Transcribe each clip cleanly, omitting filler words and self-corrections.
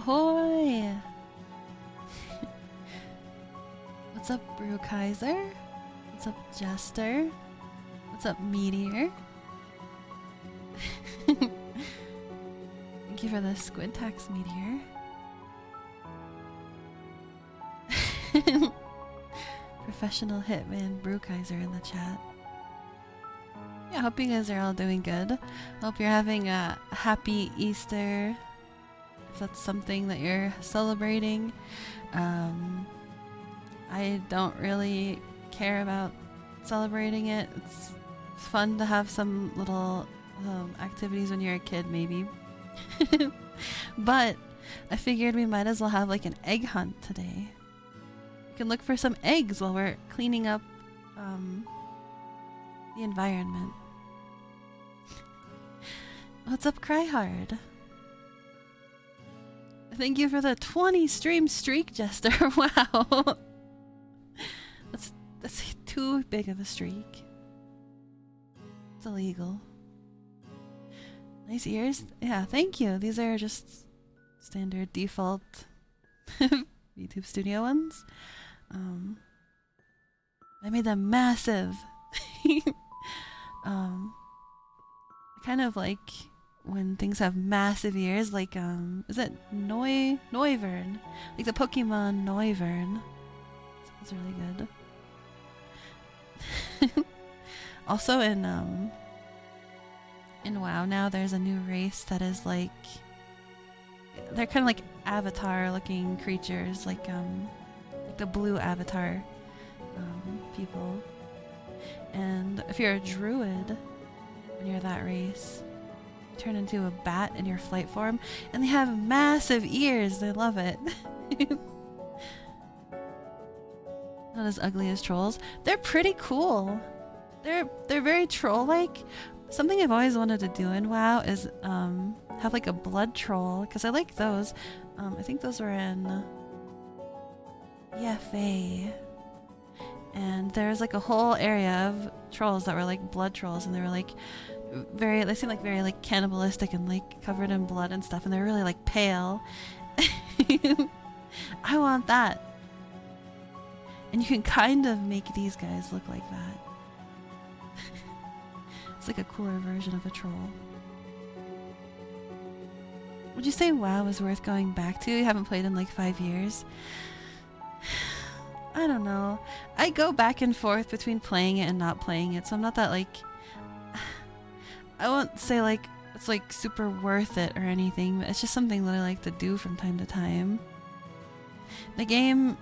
Ahoy! What's up, Brew Kaiser? What's up, Jester? What's up, Meteor? Thank you for the squid tax, Meteor. Professional hitman Brew Kaiser in the chat. Yeah, I hope you guys are all doing good. Hope you're having a happy Easter, if that's something that you're celebrating. I don't really care about celebrating it. It's fun to have some little activities when you're a kid, maybe. But I figured we might as well have like an egg hunt today. We can look for some eggs while we're cleaning up the environment. What's up, Cryhard? Thank you for the 20 stream streak, Jester. Wow. That's too big of a streak. It's illegal. Nice ears. Yeah, thank you. These are just standard default YouTube Studio ones. I made them massive. I kind of like when things have massive ears, like is it Noivern? Like the Pokemon Noivern. It's really good. Also in WoW now there's a new race that is like, they're kind of like avatar looking creatures, like the blue avatar people. And if you're a druid, when you're that race, you turn into a bat in your flight form, and they have massive ears. I love it. Not as ugly as trolls. They're pretty cool. They're very troll-like. Something I've always wanted to do in WoW is have like a blood troll, because I like those. I think those were in EFA. And there's like a whole area of trolls that were like blood trolls, and they were like they seemed like very like cannibalistic and like covered in blood and stuff, and they're really like pale. I want that. And you can kind of make these guys look like that. It's like a cooler version of a troll. Would you say WoW is worth going back to? You haven't played in like 5 years. I don't know. I go back and forth between playing it and not playing it, so I'm not that like... I won't say like it's like super worth it or anything, but it's just something that I like to do from time to time. The game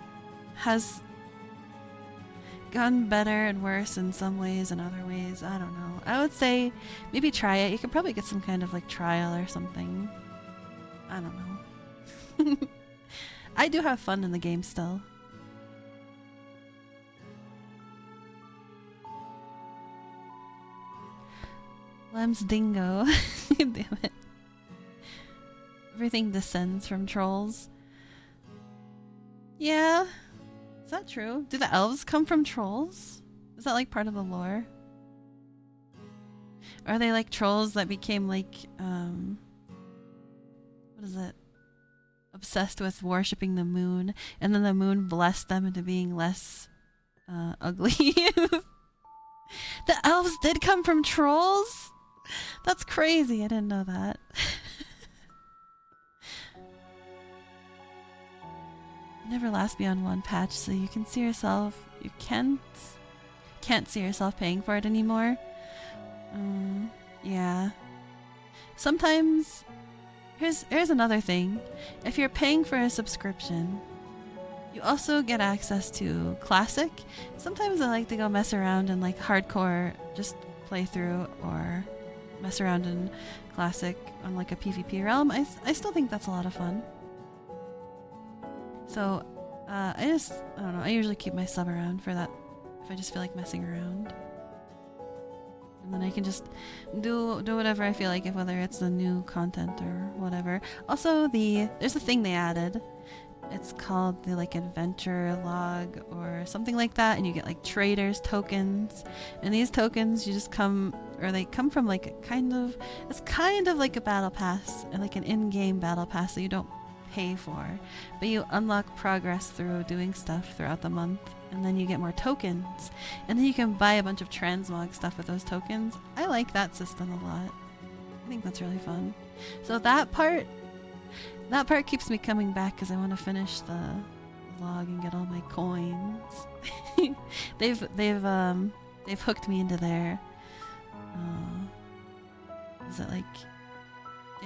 has gotten better and worse in some ways and other ways. I don't know. I would say maybe try it. You could probably get some kind of like trial or something. I don't know. I do have fun in the game still. Lem's dingo. Damn it. Everything descends from trolls. Yeah. Is that true? Do the elves come from trolls? Is that like part of the lore? Are they like trolls that became like, what is it? Obsessed with worshipping the moon, and then the moon blessed them into being less ugly? The elves did come from trolls? That's crazy. I didn't know that. You never last beyond one patch, so you can see yourself. You can't see yourself paying for it anymore. Yeah. Sometimes, here's another thing. If you're paying for a subscription, you also get access to Classic. Sometimes I like to go mess around in like hardcore, just play through, or mess around in Classic on like a PvP realm. I still think that's a lot of fun. So, I don't know, I usually keep my sub around for that if I just feel like messing around. And then I can just do whatever I feel like, if whether it's the new content or whatever. Also, there's a thing they added. It's called the like adventure log or something like that, and you get like traders tokens. And these tokens you just they come from like it's kind of like a battle pass, and like an in-game battle pass, so you don't pay for, but you unlock progress through doing stuff throughout the month, and then you get more tokens, and then you can buy a bunch of transmog stuff with those tokens. I like that system a lot. I think that's really fun. So that part keeps me coming back because I want to finish the log and get all my coins. They've hooked me into their is it like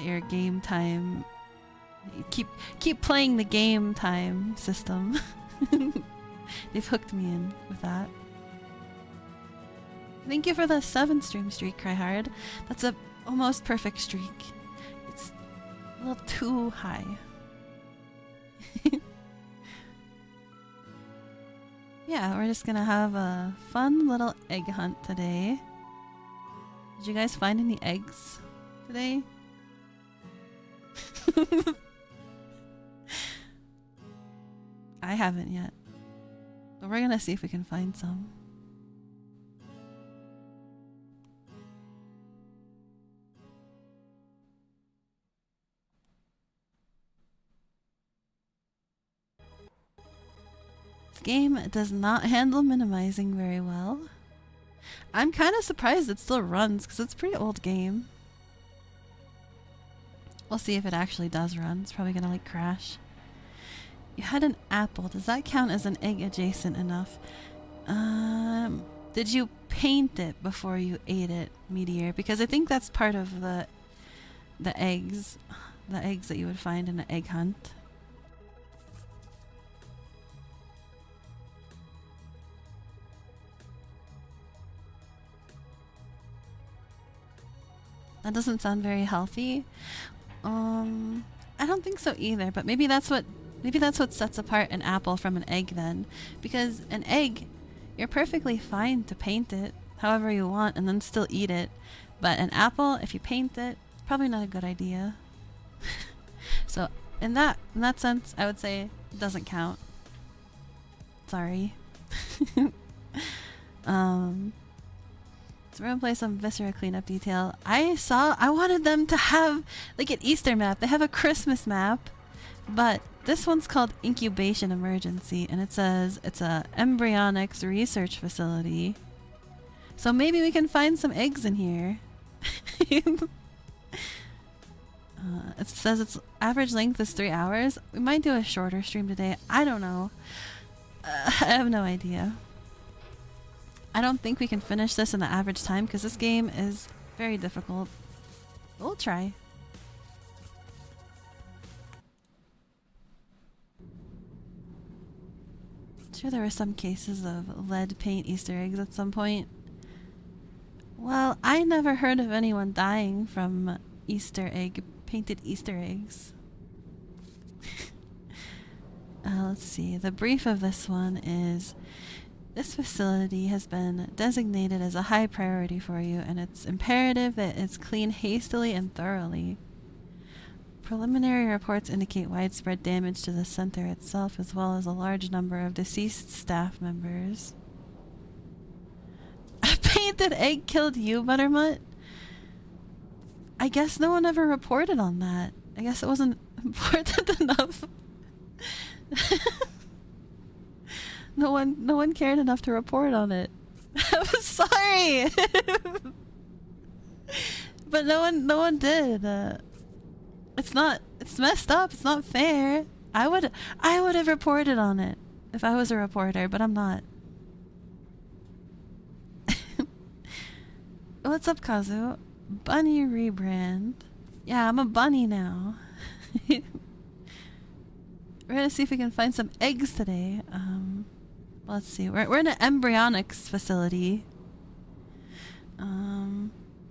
your game time? Keep playing the game time system. They've hooked me in with that. Thank you for the 7 stream streak, Cryhard. That's a almost perfect streak. It's a little too high. Yeah, we're just gonna have a fun little egg hunt today. Did you guys find any eggs today? I haven't yet. But we're gonna see if we can find some. This game does not handle minimizing very well. I'm kind of surprised it still runs because it's a pretty old game. We'll see if it actually does run. It's probably gonna like crash. You had an apple. Does that count as an egg adjacent enough? Did you paint it before you ate it, Meteor? Because I think that's part of the eggs that you would find in an egg hunt. That doesn't sound very healthy. I don't think so either, but maybe that's what sets apart an apple from an egg then. Because an egg, you're perfectly fine to paint it however you want and then still eat it. But an apple, if you paint it, probably not a good idea. So in that sense, I would say it doesn't count. Sorry. So we're gonna play some Viscera cleanup detail. I wanted them to have like an Easter map. They have a Christmas map, but this one's called Incubation Emergency, and it says it's a embryonics research facility. So maybe we can find some eggs in here. It says its average length is 3 hours. We might do a shorter stream today. I don't know. I have no idea. I don't think we can finish this in the average time because this game is very difficult. We'll try. I'm sure there were some cases of lead paint Easter eggs at some point. Well, I never heard of anyone dying from painted Easter eggs. Let's see. The brief of this one is: this facility has been designated as a high priority for you, and it's imperative that it's cleaned hastily and thoroughly. Preliminary reports indicate widespread damage to the center itself, as well as a large number of deceased staff members. A painted egg killed you, Buttermutt? I guess no one ever reported on that. I guess it wasn't important enough. No one cared enough to report on it. I'm sorry. But no one did. It's messed up. It's not fair. I would have reported on it if I was a reporter, but I'm not. What's up, Kazu? Bunny rebrand. Yeah, I'm a bunny now. We're gonna see if we can find some eggs today. Let's see. We're in an embryonics facility.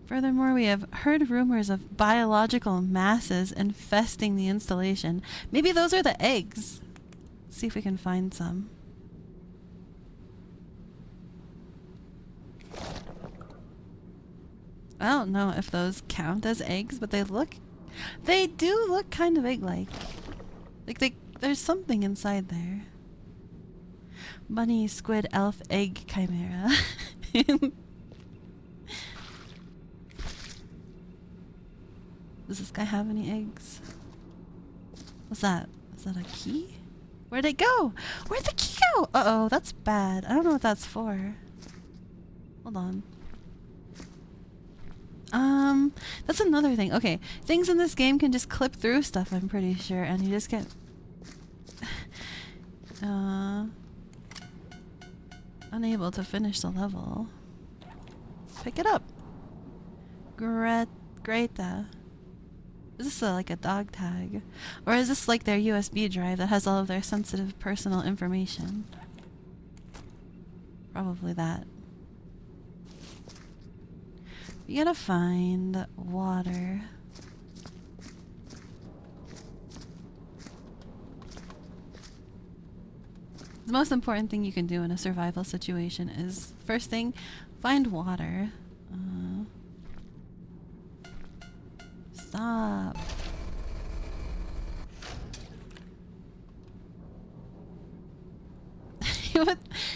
Furthermore, we have heard rumors of biological masses infesting the installation. Maybe those are the eggs. Let's see if we can find some. I don't know if those count as eggs, but they do look kind of egg-like. Like there's something inside there. Bunny, squid, elf, egg, chimera. Does this guy have any eggs? What's that? Is that a key? Where'd it go? Where'd the key go? Uh-oh, that's bad. I don't know what that's for. Hold on. That's another thing. Okay, things in this game can just clip through stuff, I'm pretty sure, and you just get... unable to finish the level. Pick it up. Great. Is this like a dog tag? Or is this like their USB drive that has all of their sensitive personal information? Probably that. We gotta find water. The most important thing you can do in a survival situation is, first thing, find water. Stop.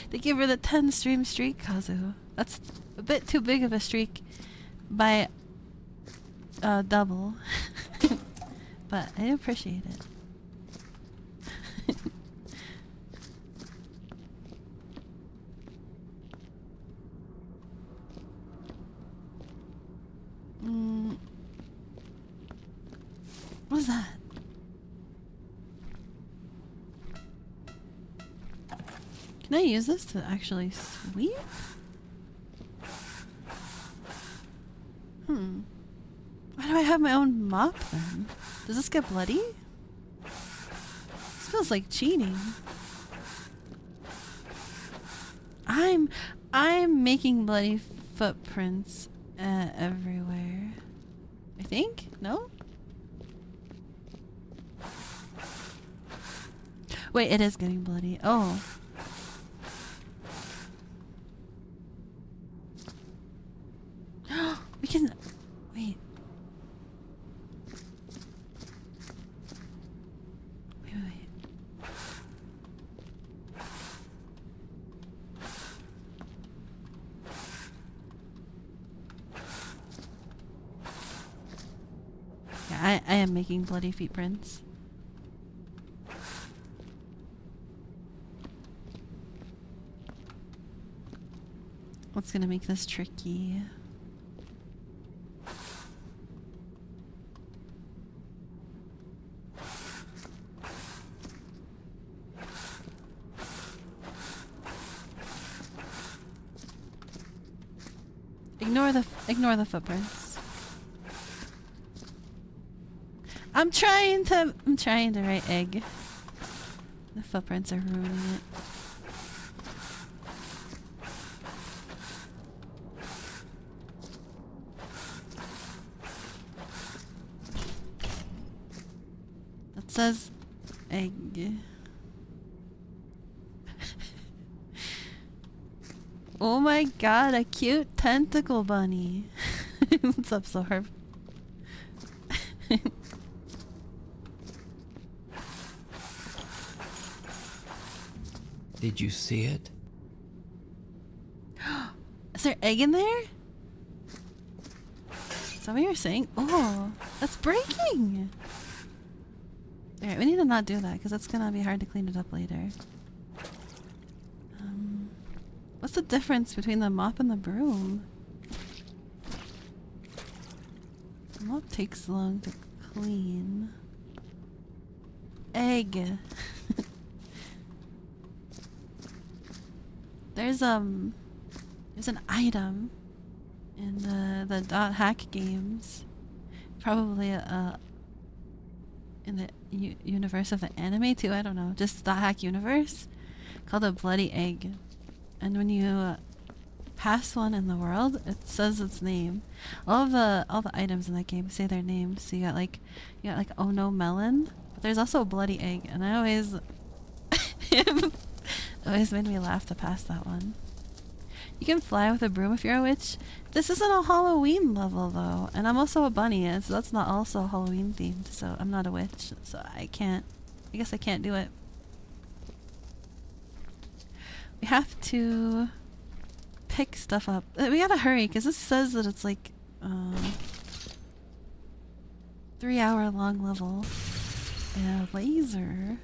Thank you for the 10 stream streak, Kazu. That's a bit too big of a streak by double. But I appreciate it. What's that? Can I use this to actually sweep? Why do I have my own mop then? Does this get bloody? This feels like cheating. I'm making bloody footprints everywhere. I think? No? Wait, it is getting bloody. Oh. We can... Wait. Wait. Yeah, I am making bloody feet prints. What's gonna make this tricky? Ignore the footprints. I'm trying to write egg. The footprints are ruining it. That says egg. Oh my god, a cute tentacle bunny. What's up, Sorb? Did you see it? Is there egg in there? Is that what you're saying? Oh, that's breaking! Alright, we need to not do that because it's gonna be hard to clean it up later. What's the difference between the mop and the broom? The mop takes long to clean. Egg. There's an item in the .hack games, probably in the universe of the anime too. I don't know, just .hack universe, called a bloody egg. And when you pass one in the world, it says its name. All the items in that game say their names. So you got like oh no melon, but there's also a bloody egg, and I always it always made me laugh to pass that one. You can fly with a broom if you're a witch. This isn't a Halloween level though, and I'm also a bunny, and so that's not also Halloween themed. So I'm not a witch, so I guess I can't do it. We have to pick stuff up. We gotta hurry because this says that it's like 3-hour long level. A laser.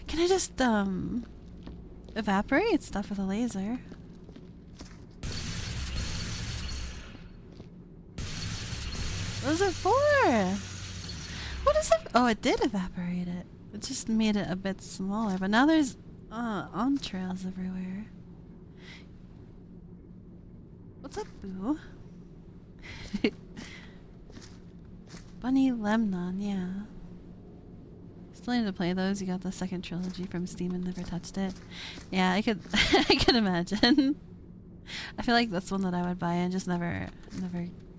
Can I just evaporate stuff with a laser? What is it for? What is it? Oh, it did evaporate it. It just made it a bit smaller, but now there's entrails everywhere. What's up, Boo? Bunny Lemnon, yeah. Still need to play those. You got the second trilogy from Steam and never touched it. Yeah, I could I could imagine. I feel like that's one that I would buy and just never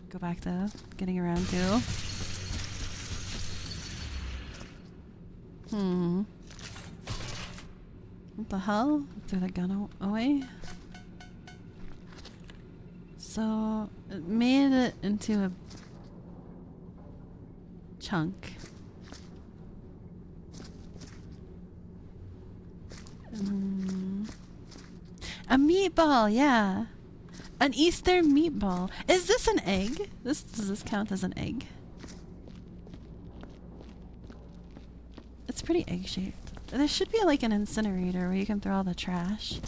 go back to getting around to. What the hell? Threw the gun away? So, it made it into a chunk. A meatball, yeah. An Easter meatball. Is this an egg? Does this count as an egg? It's pretty egg-shaped. There should be like an incinerator where you can throw all the trash.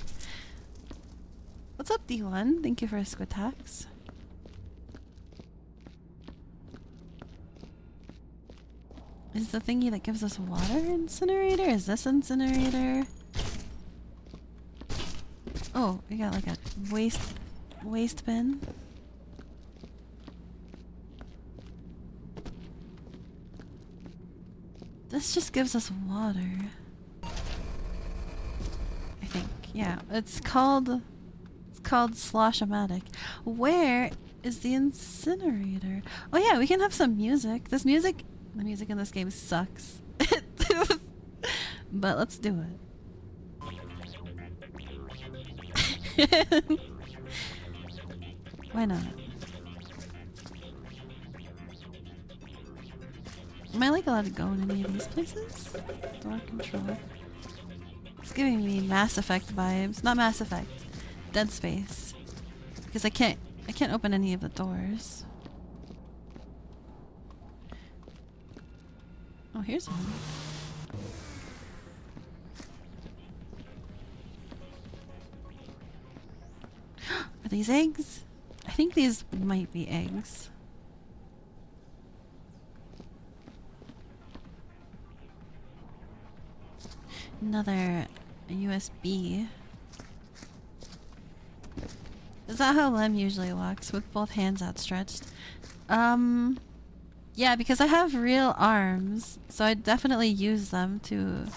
What's up, D1? Thank you for a squid tax. Is the thingy that gives us water incinerator? Is this incinerator? Oh, we got like a waste bin. This just gives us water. I think. Yeah, it's called Slosh-O-Matic. Where is the incinerator? Oh yeah, we can have some music. The music in this game sucks. But let's do it. Why not? Am I like allowed to go in any of these places? Door control. It's giving me Mass Effect vibes. Not Mass Effect. Dead Space. Because I can't open any of the doors. Oh, here's one. Are these eggs? I think these might be eggs. Another USB. Is that how Lem usually walks? With both hands outstretched? Yeah, because I have real arms, so I definitely use them to,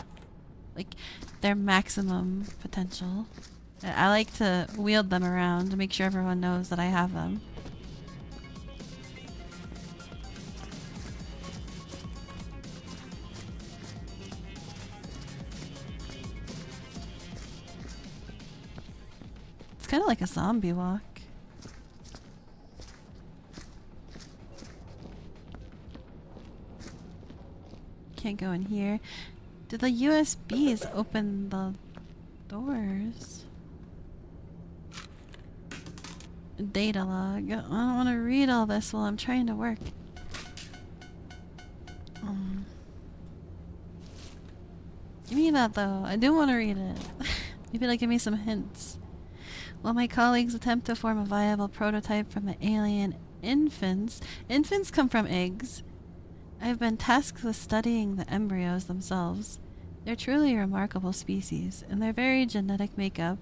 like, their maximum potential. I like to wield them around to make sure everyone knows that I have them. It's kind of like a zombie walk. Can't go in here. Did the USBs open the doors? Data log. I don't want to read all this while I'm trying to work. Give me that though. I do want to read it. Maybe like give me some hints. While my colleagues attempt to form a viable prototype from the alien infants. Infants come from eggs. I have been tasked with studying the embryos themselves. They're truly a remarkable species, and their very genetic makeup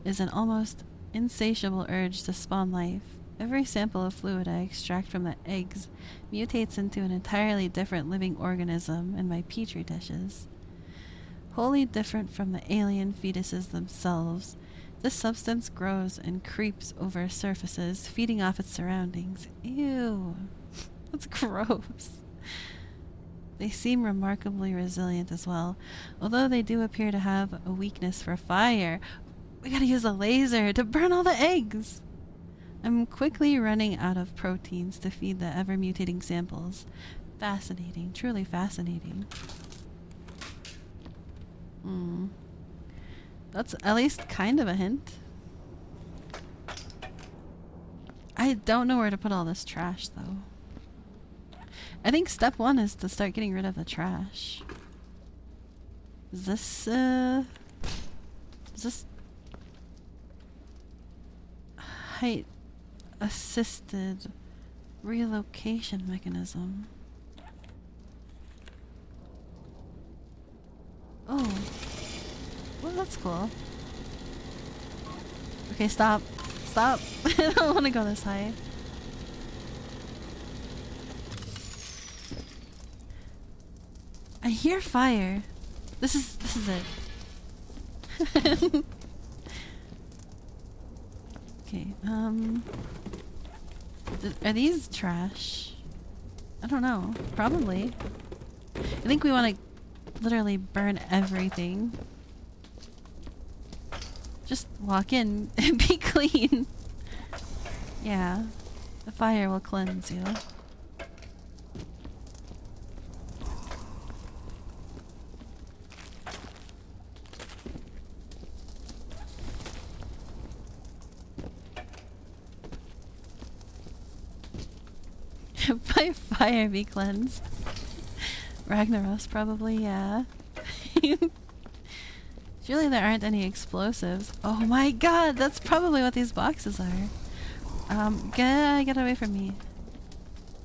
is an almost insatiable urge to spawn life. Every sample of fluid I extract from the eggs mutates into an entirely different living organism in my petri dishes. Wholly different from the alien fetuses themselves, this substance grows and creeps over surfaces, feeding off its surroundings. Ew. That's gross. They seem remarkably resilient as well, although they do appear to have a weakness for fire. We gotta use a laser to burn all the eggs! I'm quickly running out of proteins to feed the ever-mutating samples. Fascinating, truly fascinating. That's at least kind of a hint. I don't know where to put all this trash, though. I think step 1 is to start getting rid of the trash. Is this, height assisted relocation mechanism? Oh. Well, that's cool. Okay, stop. Stop. I don't want to go this high. I hear fire. This is it. Okay, are these trash? I don't know. Probably. I think we want to literally burn everything. Just walk in and be clean. Yeah. The fire will cleanse you. By fire be cleansed. Ragnaros probably, yeah. Surely there aren't any explosives. Oh my god, that's probably what these boxes are. Get away from me.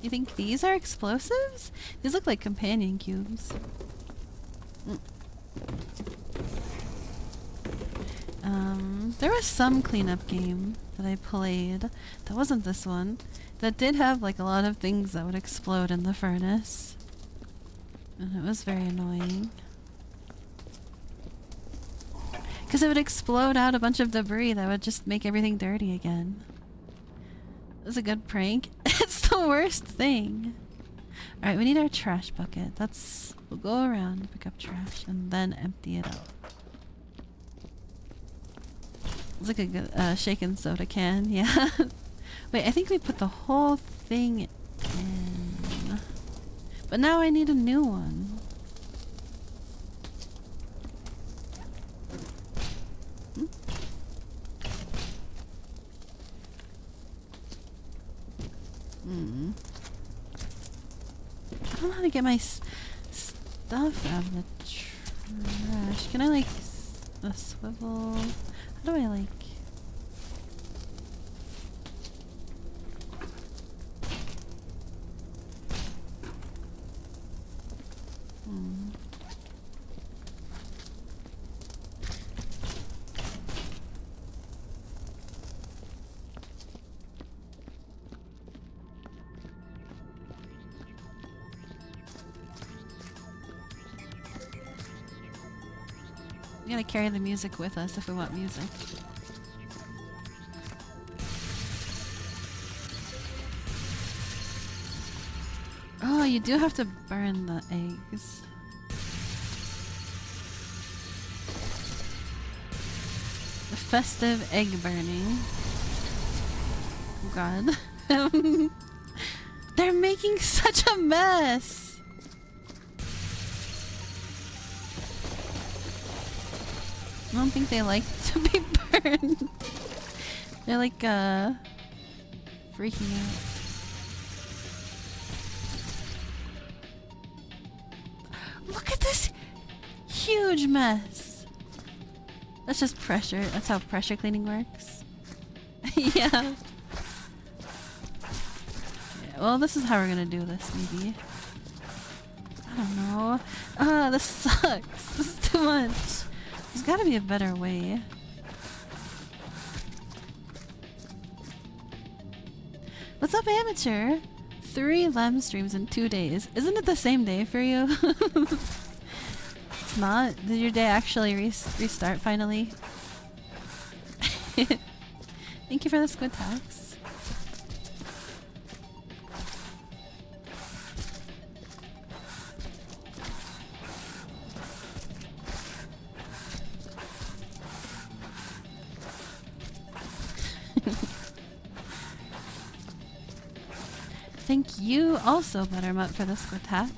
You think these are explosives? These look like companion cubes. There was some cleanup game that I played that wasn't this one, that did have like a lot of things that would explode in the furnace. And it was very annoying. Because it would explode out a bunch of debris that would just make everything dirty again. It was a good prank. It's the worst thing. Alright, we need our trash bucket. We'll go around, pick up trash, and then empty it out. It's like a good shaken soda can, yeah. Wait, I think we put the whole thing in. But now I need a new one. I don't know how to get my stuff out of the trash. Can I like a swivel? How do I like... We gotta carry the music with us if we want music. Oh, you do have to burn the eggs. The festive egg burning. Oh god. They're making such a mess! I don't think they like to be burned. They're like, freaking out. Look at this huge mess. That's just pressure. That's how pressure cleaning works. Yeah. Yeah. Well, this is how we're gonna do this, maybe. I don't know. Ah, this sucks. This is too much. There's gotta be a better way. What's up, amateur? 3 lem streams in 2 days. Isn't it the same day for you? It's not? Did your day actually restart finally? Thank you for the squid tax. Thank you also, Buttermutt, for the squid tax.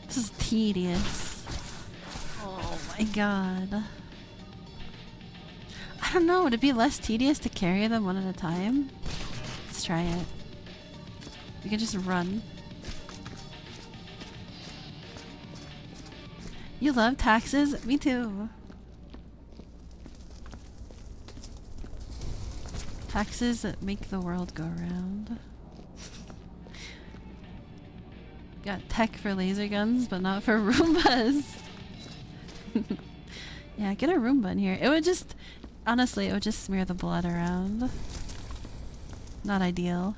This is tedious. Oh my god. I I don't know, would it be less tedious to carry them one at a time? Let's try it. We can just run. You love taxes? Me too. Taxes that make the world go round. Got tech for laser guns, but not for Roombas. Yeah, get a Roomba in here. It would just... Honestly, it would just smear the blood around. Not ideal.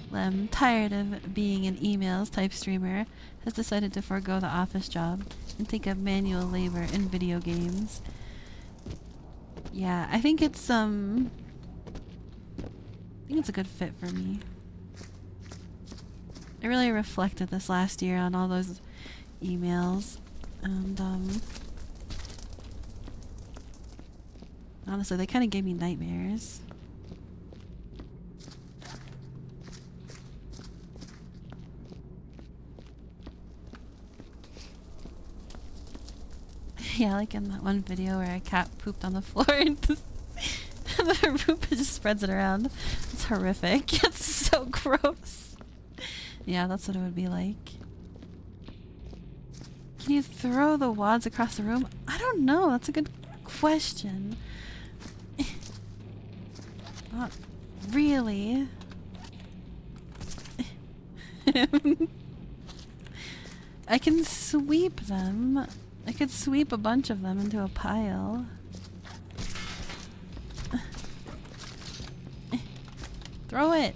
Lem, tired of being an emails type streamer, has decided to forego the office job and take up manual labor in video games. Yeah, I think it's a good fit for me. I really reflected this last year on all those emails, and honestly, they kind of gave me nightmares. Yeah, like in that one video where a cat pooped on the floor and the Roomba just spreads it around. It's horrific. It's so gross. Yeah, that's what it would be like. Can you throw the wads across the room? I don't know. That's a good question. Not really. I can sweep them. I could sweep a bunch of them into a pile. Throw it!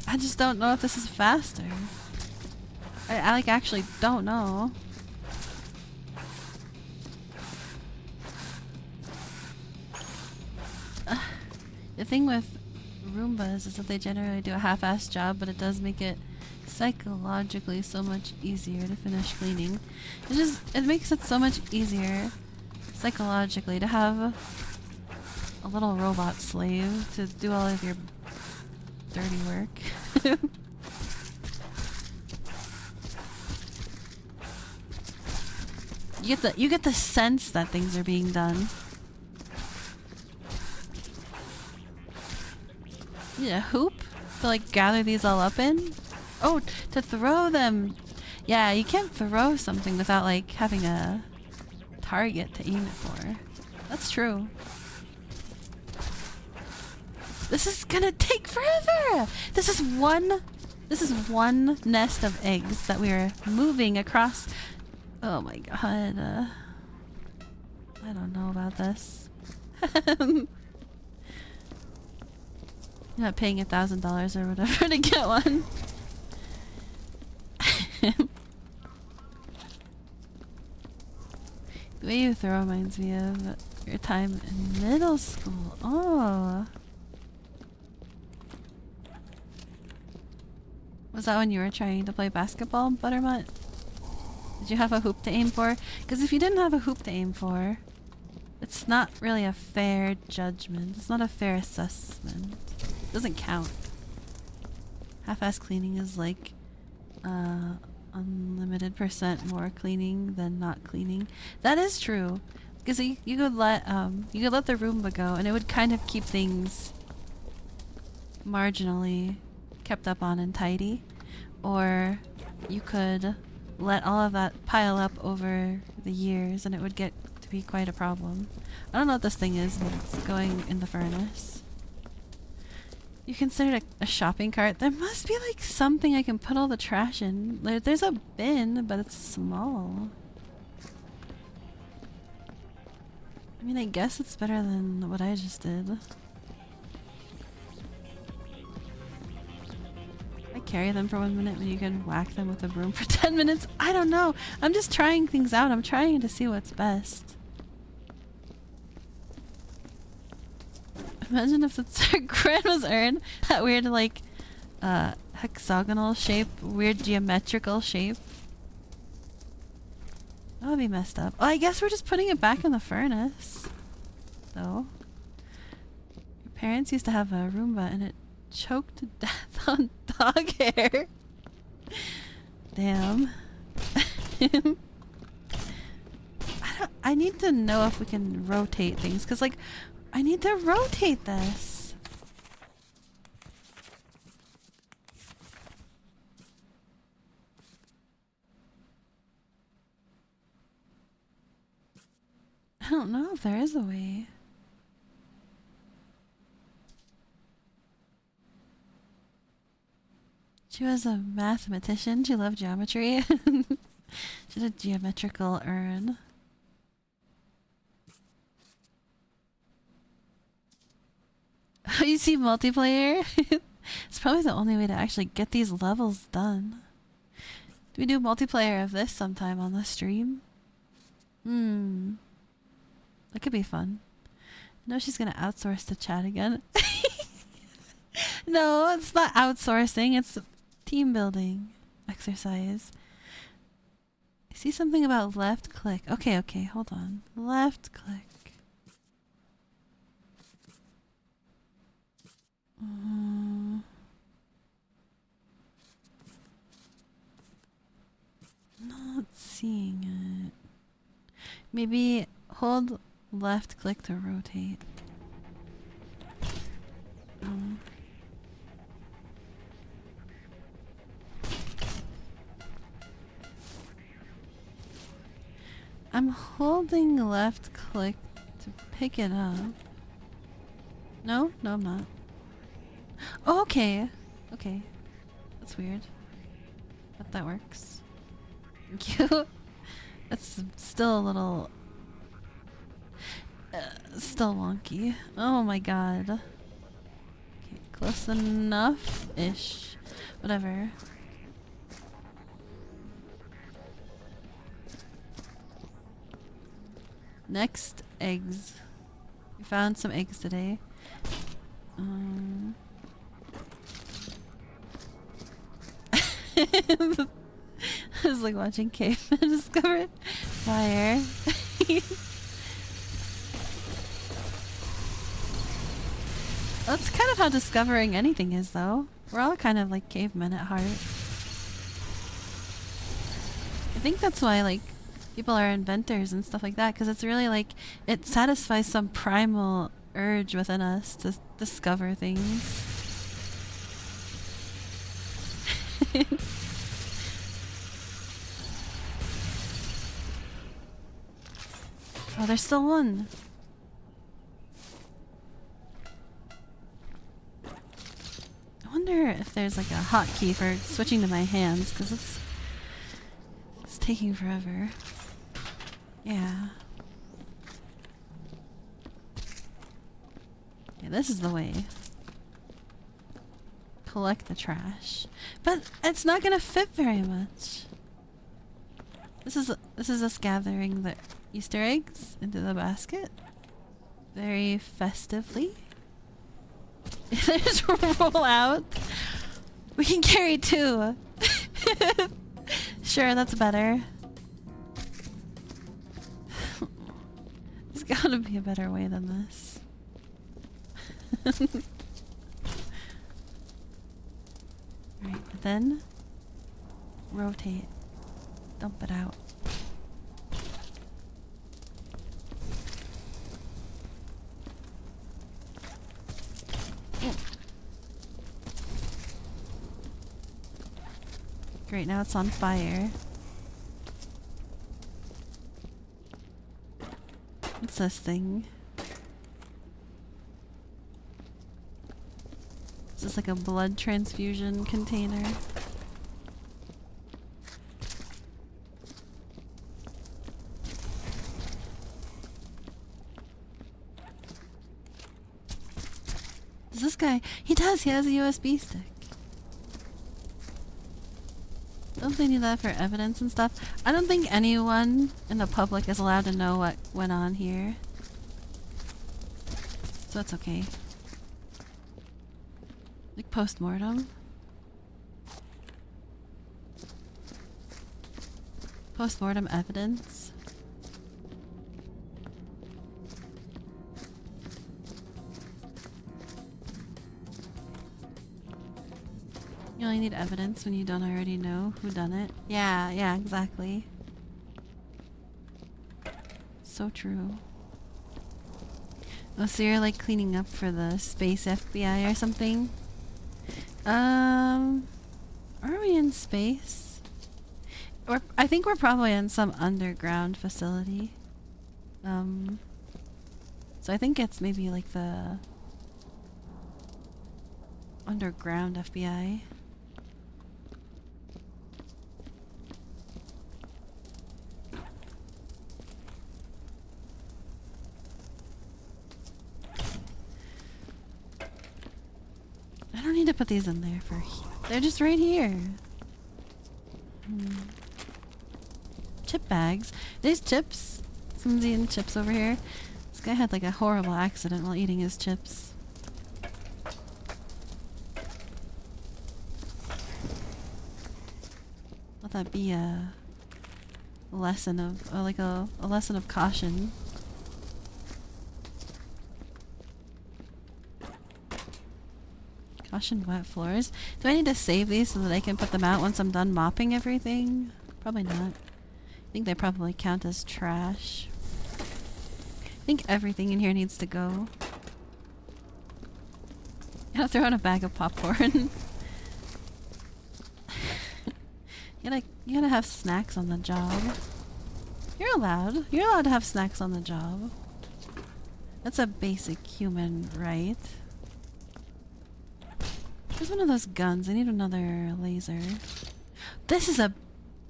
I just don't know if this is faster. I like actually don't know. The thing with Roombas is that they generally do a half-assed job, but it does make it psychologically so much easier to finish cleaning. It makes it so much easier psychologically to have a little robot slave to do all of your dirty work. You get the sense that things are being done. You need a hoop to like gather these all up in? Oh, to throw them! Yeah, you can't throw something without like having a target to aim it for. That's true. This is gonna take forever! This is one nest of eggs that we are moving across. Oh my god. I don't know about this. You're not paying $1,000 or whatever to get one. The way you throw reminds me of your time in middle school. Oh. Was that when you were trying to play basketball, Buttermutt? Did you have a hoop to aim for? Because if you didn't have a hoop to aim for, it's not really a fair judgment. It's not a fair assessment. It doesn't count. Half-ass cleaning is like unlimited % more cleaning than not cleaning. That is true. Because you could let the Roomba go and it would kind of keep things marginally kept up on and tidy. Or you could let all of that pile up over the years and it would get to be quite a problem. I don't know what this thing is, but it's going in the furnace. You considered a shopping cart? There must be like something I can put all the trash in. There's a bin, but it's small. I mean, I guess it's better than what I just did. I carry them for 1 minute when you can whack them with a broom for 10 minutes. I don't know. I'm just trying things out. I'm trying to see what's best. Imagine if it's our grandma's urn. That weird, like, hexagonal shape. Weird geometrical shape. That would be messed up. Oh, I guess we're just putting it back in the furnace. though. Your parents used to have a Roomba and it choked to death on dog hair. Damn. I need to know if we can rotate things, because, like, I need to rotate this. I don't know if there is a way. She was a mathematician. She loved geometry. She had a geometrical urn. You see multiplayer? It's probably the only way to actually get these levels done. Do we do multiplayer of this sometime on the stream? That could be fun. I know she's gonna outsource the chat again. No, it's not outsourcing. It's team building exercise. I see something about left click. Okay, hold on. Left click. Not seeing it. Maybe hold left click to rotate. I'm holding left click to pick it up. No, I'm not. Oh, okay. Okay. That's weird. But that works. Thank you. That's still a little... still wonky. Oh my god. Okay, close enough-ish. Whatever. Next, eggs. We found some eggs today. I was like watching cavemen discover fire. That's kind of how discovering anything is, though. We're all kind of like cavemen at heart. I think that's why, like, people are inventors and stuff like that, because it's really like it satisfies some primal urge within us to discover things. Oh, there's still one. I wonder if there's like a hotkey for switching to my hands, because it's taking forever. Yeah. Yeah, this is the way. Collect the trash. But it's not gonna fit very much. This is us gathering the Easter eggs into the basket. Very festively. They just roll out. We can carry two. Sure, that's better. There's gotta be a better way than this. Right, then rotate. Dump it out. Oh. Great, now it's on fire. What's this thing? Is this like a blood transfusion container? Does this guy... He does! He has a USB stick. Don't they need that for evidence and stuff? I don't think anyone in the public is allowed to know what went on here. So it's okay. Like post-mortem. Post-mortem evidence. You only need evidence when you don't already know who done it. Yeah, yeah, exactly. So true. Oh, so you're like cleaning up for the space FBI or something? Are we in space? I think we're probably in some underground facility. So I think it's maybe like the underground FBI. I don't need to put these in there for they're just right here. Chip bags. These chips. Someone's eating chips over here. This guy had like a horrible accident while eating his chips. Let that be a lesson of, like a lesson of caution. Caution wet floors. Do I need to save these so that I can put them out once I'm done mopping everything? Probably not. I think they probably count as trash. I think everything in here needs to go. You gotta throw in a bag of popcorn. You gotta have snacks on the job. You're allowed. You're allowed to have snacks on the job. That's a basic human right. There's one of those guns. I need another laser. This is a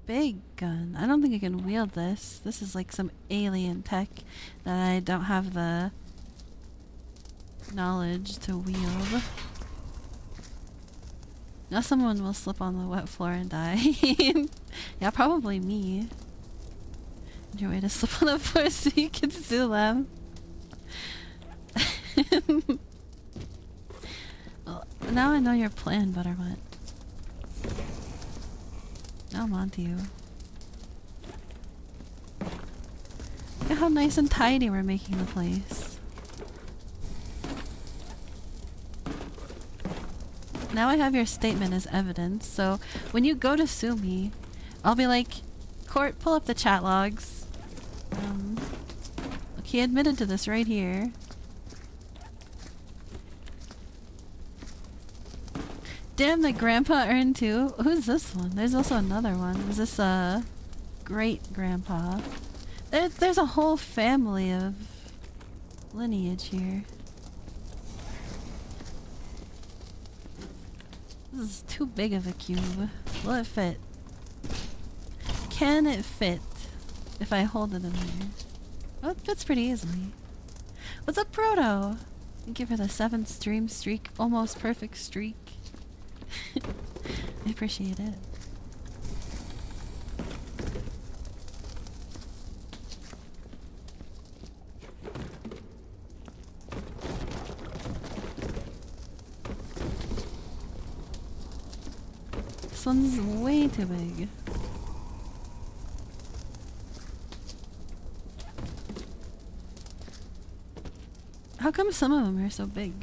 big gun. I don't think I can wield this. This is like some alien tech that I don't have the knowledge to wield. Now someone will slip on the wet floor and die. Yeah, probably me. Your way to slip on the floor so you can sue them. Well, now I know your plan, Butterbutt. Now I'm onto you. Look at how nice and tidy we're making the place. Now I have your statement as evidence, so when you go to sue me, I'll be like, court, pull up the chat logs. Look, he admitted to this right here. Damn, the grandpa earned too. Who's this one? There's also another one. Is this a great grandpa? There's a whole family of lineage here. This is too big of a cube. Will it fit? Can it fit if I hold it in there? Oh, it fits pretty easily. What's up, Proto? Thank you for the 7th stream streak. Almost perfect streak. I appreciate it. This one's way too big. How come some of them are so big?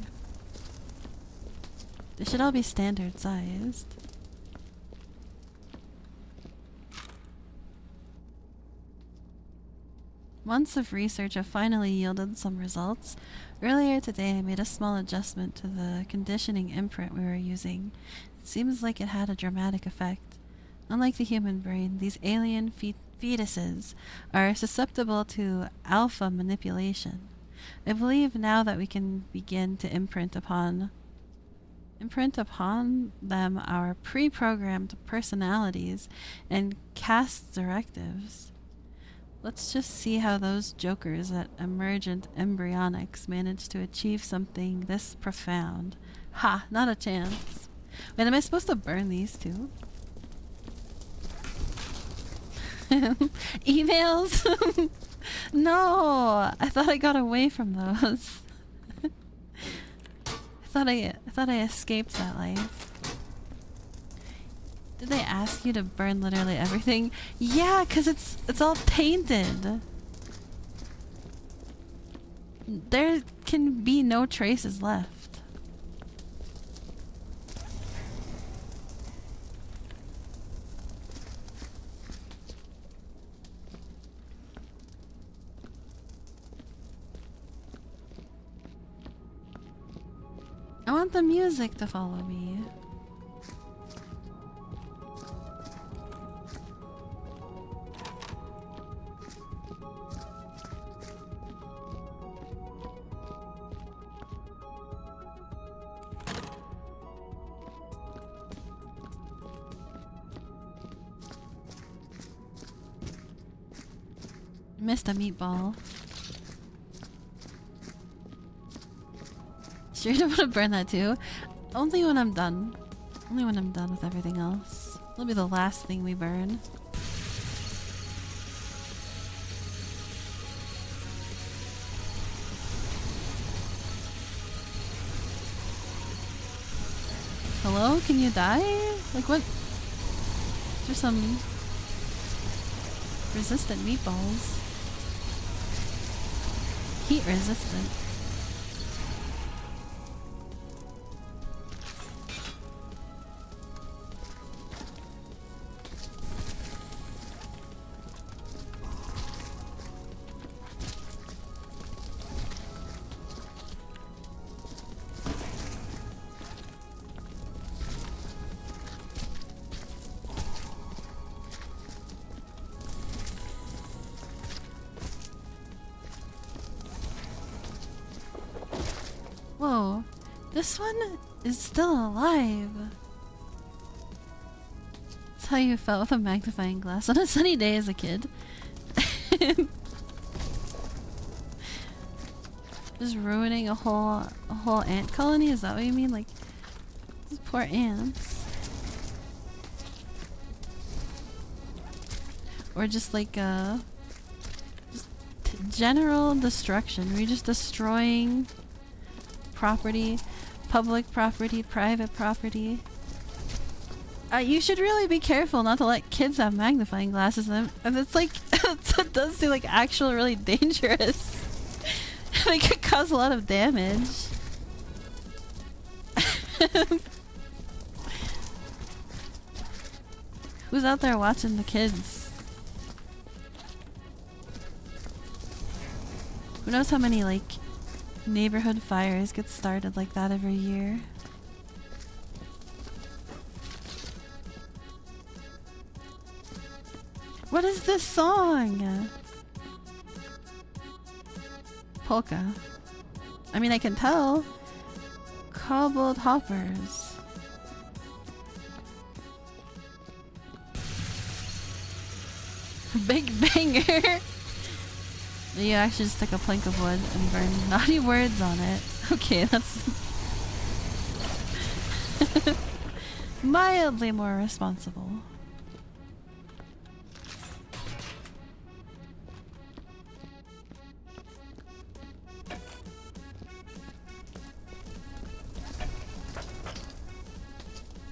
They should all be standard sized. Months of research have finally yielded some results. Earlier today I made a small adjustment to the conditioning imprint we were using. It seems like it had a dramatic effect. Unlike the human brain, these alien fetuses are susceptible to alpha manipulation. I believe now that we can begin to imprint upon them our pre-programmed personalities and cast directives. Let's just see how those jokers at Emergent Embryonics managed to achieve something this profound. Ha! Not a chance. Wait, am I supposed to burn these too? Emails? No! I thought I got away from those. I thought I escaped that life. Did they ask you to burn literally everything? Yeah, 'cause it's all tainted. There can be no traces left. I want the music to follow me. Missed a meatball. Sure you don't want to burn that too? Only when I'm done. Only when I'm done with everything else. It'll be the last thing we burn. Hello? Can you die? Like what? There's some resistant meatballs. Heat resistant. Whoa, this one is still alive. That's how you felt with a magnifying glass on a sunny day as a kid. Just ruining a whole ant colony? Is that what you mean? Like, these poor ants. Or just like just general destruction. We're just destroying property, public property, private property. You should really be careful not to let kids have magnifying glasses in them. And it's like, it does seem like actually really dangerous. They could cause a lot of damage. Who's out there watching the kids? Who knows how many, like, neighborhood fires get started like that every year? What is this song? Polka. I mean, I can tell. Cobbled hoppers. Big banger. You actually just take a plank of wood and burn naughty words on it. Okay, that's mildly more responsible.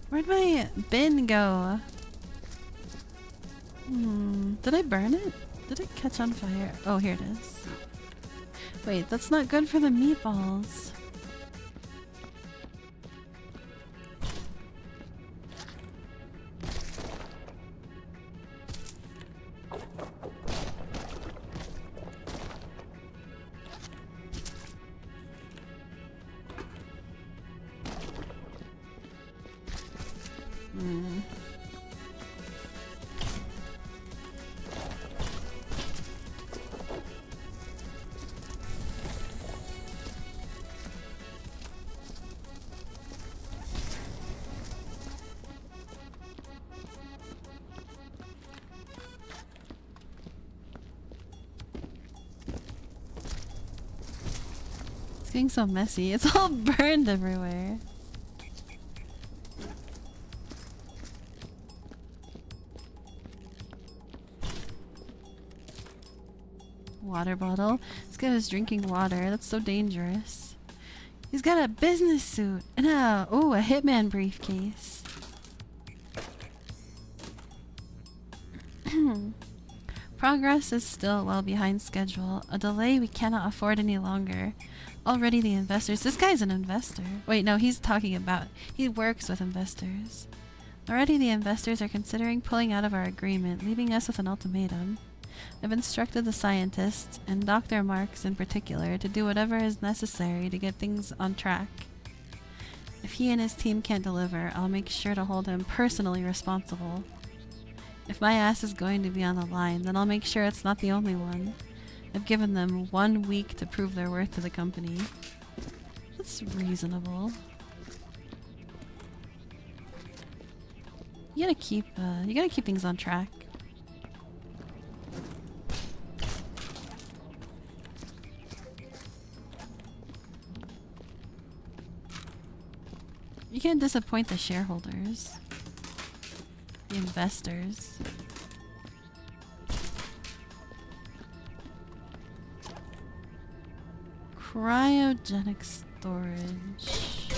Where'd my bin go? Did I burn it? Did it catch on fire? Oh, here it is. Wait, that's not good for the meatballs. Getting so messy. It's all burned everywhere. Water bottle. This guy was drinking water. That's so dangerous. He's got a business suit and a hitman briefcase. Progress is still well behind schedule. A delay we cannot afford any longer. Already the investors— this guy's an investor. Wait, no, he's talking about— he works with investors. Already the investors are considering pulling out of our agreement, leaving us with an ultimatum. I've instructed the scientists, and Dr. Marks in particular, to do whatever is necessary to get things on track. If he and his team can't deliver, I'll make sure to hold him personally responsible. If my ass is going to be on the line, then I'll make sure it's not the only one. I've given them 1 week to prove their worth to the company. That's reasonable. You gotta keep things on track. You can't disappoint the shareholders, the investors. Cryogenic storage.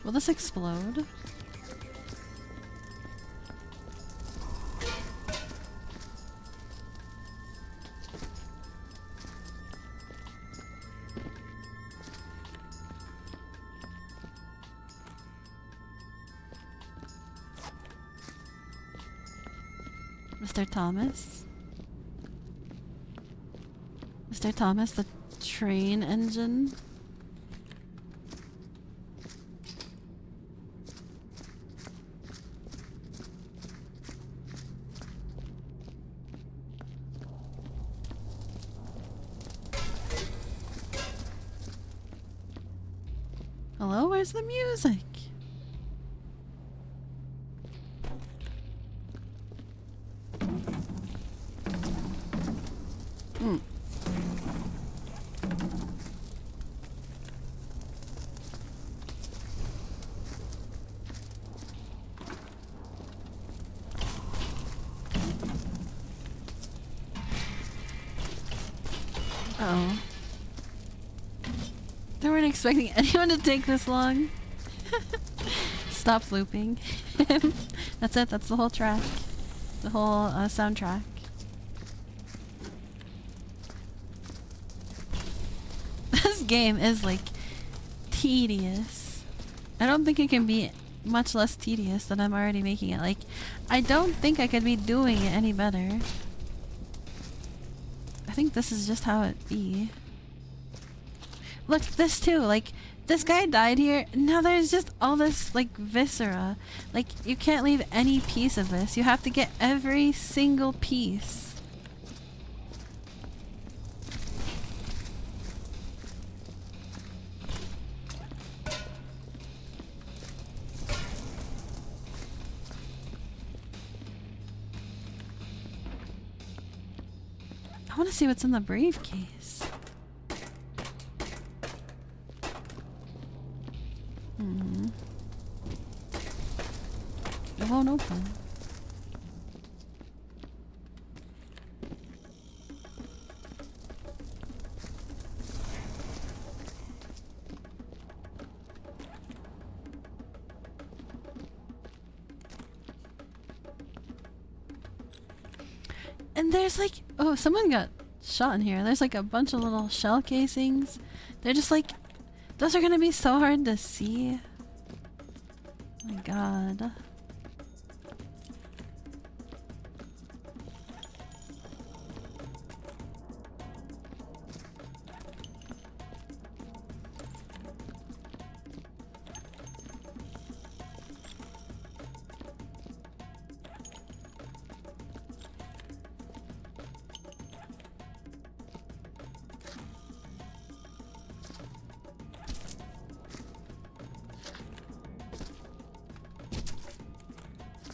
Will this explode? Mr. Thomas? Mr. Thomas, the train engine? Hello, where's the music? Uh-oh. They weren't expecting anyone to take this long. Stop looping. That's it, that's the whole track. The whole soundtrack. This game is like tedious. I don't think it can be much less tedious than I'm already making it. Like, I don't think I could be doing it any better. I think this is just how it be. Look, this too, like, this guy died here, now there's just all this, like, viscera. Like, you can't leave any piece of this. You have to get every single piece. I want to see what's in the briefcase. It won't open. And there's like, oh, someone got shot in here. There's like a bunch of little shell casings. They're just like, those are gonna be so hard to see. Oh my god.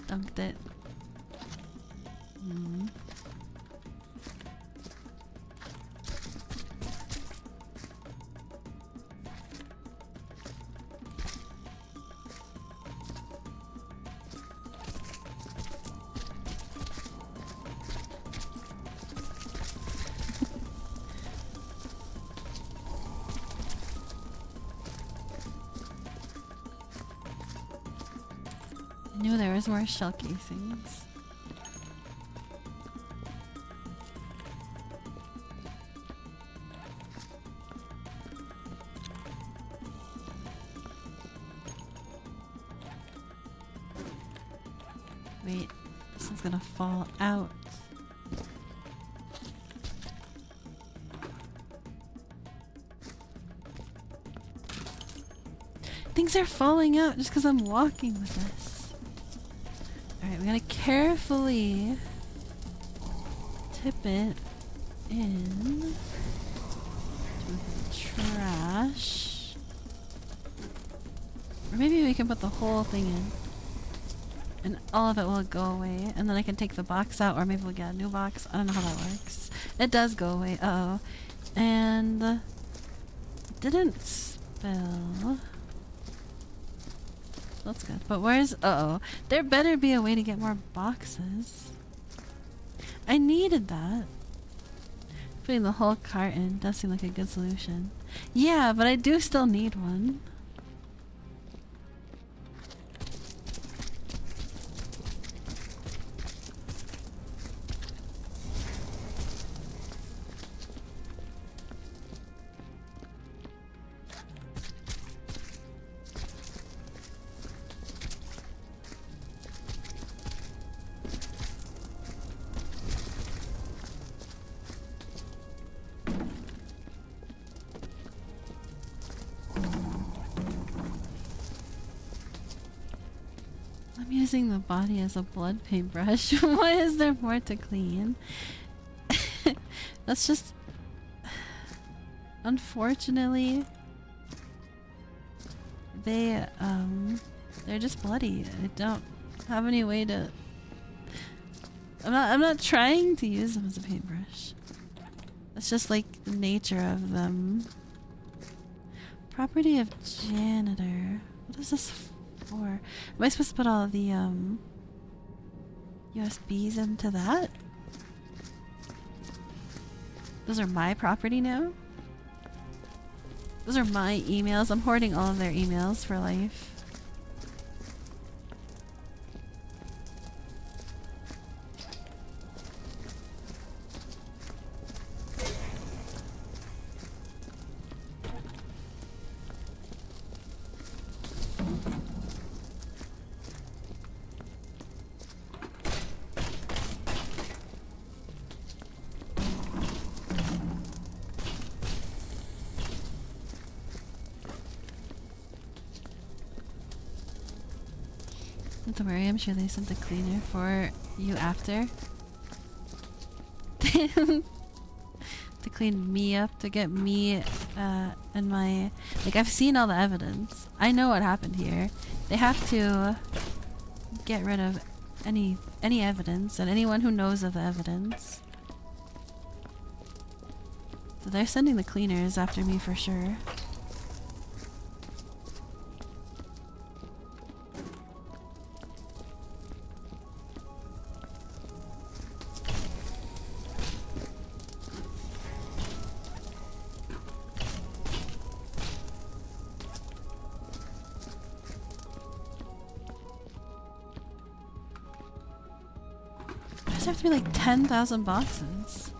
Dunked it. I knew there was more shell casings. Wait, this one's gonna fall out. Things are falling out just because I'm walking with this. Alright, we gotta carefully tip it in to the trash. Or maybe we can put the whole thing in. And all of it will go away. And then I can take the box out, or maybe we'll get a new box. I don't know how that works. It does go away. Uh-oh. And it didn't spill. That's good. But where's... Uh-oh. There better be a way to get more boxes. I needed that. Putting the whole cart in does seem like a good solution. Yeah, but I do still need one. Using the body as a blood paintbrush. Why is there more to clean? That's just... Unfortunately... They're just bloody. I don't have any way to... I'm not trying to use them as a paintbrush. That's just like the nature of them. Property of janitor. What is this for? Am I supposed to put all the USBs into that? Those are my property now? Those are my emails. I'm hoarding all of their emails for life. Don't worry, I'm sure they sent the cleaner for you after. To clean me up, to get me and my... Like, I've seen all the evidence. I know what happened here. They have to get rid of any evidence and anyone who knows of the evidence. So they're sending the cleaners after me for sure. Have to be like 10,000 boxes.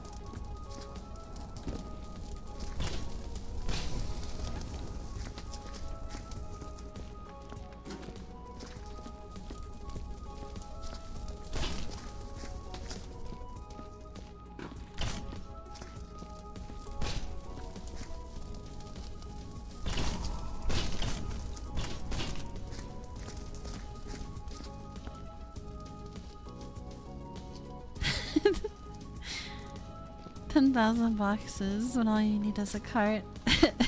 $10,000 boxes when all you need is a cart.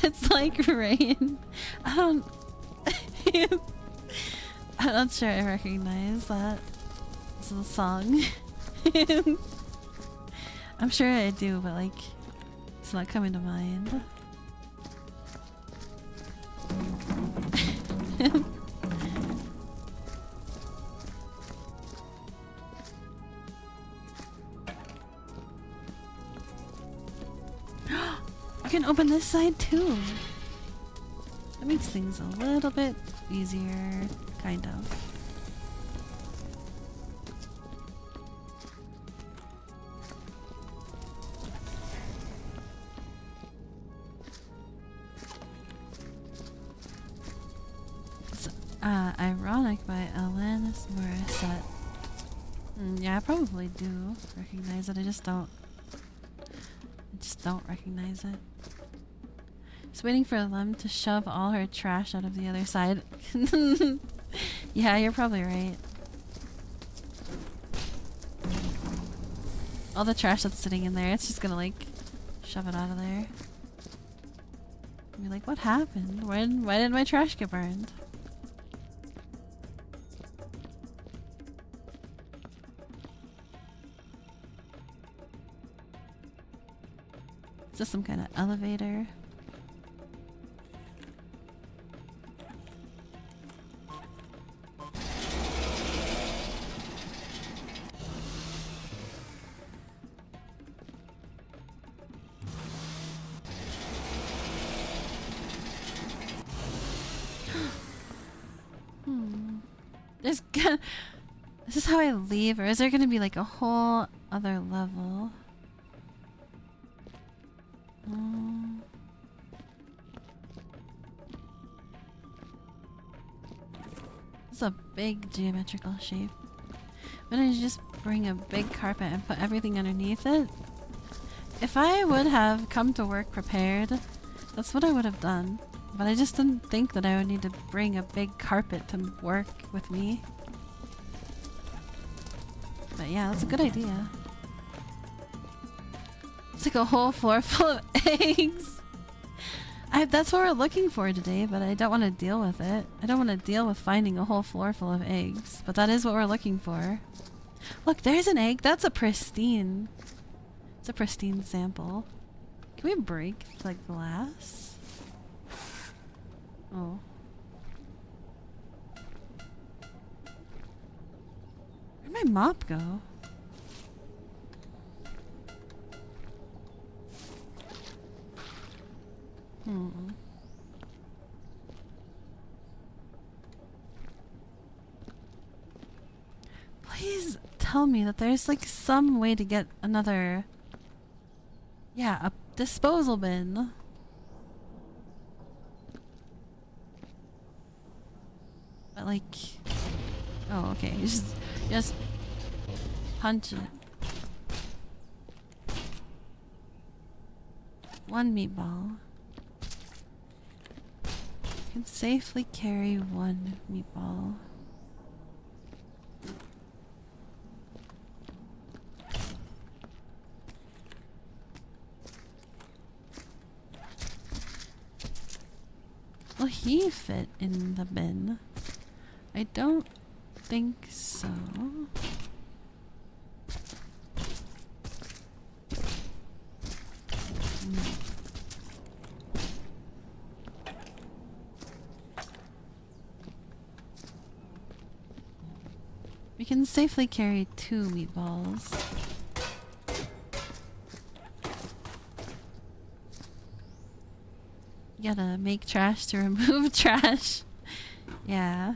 It's like rain. I'm not sure I recognize that. This is a song. I'm sure I do, but like, it's not coming to mind. I can open this side too. That makes things a little bit easier, kind of. It's Ironic by Alanis Morissette. Yeah, I probably do recognize it. I just don't recognize it. Just waiting for Lem to shove all her trash out of the other side. Yeah, you're probably right. All the trash that's sitting in there, it's just gonna like shove it out of there. Be like, what happened? Why did my trash get burned? Is this some kind of elevator? Is this how I leave, or is there gonna be like a whole other level? It's a big geometrical shape. Why don't you just bring a big carpet and put everything underneath it? If I would have come to work prepared, that's what I would have done. But I just didn't think that I would need to bring a big carpet to work with me. But yeah, that's a good idea. It's like a whole floor full of eggs. That's what we're looking for today, but I don't want to deal with it. I don't want to deal with finding a whole floor full of eggs, but that is what we're looking for. Look, there's an egg. That's a pristine. It's a pristine sample. Can we break the glass? Oh. Where'd my mop go? Please tell me that there's like some way to get another... Yeah, a disposal bin. But like... Oh, okay. Just punch it. One meatball. Can safely carry one meatball. Will he fit in the bin? I don't think so. We can safely carry 2 meatballs. You gotta make trash to remove trash. Yeah.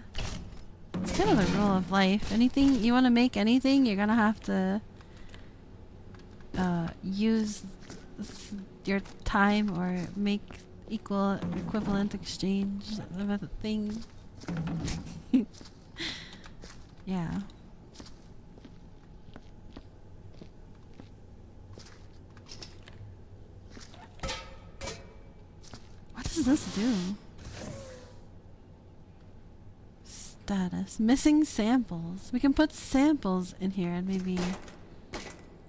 It's kind of the rule of life. Anything you want to make anything, you're gonna have to use your time or make equivalent exchange of a thing. Yeah. What does this do? Status. Missing samples. We can put samples in here and maybe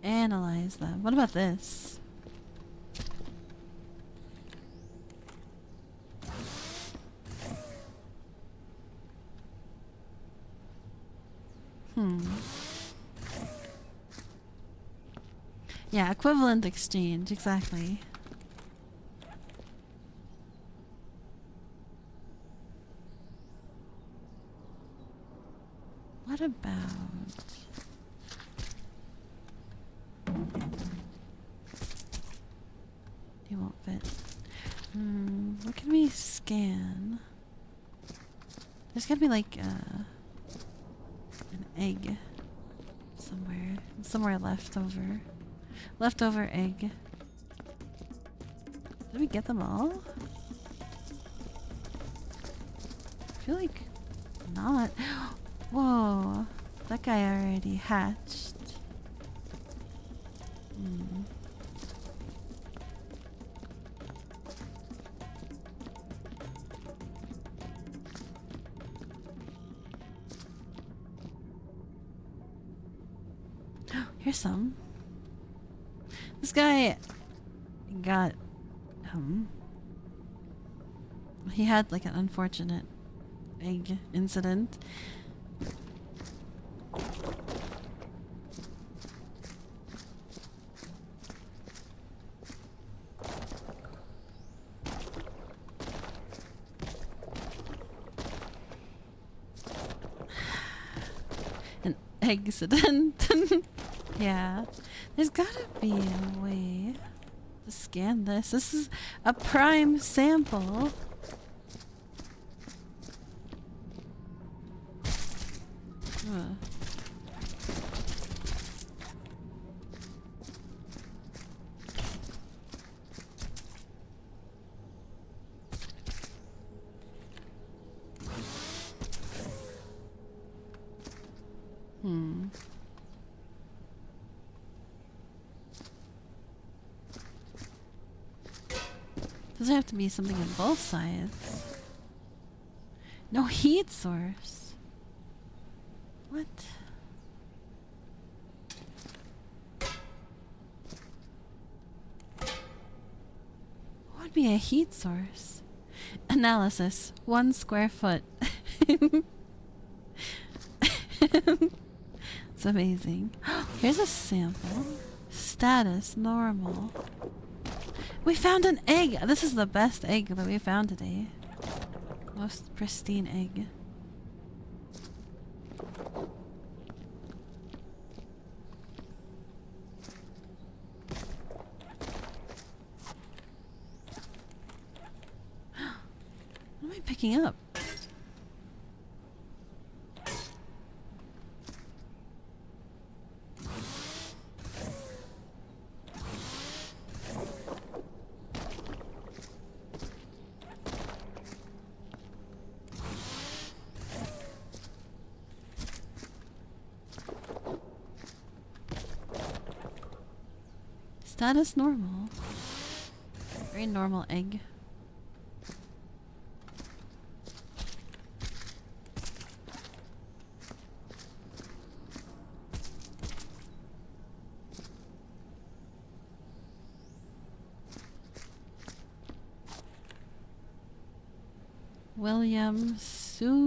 analyze them. What about this? Yeah, equivalent exchange, exactly. What about... They won't fit. What can we scan? There's gotta be like an egg somewhere. Somewhere left over. Leftover egg. Did we get them all? I feel like not. Whoa, that guy already hatched. Here's some. This guy got he had like an unfortunate egg incident. An accident. Yeah. There's gotta be a way to scan this. This is a prime sample. Ugh. Doesn't have to be something on both sides. No heat source. What? What would be a heat source? Analysis. 1 square foot. It's amazing. Here's a sample. Status normal. We found an egg! This is the best egg that we found today. Most pristine egg. What am I picking up? Status normal. Very normal egg. William Sumawasi.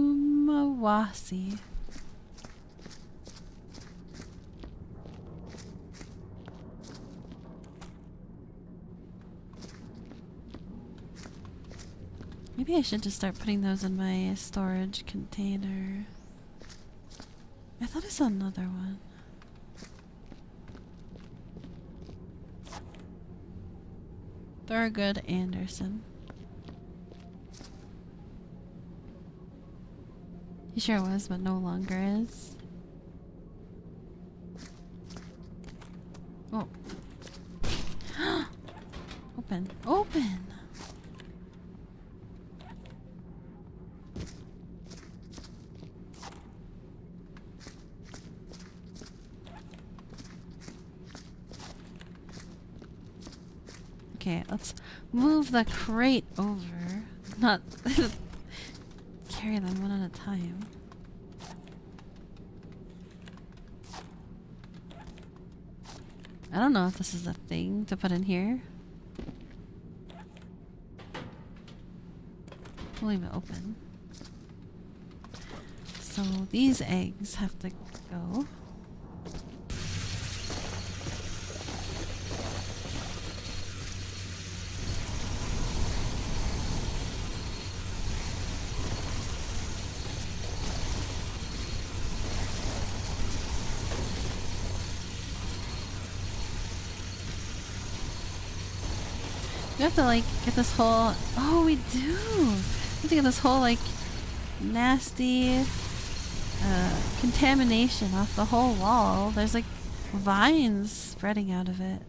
Maybe I should just start putting those in my storage container. I thought I saw another one. Thurgood Anderson. He sure was, but no longer is. Oh. Open. Open! Okay, let's move the crate over. Not carry them one at a time. I don't know if this is a thing to put in here. We'll leave it open. So these eggs have to go. We have to like get this whole... Oh, we do! We have to get this whole like nasty contamination off the whole wall. There's like vines spreading out of it.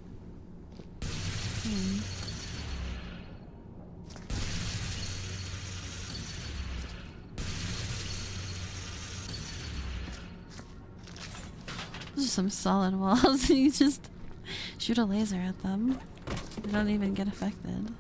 Those are some solid walls. You just shoot a laser at them. They don't even get affected.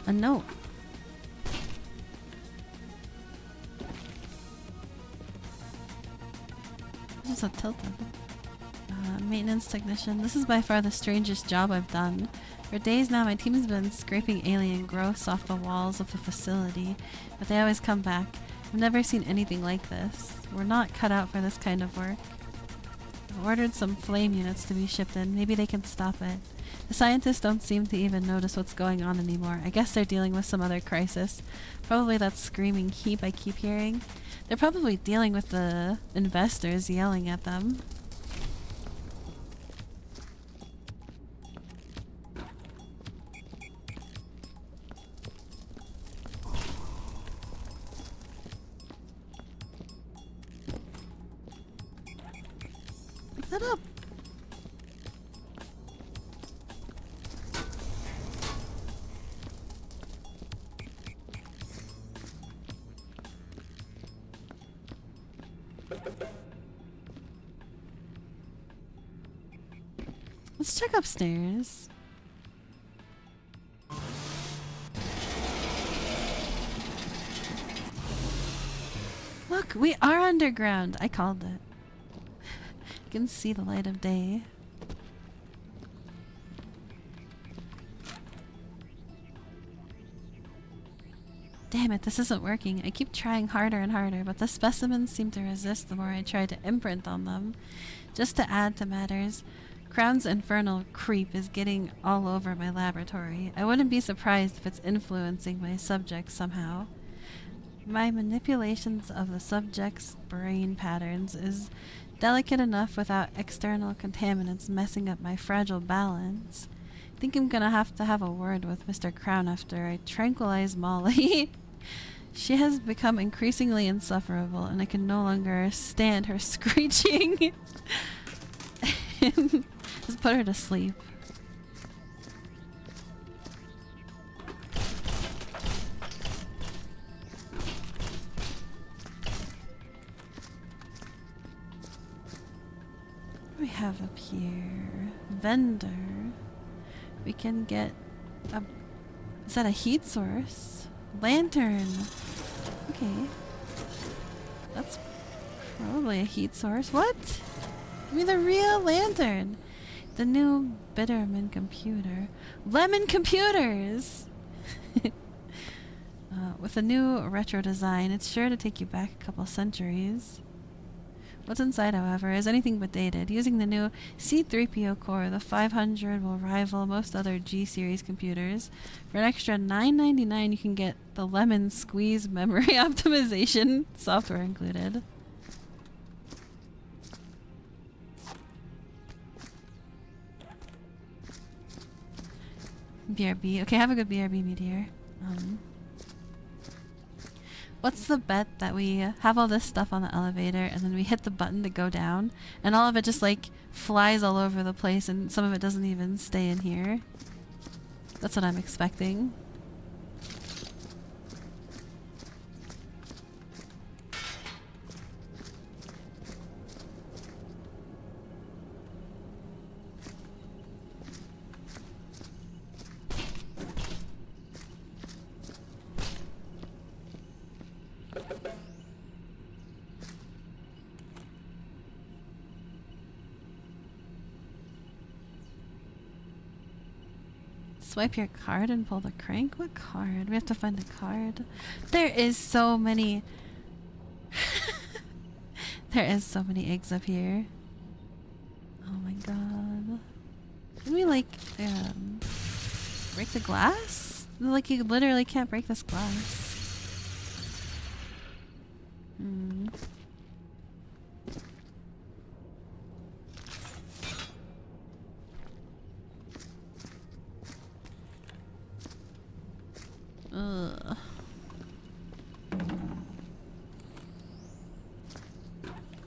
A note. Just a tilted. Maintenance technician. This is by far the strangest job I've done. For days now, my team has been scraping alien growths off the walls of the facility, but they always come back. I've never seen anything like this. We're not cut out for this kind of work. I've ordered some flame units to be shipped in. Maybe they can stop it. The scientists don't seem to even notice what's going on anymore. I guess they're dealing with some other crisis. Probably that screaming heap I keep hearing. They're probably dealing with the investors yelling at them. Pick that up! Let's check upstairs. Look, we are underground. I called it. You can see the light of day. Damn it, this isn't working. I keep trying harder and harder, but the specimens seem to resist the more I try to imprint on them. Just to add to matters, Crown's infernal creep is getting all over my laboratory. I wouldn't be surprised if it's influencing my subjects somehow. My manipulations of the subject's brain patterns is delicate enough without external contaminants messing up my fragile balance. I think I'm gonna have to have a word with Mr. Crown after I tranquilize Molly. She has become increasingly insufferable, and I can no longer stand her screeching. Just put her to sleep. What do we have up here? Vendor. We can get a... Is that a heat source? Lantern. Okay. That's probably a heat source. What? Give me the real lantern. The new Bitterman computer. Lemon computers! With a new retro design, it's sure to take you back a couple centuries. What's inside, however, is anything but dated. Using the new C3PO core, the 500 will rival most other G-series computers. For an extra $9.99, you can get the Lemon Squeeze memory optimization, software included. BRB. Okay, have a good BRB, Meteor. What's the bet that we have all this stuff on the elevator and then we hit the button to go down and all of it just like flies all over the place and some of it doesn't even stay in here? That's what I'm expecting. Swipe your card and pull the crank? What card? We have to find a card. There is so many... There is so many eggs up here. Oh my god. Can we like, break the glass? Like you literally can't break this glass. Hmm. Ugh.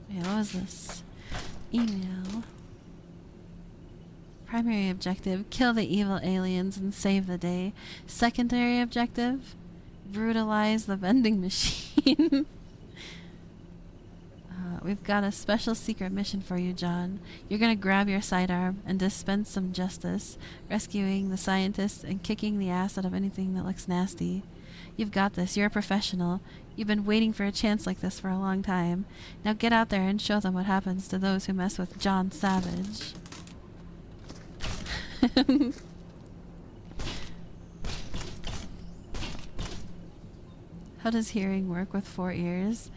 Yeah, what was this? Email. Primary objective, kill the evil aliens and save the day. Secondary objective, brutalize the vending machine. We've got a special secret mission for you, John. You're gonna grab your sidearm and dispense some justice, rescuing the scientists and kicking the ass out of anything that looks nasty. You've got this. You're a professional. You've been waiting for a chance like this for a long time. Now get out there and show them what happens to those who mess with John Savage. How does hearing work with 4 ears?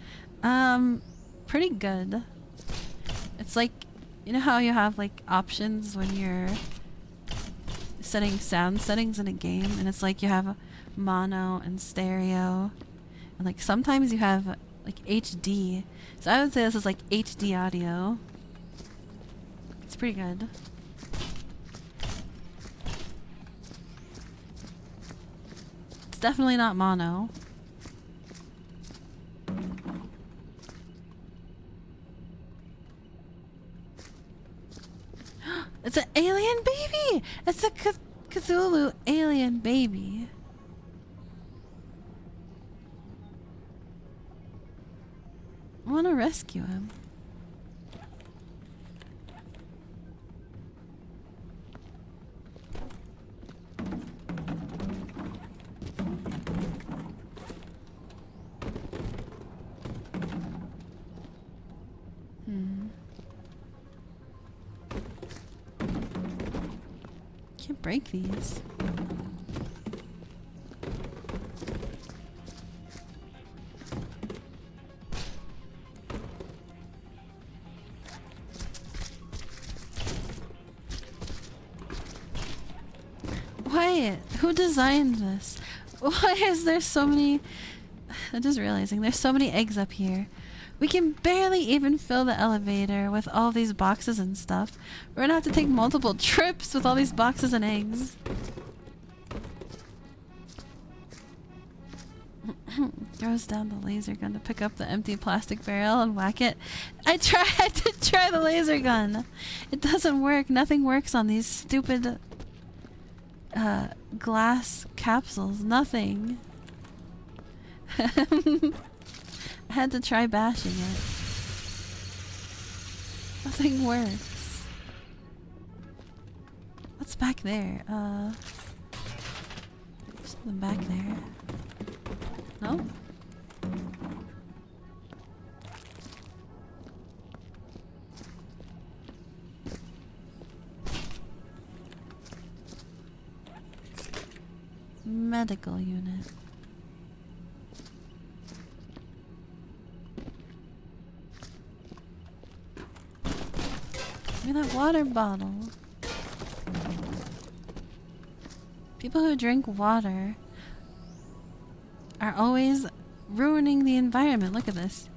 Pretty good. It's like, you know how you have like options when you're setting sound settings in a game, and it's like you have mono and stereo, and like sometimes you have like HD. So I would say this is like HD audio. It's pretty good. It's definitely not mono. It's an alien baby! It's a Cthulhu alien baby. I want to rescue him. Can't break these. Why? Who designed this? Why is there so many... I'm just realizing there's so many eggs up here. We can barely even fill the elevator with all these boxes and stuff. We're gonna have to take multiple trips with all these boxes and eggs. Throws down the laser gun to pick up the empty plastic barrel and whack it. I tried to try the laser gun. It doesn't work. Nothing works on these stupid glass capsules. Nothing. I had to try bashing it. Nothing works. What's back there? Something back there. No? Medical unit. Look at that water bottle. People who drink water are always ruining the environment. Look at this.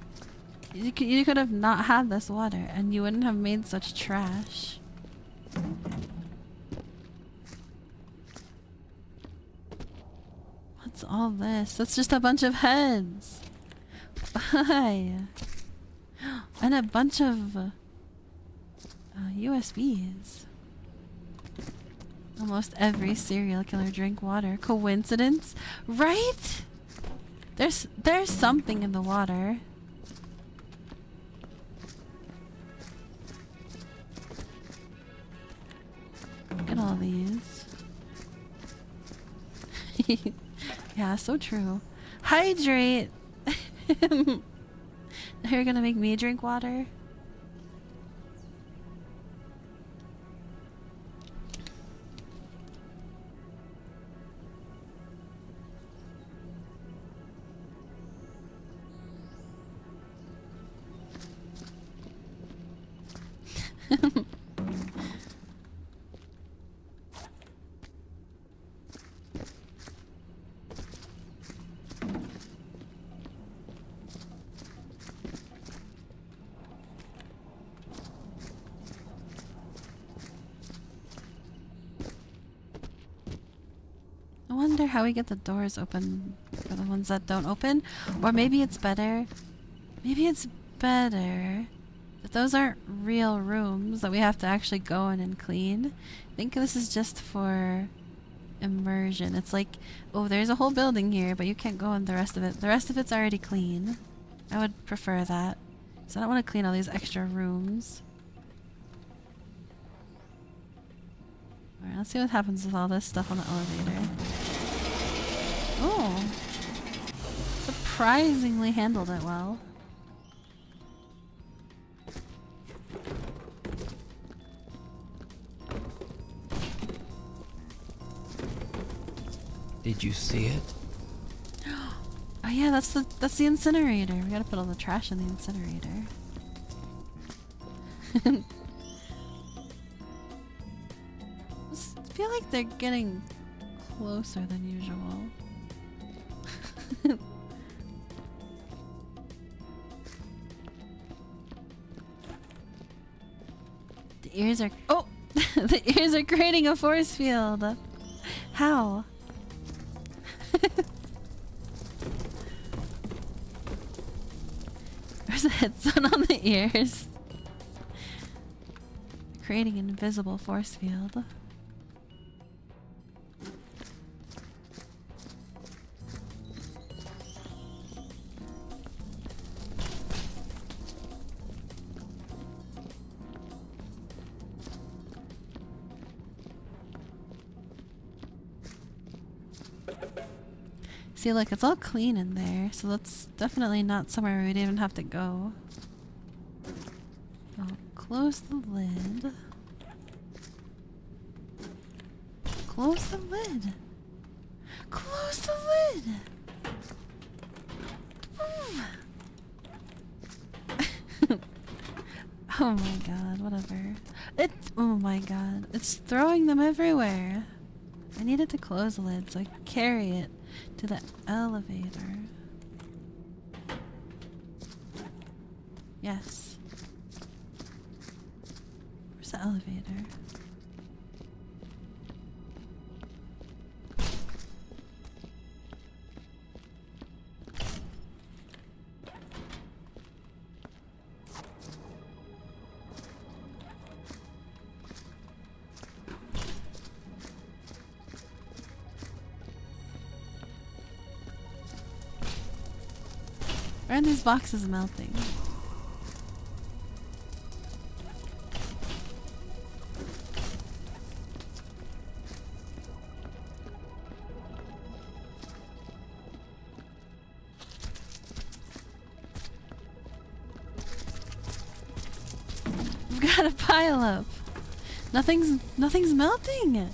You could have not had this water and you wouldn't have made such trash. What's all this? That's just a bunch of heads. Why? And a bunch of USBs. Almost every serial killer drank water. Coincidence? Right? There's something in the water. Look at all these. Yeah, so true. Hydrate! Now you're gonna make me drink water? I wonder how we get the doors open for the ones that don't open. Or maybe it's better. Maybe it's better that those aren't real rooms that we have to actually go in and clean. I think this is just for immersion. It's like, oh, there's a whole building here, but you can't go in the rest of it. The rest of it's already clean. I would prefer that. So I don't want to clean all these extra rooms. Alright, let's see what happens with all this stuff on the elevator. Oh! Surprisingly handled it well. Did you see it? Oh yeah, that's the incinerator. We gotta put all the trash in the incinerator. I feel like they're getting closer than usual. The ears are— oh! The ears are creating a force field! How? There's a headset on the ears. Creating an invisible force field. See, look, it's all clean in there, so that's definitely not somewhere we'd even have to go. I'll close the lid. Close the lid! Close the lid! Oh my god, whatever. Oh my god, it's throwing them everywhere. I needed to close the lid so I could carry it to the elevator. Yes. Where's the elevator? Aren't these boxes melting? We've got a pile up. Nothing's melting.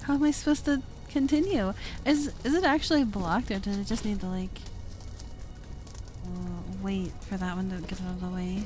How am I supposed to continue? Is it actually blocked, or did it just need to like wait for that one to get out of the way?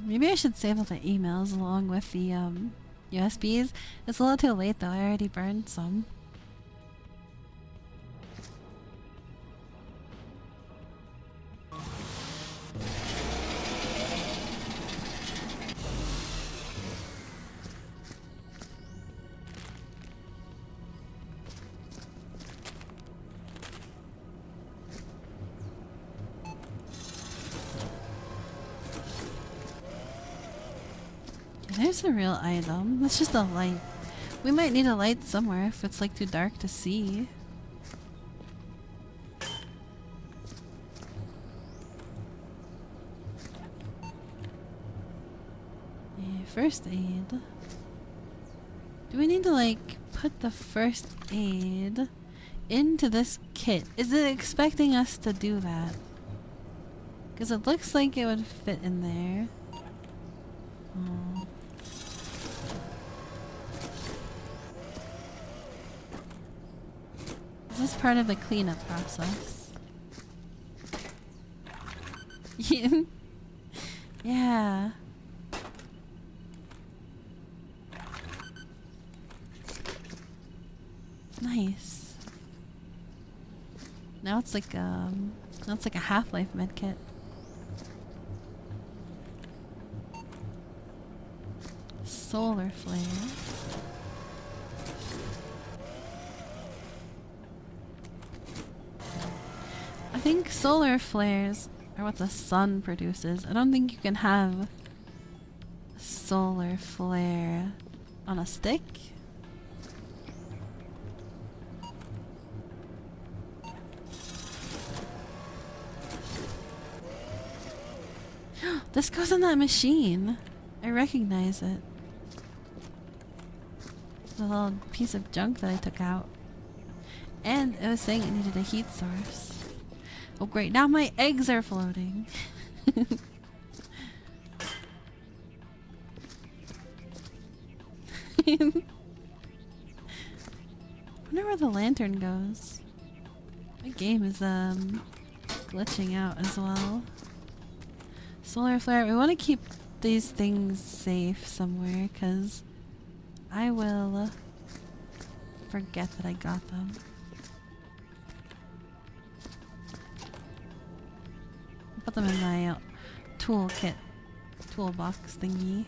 Maybe I should save all the emails along with the USBs. It's a little too late though, I already burned some. There's a real item. That's just a light. We might need a light somewhere if it's like too dark to see. Yeah, first aid. Do we need to like put the first aid into this kit? Is it expecting us to do that? Because it looks like it would fit in there. Oh. This is part of the cleanup process. Yeah. Nice. Now it's like a Half-Life medkit. Solar flare. I think solar flares are what the sun produces. I don't think you can have a solar flare on a stick. This goes in that machine. I recognize it. The little piece of junk that I took out. And it was saying it needed a heat source. Oh great, now my eggs are floating. I wonder where the lantern goes. My game is glitching out as well. Solar flare, we want to keep these things safe somewhere because I will forget that I got them. Put them in my toolkit, toolbox thingy.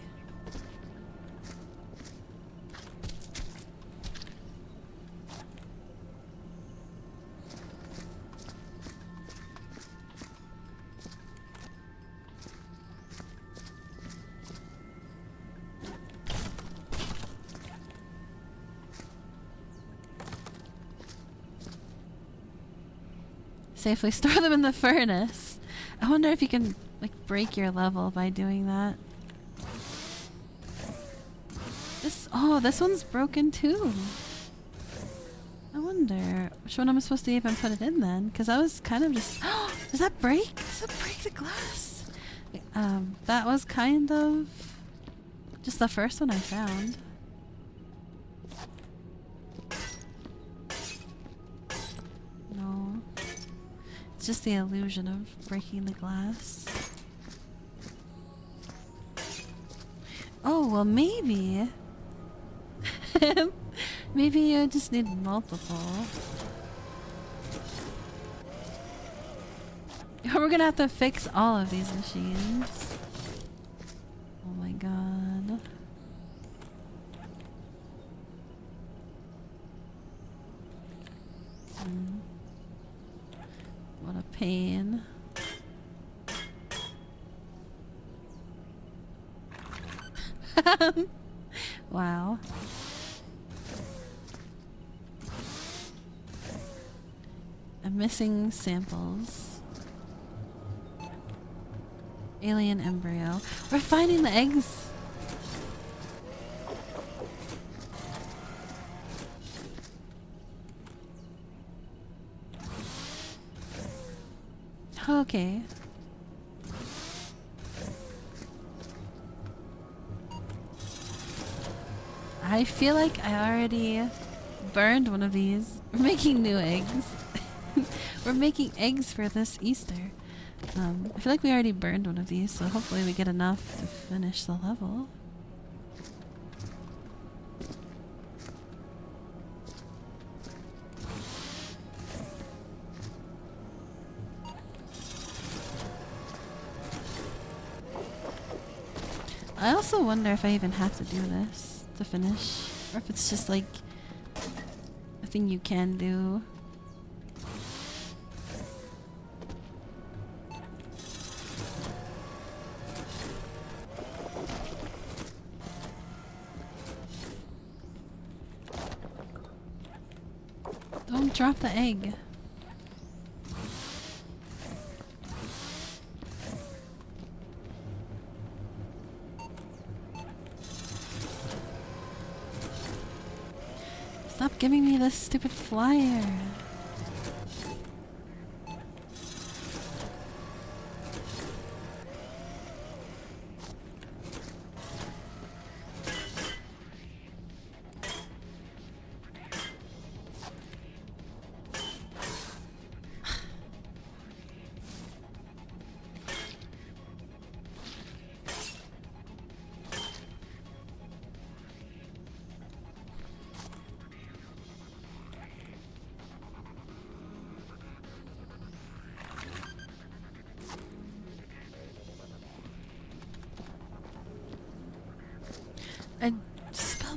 Safely store them in the furnace. I wonder if you can like break your level by doing that. This one's broken too. I wonder which one I'm supposed to even put it in then, because I was kind of just. Does that break? Does that break the glass? That was kind of just the first one I found. No. It's just the illusion of breaking the glass. Oh, well maybe. Maybe you just need multiple. We're gonna have to fix all of these machines. Oh my god. What a pain. Wow. I'm missing samples. Alien embryo. We're finding the eggs. Okay. I feel like I already burned one of these. We're making new eggs. We're making eggs for this Easter. I feel like we already burned one of these, so hopefully we get enough to finish the level. I also wonder if I even have to do this to finish, or if it's just like a thing you can do. Don't drop the egg. Stop giving me this stupid flyer.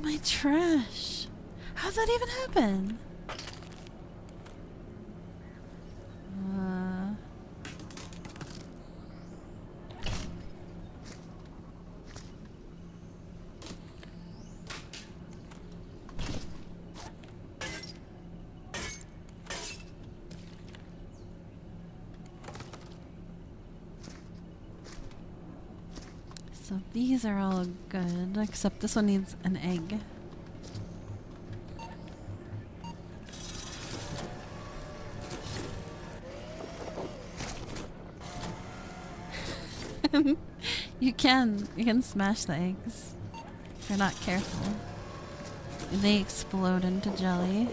my trash. How'd that even happen? So these are all good, except this one needs an egg. You can smash the eggs if you're not careful. They explode into jelly.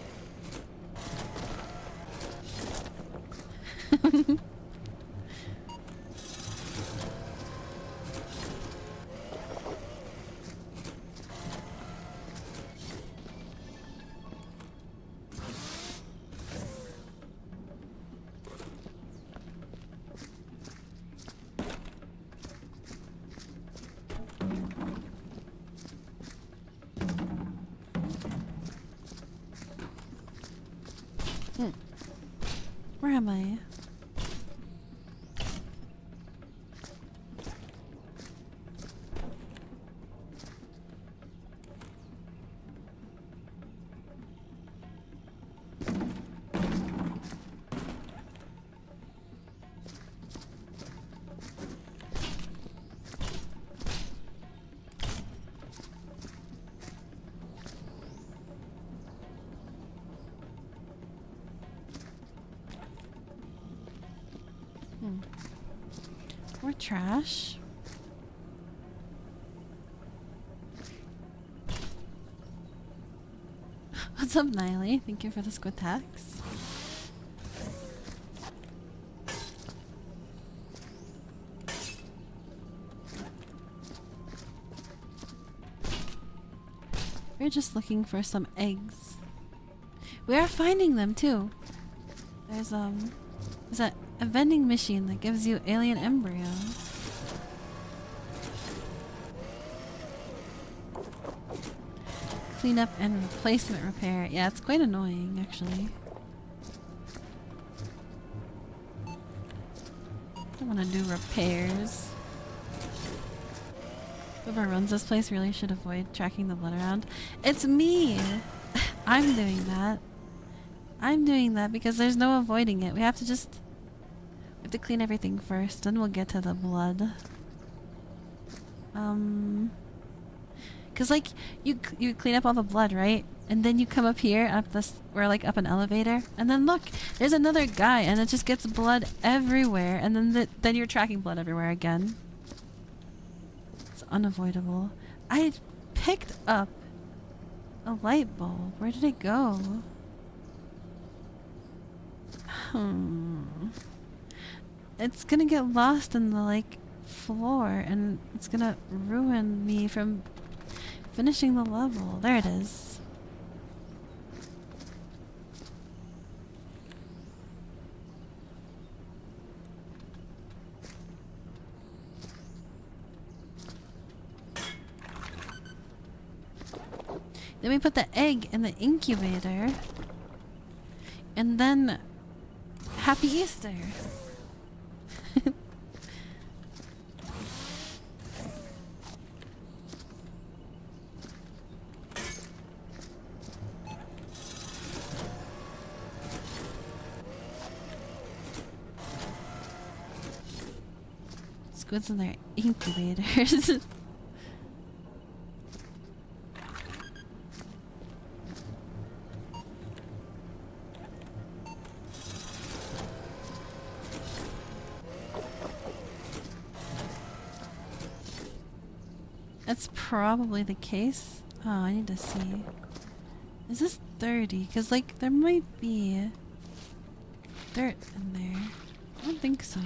Where am I? More trash. What's up, Niley? Thank you for the squid tax. We're just looking for some eggs. We are finding them too. There's a vending machine that gives you alien embryos. Cleanup and replacement repair. Yeah, it's quite annoying actually. I don't want to do repairs. Whoever runs this place really should avoid tracking the blood around. It's me! I'm doing that. I'm doing that because there's no avoiding it. We have to clean everything first, then we'll get to the blood. Cause like you clean up all the blood, right? And then you come up here up this, we're like up an elevator, and then look, there's another guy, and it just gets blood everywhere, and then you're tracking blood everywhere again. It's unavoidable. I picked up a light bulb. Where did it go? It's gonna get lost in the like floor, and it's gonna ruin me from finishing the level. There it is. Then we put the egg in the incubator, and then Happy Easter. Squids in their incubators. That's probably the case. Oh, I need to see. Is this 30? Because, like, there might be dirt in there. I don't think so.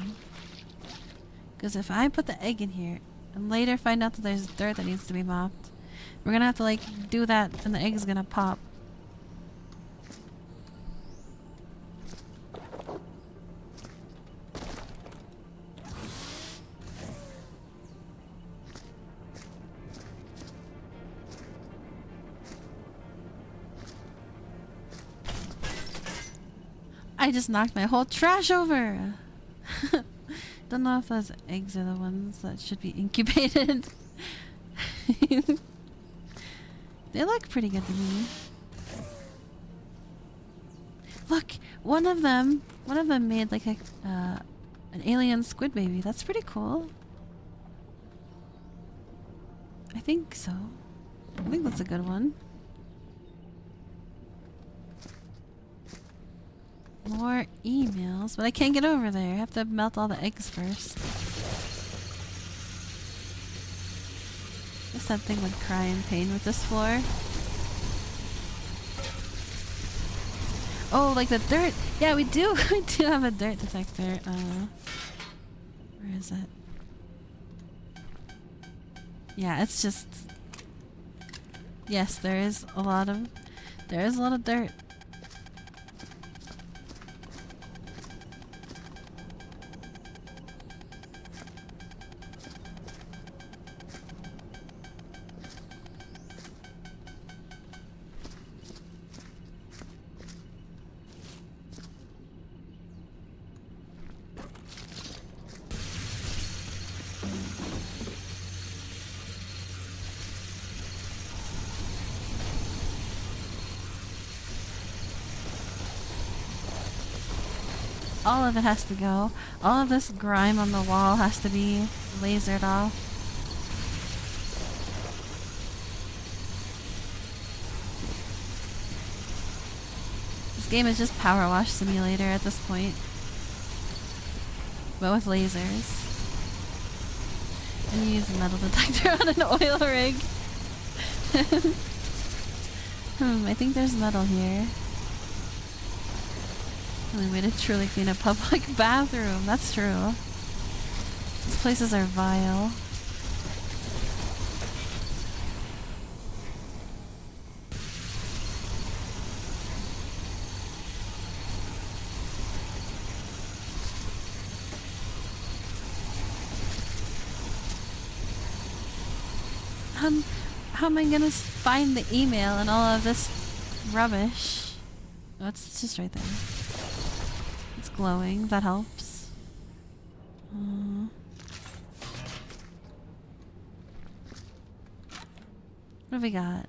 Because if I put the egg in here and later find out that there's dirt that needs to be mopped, we're gonna have to, like, do that and the egg's gonna pop. I just knocked my whole trash over. Don't know if those eggs are the ones that should be incubated. They look pretty good to me. Look, one of them made like a an alien squid baby. That's pretty cool. I think so. I think that's a good one. More emails, but I can't get over there. I have to melt all the eggs first. Guess that thing would cry in pain with this floor. Oh, like the dirt. Yeah, we do. We do have a dirt detector. Where is it? Yeah, it's just. Yes, there is a lot of dirt. All of it has to go. All of this grime on the wall has to be lasered off. This game is just Power Wash Simulator at this point. But with lasers. And you use a metal detector on an oil rig. I think there's metal here. Only way to truly clean a public bathroom. That's true. These places are vile. How am I gonna find the email and all of this rubbish? Oh, it's just right there. It's glowing. That helps. What have we got?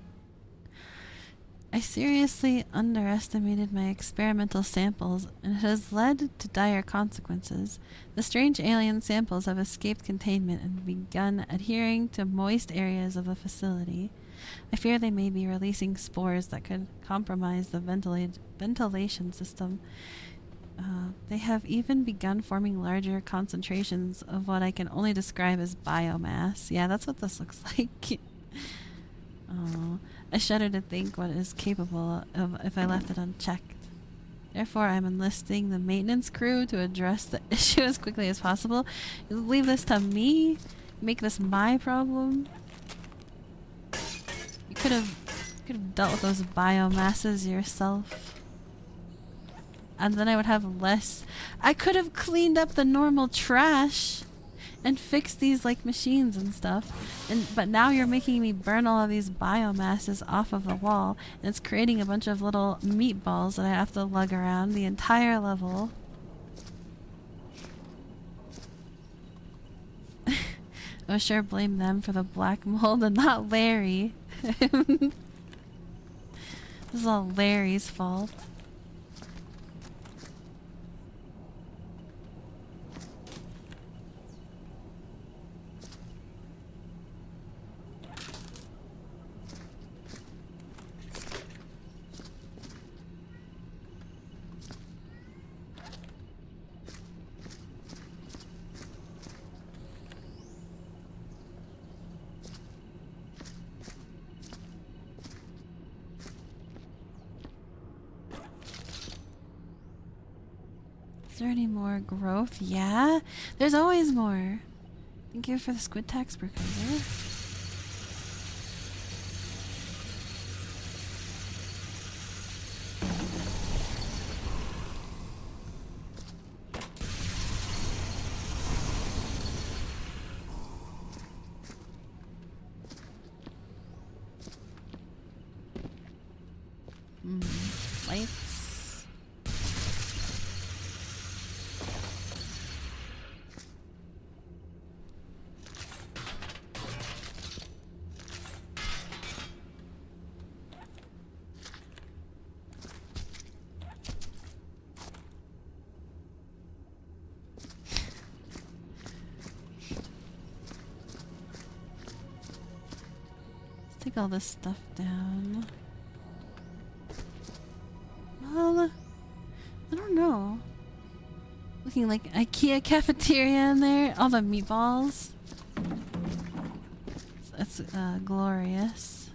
I seriously underestimated my experimental samples, and it has led to dire consequences. The strange alien samples have escaped containment and begun adhering to moist areas of the facility. I fear they may be releasing spores that could compromise the ventilation system. They have even begun forming larger concentrations of what I can only describe as biomass. Yeah, that's what this looks like. Oh, I shudder to think what it is capable of if I left it unchecked. Therefore, I'm enlisting the maintenance crew to address the issue as quickly as possible. You leave this to me? Make this my problem? You could have dealt with those biomasses yourself. And then I would have less. I could have cleaned up the normal trash and fixed these like machines and stuff. But now you're making me burn all of these biomasses off of the wall, and it's creating a bunch of little meatballs that I have to lug around the entire level. I sure blame them for the black mold and not Larry. This is all Larry's fault. Is there any more growth? Yeah, there's always more. Thank you for the squid tax, Brookheiser. Lights. take all this stuff down? Well, I don't know. Looking like IKEA cafeteria in there. All the meatballs. That's glorious.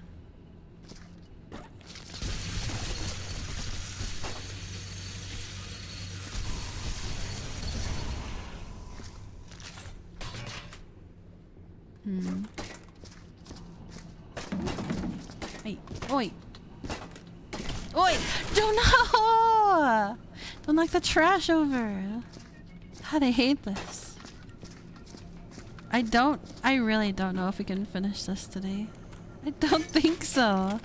Wait. Oi! Oi! Don't know! Don't knock the trash over. God, I hate this. I really don't know if we can finish this today. I don't think so.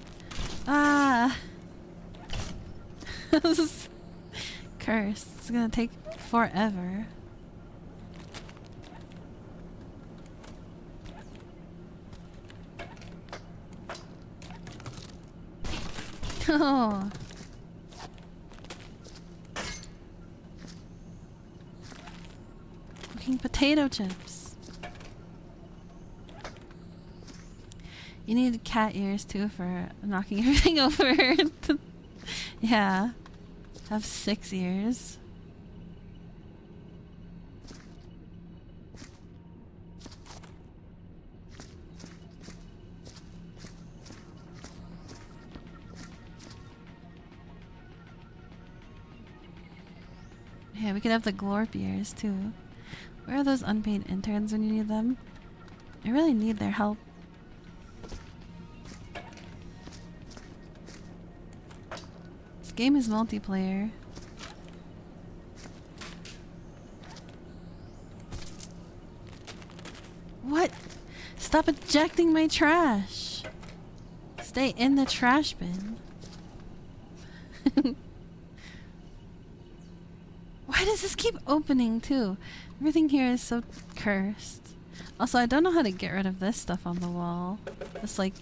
Ah. This is cursed. It's gonna take forever. Oh. Cooking potato chips. You need cat ears too for knocking everything over. Yeah. Have 6 ears. Yeah, we could have the glorp ears too. Where are those unpaid interns when you need them? I really need their help. This game is multiplayer. What? Stop ejecting my trash! Stay in the trash bin. Why does this keep opening too? Everything here is so cursed. Also, I don't know how to get rid of this stuff on the wall. This like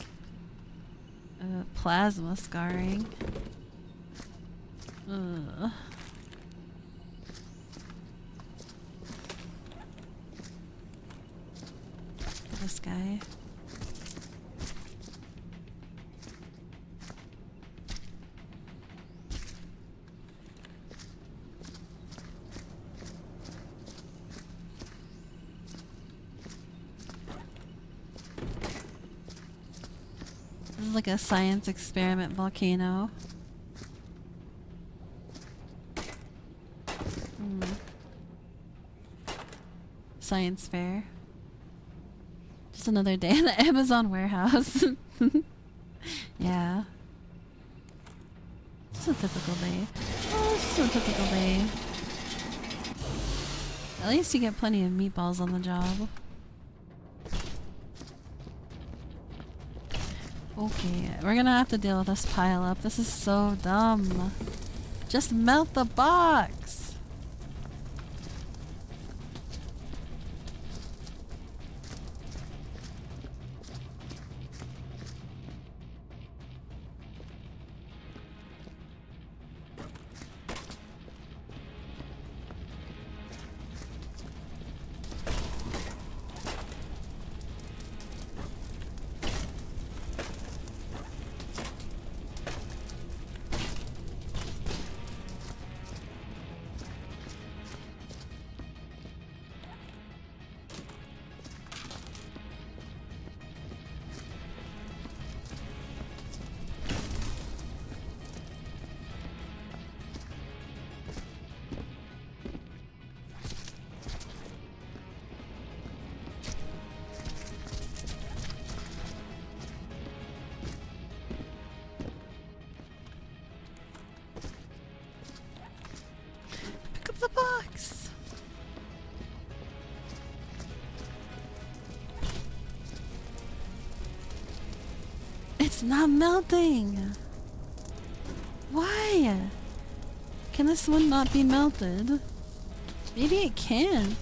plasma scarring. Ugh. This guy. This is like a science experiment volcano. Science fair. Just another day in the Amazon warehouse. Yeah. Just a typical day. Oh, it's just a typical day. At least you get plenty of meatballs on the job. Okay, we're gonna have to deal with this pile up. This is so dumb. Just melt the box! The box. It's not melting. Why? Can this one not be melted? Maybe it can't.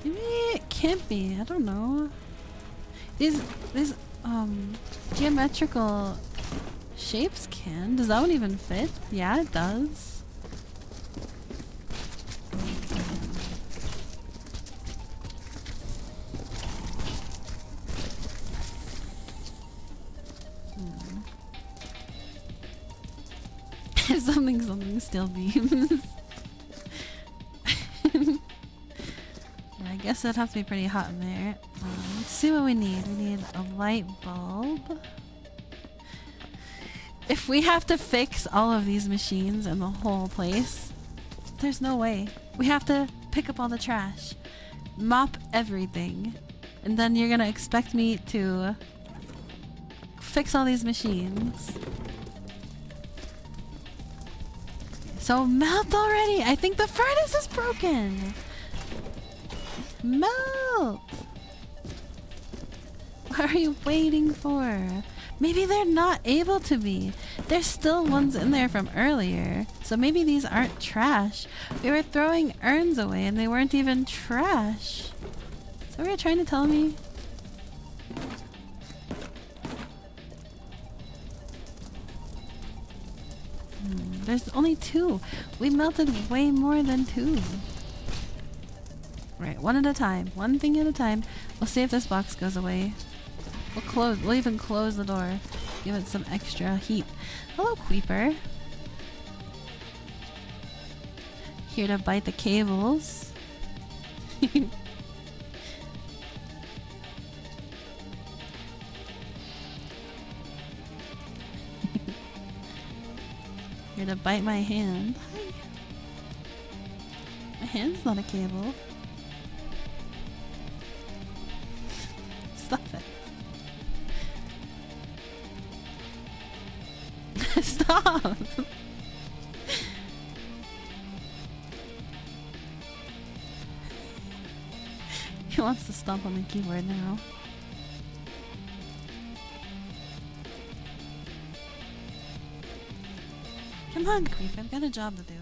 Maybe it can't be. I don't know. These geometrical shapes can. Does that one even fit? Yeah, it does. something steel beams. I guess it'd have to be pretty hot in there. Let's see what we need. We need a light bulb. If we have to fix all of these machines and the whole place, there's no way. We have to pick up all the trash, mop everything, and then you're gonna expect me to fix all these machines. So melt already! I think the furnace is broken! Melt! What are you waiting for? Maybe they're not able to be. There's still ones in there from earlier. So maybe these aren't trash. We were throwing urns away and they weren't even trash. Is that what you're trying to tell me? There's only 2. We melted way more than 2. Right, one at a time. One thing at a time. We'll see if this box goes away. We'll even close the door. Give it some extra heat. Hello, Creeper. Here to bite the cables. Here to bite my hand. Hi. My hand's not a cable. Stop it. Stop! He wants to stomp on the keyboard now. Come on, Creep, I've got a job to do.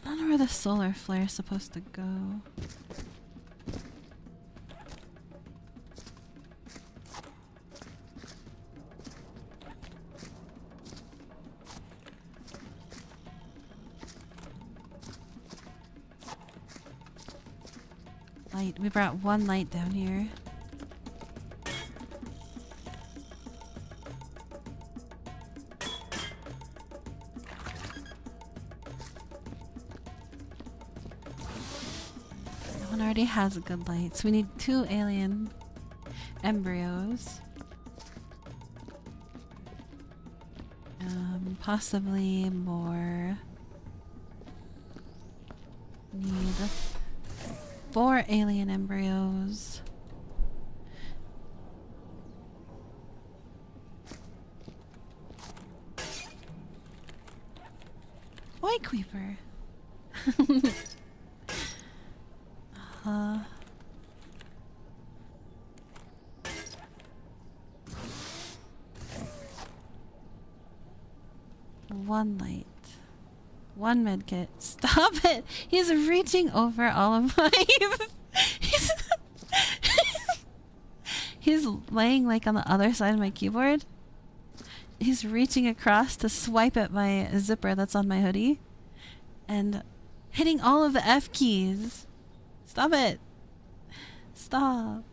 I don't know where the solar flare is supposed to go. Light. We brought one light down here. One already has a good light, so we need 2 alien embryos. Possibly more. Need 4 alien embryos. Oi, Creeper! One light. One medkit. Stop it! He's reaching over all of mine. He's laying like on the other side of my keyboard. He's reaching across to swipe at my zipper that's on my hoodie. And hitting all of the F keys. Stop it. Stop.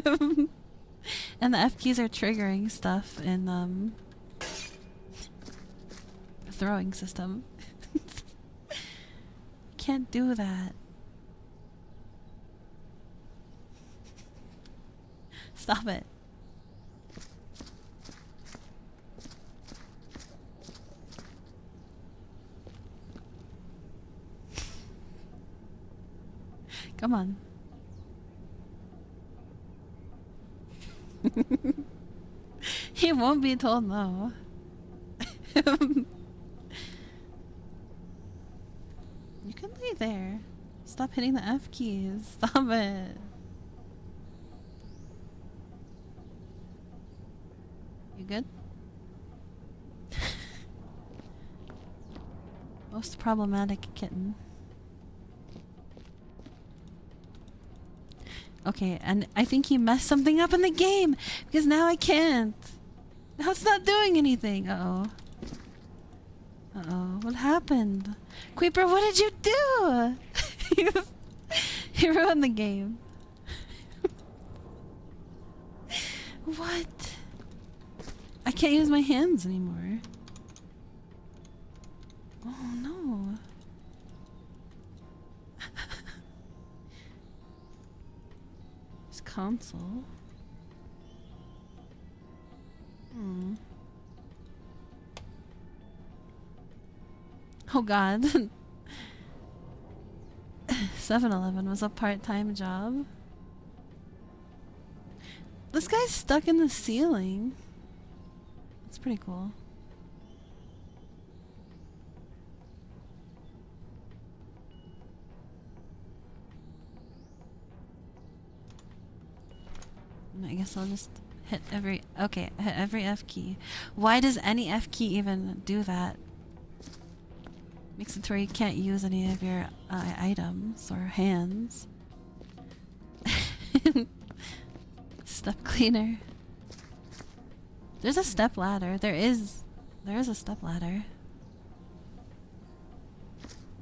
And the F keys are triggering stuff in the throwing system. Can't do that. Stop it. Come on. He won't be told no. You can lay there. Stop hitting the F keys. Stop it. You good? Most problematic kitten. Okay, and I think he messed something up in the game because now I can't. Now it's not doing anything. Uh-oh. Uh-oh. What happened? Creeper, what did you do? You ruined the game. What? I can't use my hands anymore. Oh no. This console. Hmm. Oh god. 7-Eleven was a part-time job. This guy's stuck in the ceiling. That's pretty cool. I guess I'll just hit every... Okay, hit every F key. Why does any F key even do that? Makes it to where you can't use any of your items or hands. Step cleaner. There's a step ladder. There is a step ladder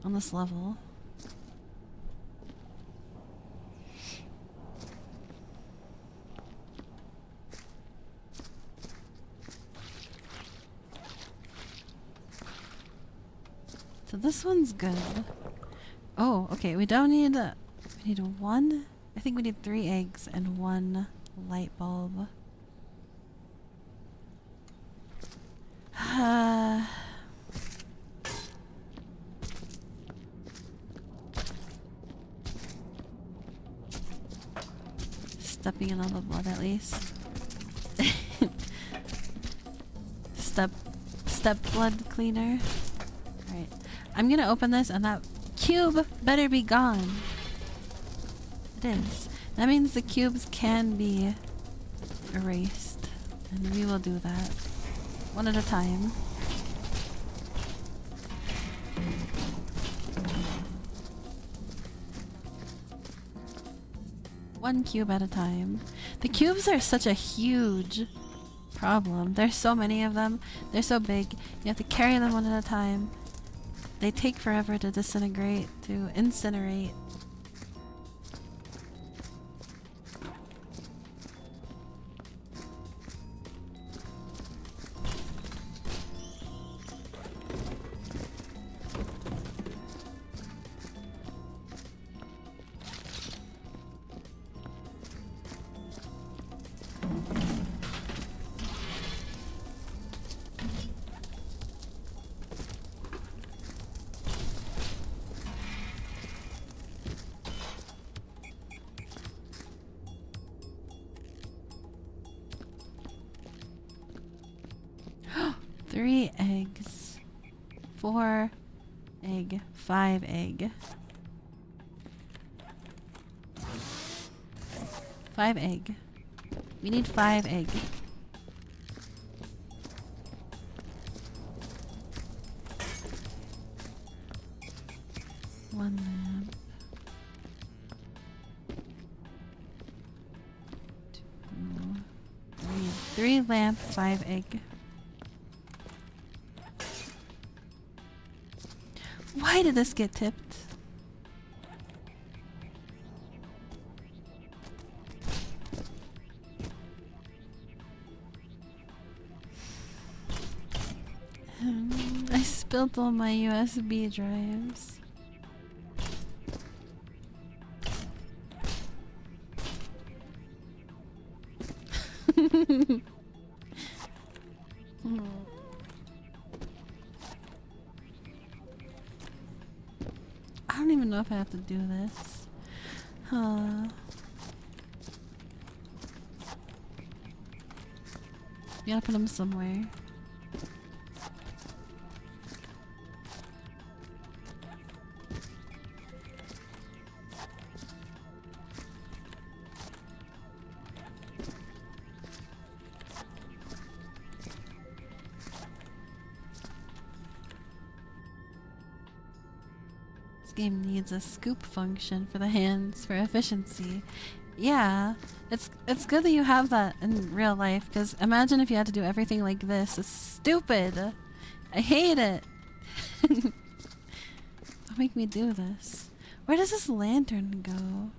on this level. So this one's good. Oh, okay. We don't need. We need one. I think we need 3 eggs and 1 light bulb. Stepping in all the blood at least. Step blood cleaner. Alright. I'm gonna open this and that cube better be gone. It is. That means the cubes can be erased. And we will do that. One at a time. One cube at a time. The cubes are such a huge problem. There's so many of them. They're so big. You have to carry them one at a time. They take forever to disintegrate, to incinerate. Three eggs. 4 egg. 5 egg. 5 egg. We need 5 egg. One lamp. 2, 3 lamp, 5 egg. Why did this get tipped? I spilled all my USB drives. I don't even know if I have to do this. You gotta put them somewhere. This game needs a scoop function for the hands for efficiency. Yeah, it's good that you have that in real life, because imagine if you had to do everything like this. It's stupid. I hate it. Don't make me do this. Where does this lantern go?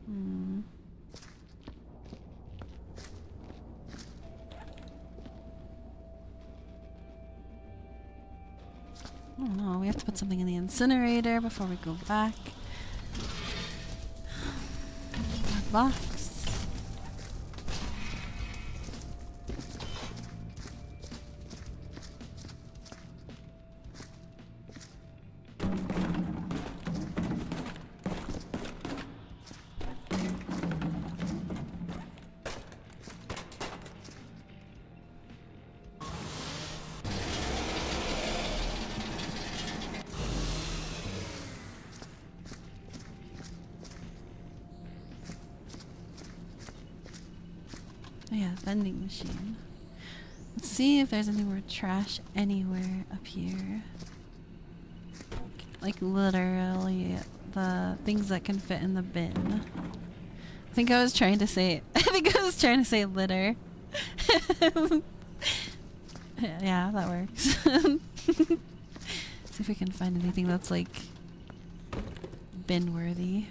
Hmm. I don't know. We have to put something in the incinerator before we go back. That box. Oh yeah, vending machine. Let's see if there's any more trash anywhere up here. Like literally the things that can fit in the bin. I think I was trying to say litter. Yeah, that works. See if we can find anything that's like bin worthy.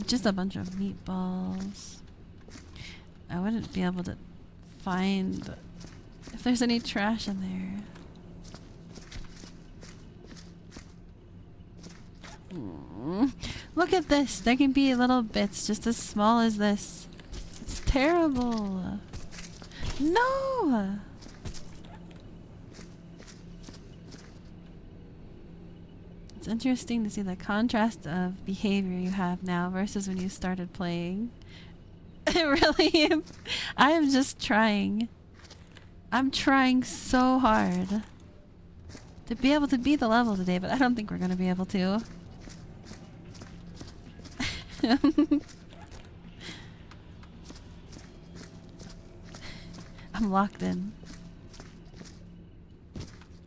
Just a bunch of meatballs. I wouldn't be able to find if there's any trash in there. Look at this. There can be little bits just as small as this. It's terrible. No! It's interesting to see the contrast of behavior you have now versus when you started playing. It really is. I am just trying. I'm trying so hard to be able to beat the level today, but I don't think we're going to be able to. I'm locked in.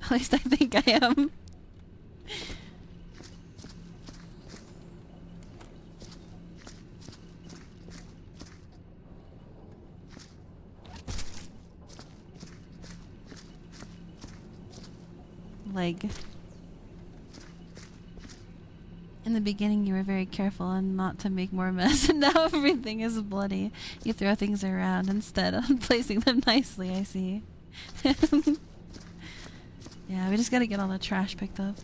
At least I think I am. Leg. In the beginning you were very careful and not to make more mess, and now everything is bloody. You throw things around instead of placing them nicely, I see. Yeah, we just gotta get all the trash picked up.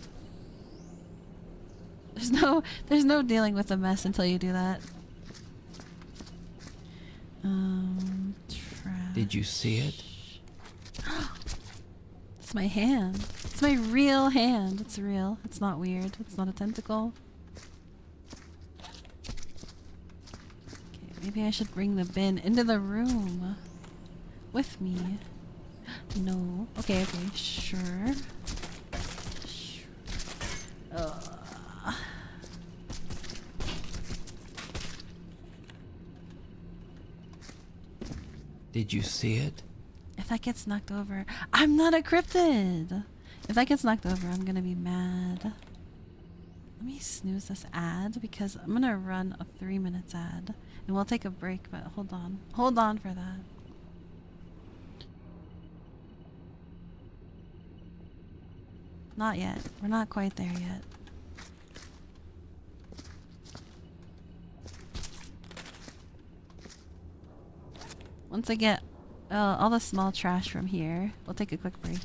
There's no dealing with the mess until you do that. Trash. Did you see it? It's my hand. It's my real hand. It's real. It's not weird. It's not a tentacle. Okay, maybe I should bring the bin into the room with me. No. Okay, sure. Did you see it? If that gets knocked over, I'm not a cryptid! If that gets knocked over, I'm gonna be mad. Let me snooze this ad because I'm gonna run a 3 minutes ad. And we'll take a break, but hold on. Hold on for that. Not yet. We're not quite there yet. Once I get all the small trash from here, we'll take a quick break.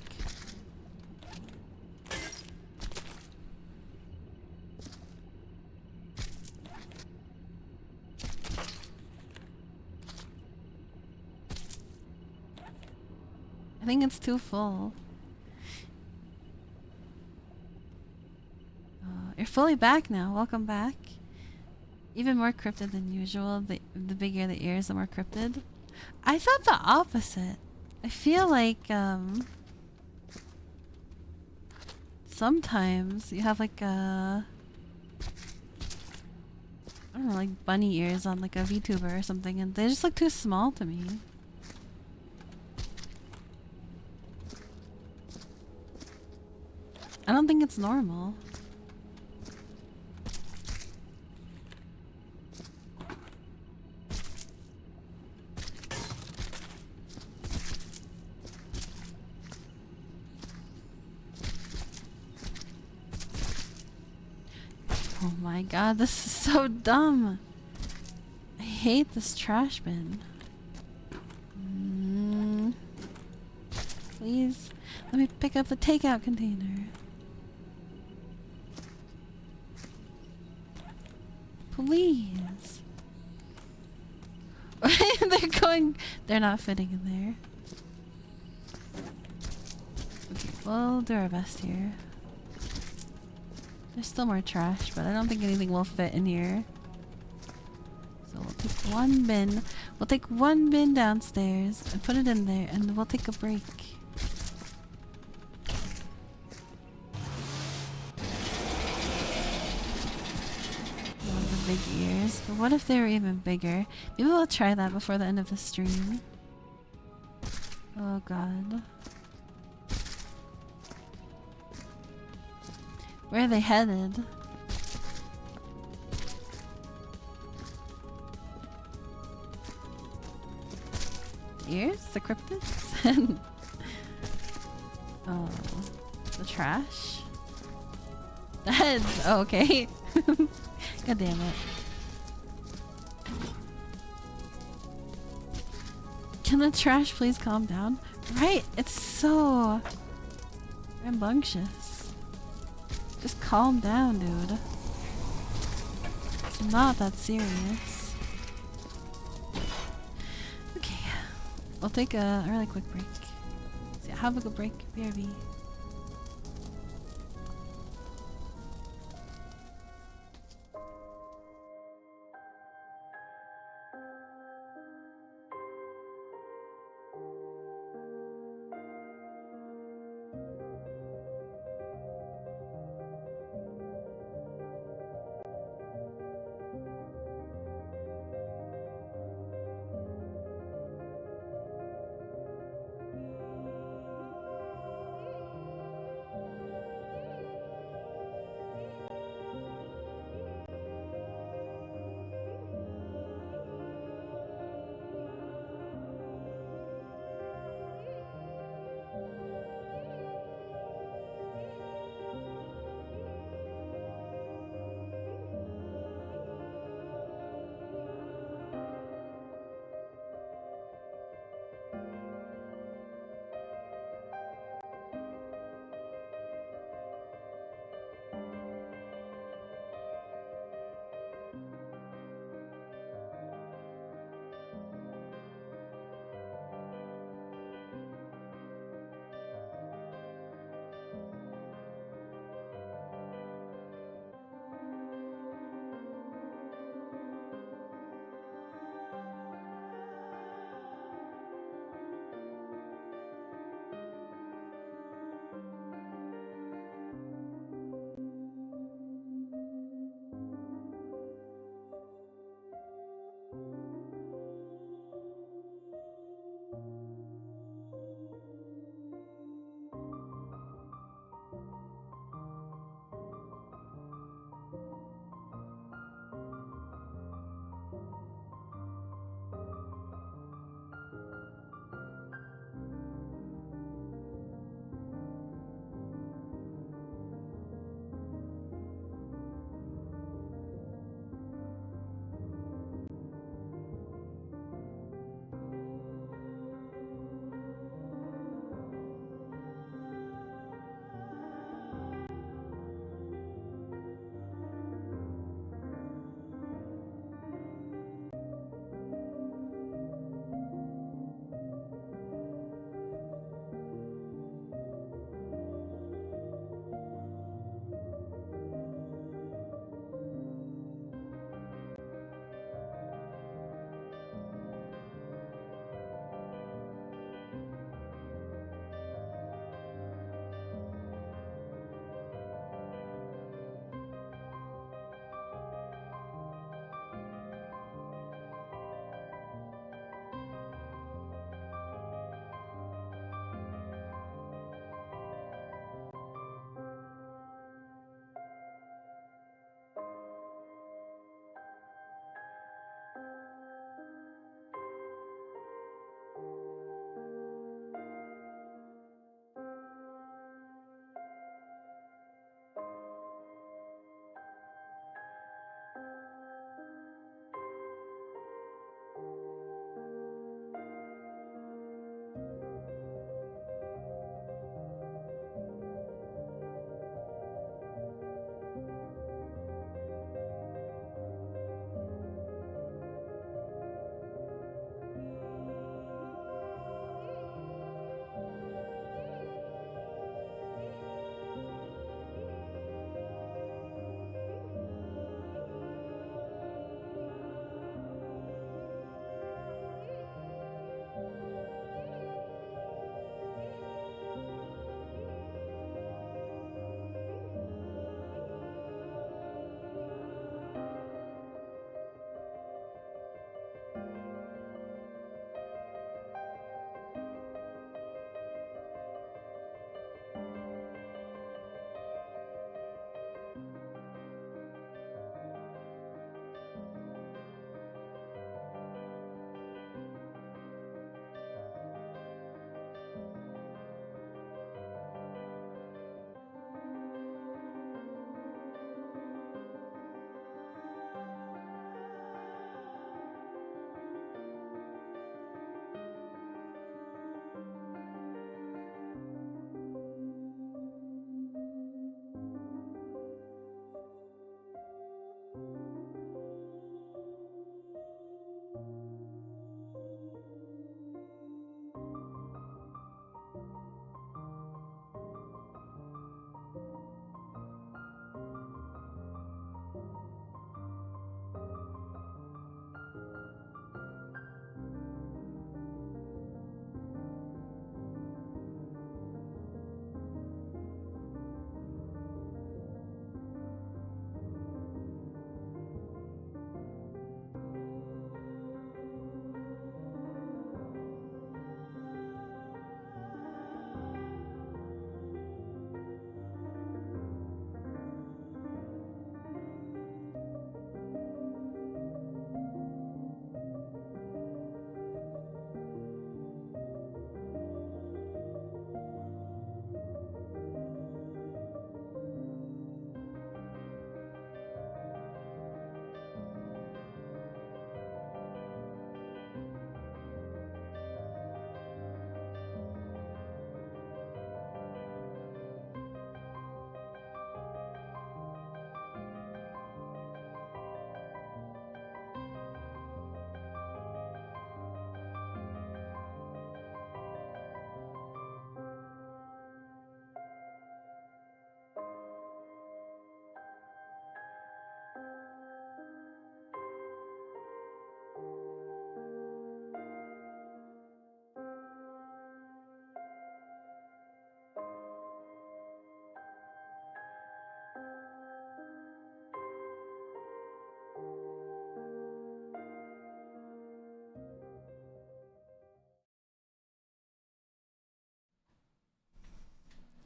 I think it's too full. You're fully back now. Welcome back. Even more cryptid than usual. The bigger the ears, the more cryptid. I thought the opposite. I feel like sometimes you have like I don't know, like bunny ears on like a VTuber or something, and they just look too small to me. I don't think it's normal. Oh my god, this is so dumb. I hate this trash bin. Please, let me pick up the takeout container. Please. They're not fitting in there. Okay, we'll do our best here. There's still more trash, but I don't think anything will fit in here. So we'll take one bin. We'll take one bin downstairs and put it in there, and we'll take a break. Love the big ears, but what if they were even bigger? Maybe we'll try that before the end of the stream. Oh god. Where are they headed? Ears? The cryptids? Oh. The trash? The heads! Oh, okay. God damn it. Can the trash please calm down? Right? It's so rambunctious. Just calm down, dude. It's not that serious. Okay. We'll take a really quick break. So yeah, have a good break. BRB.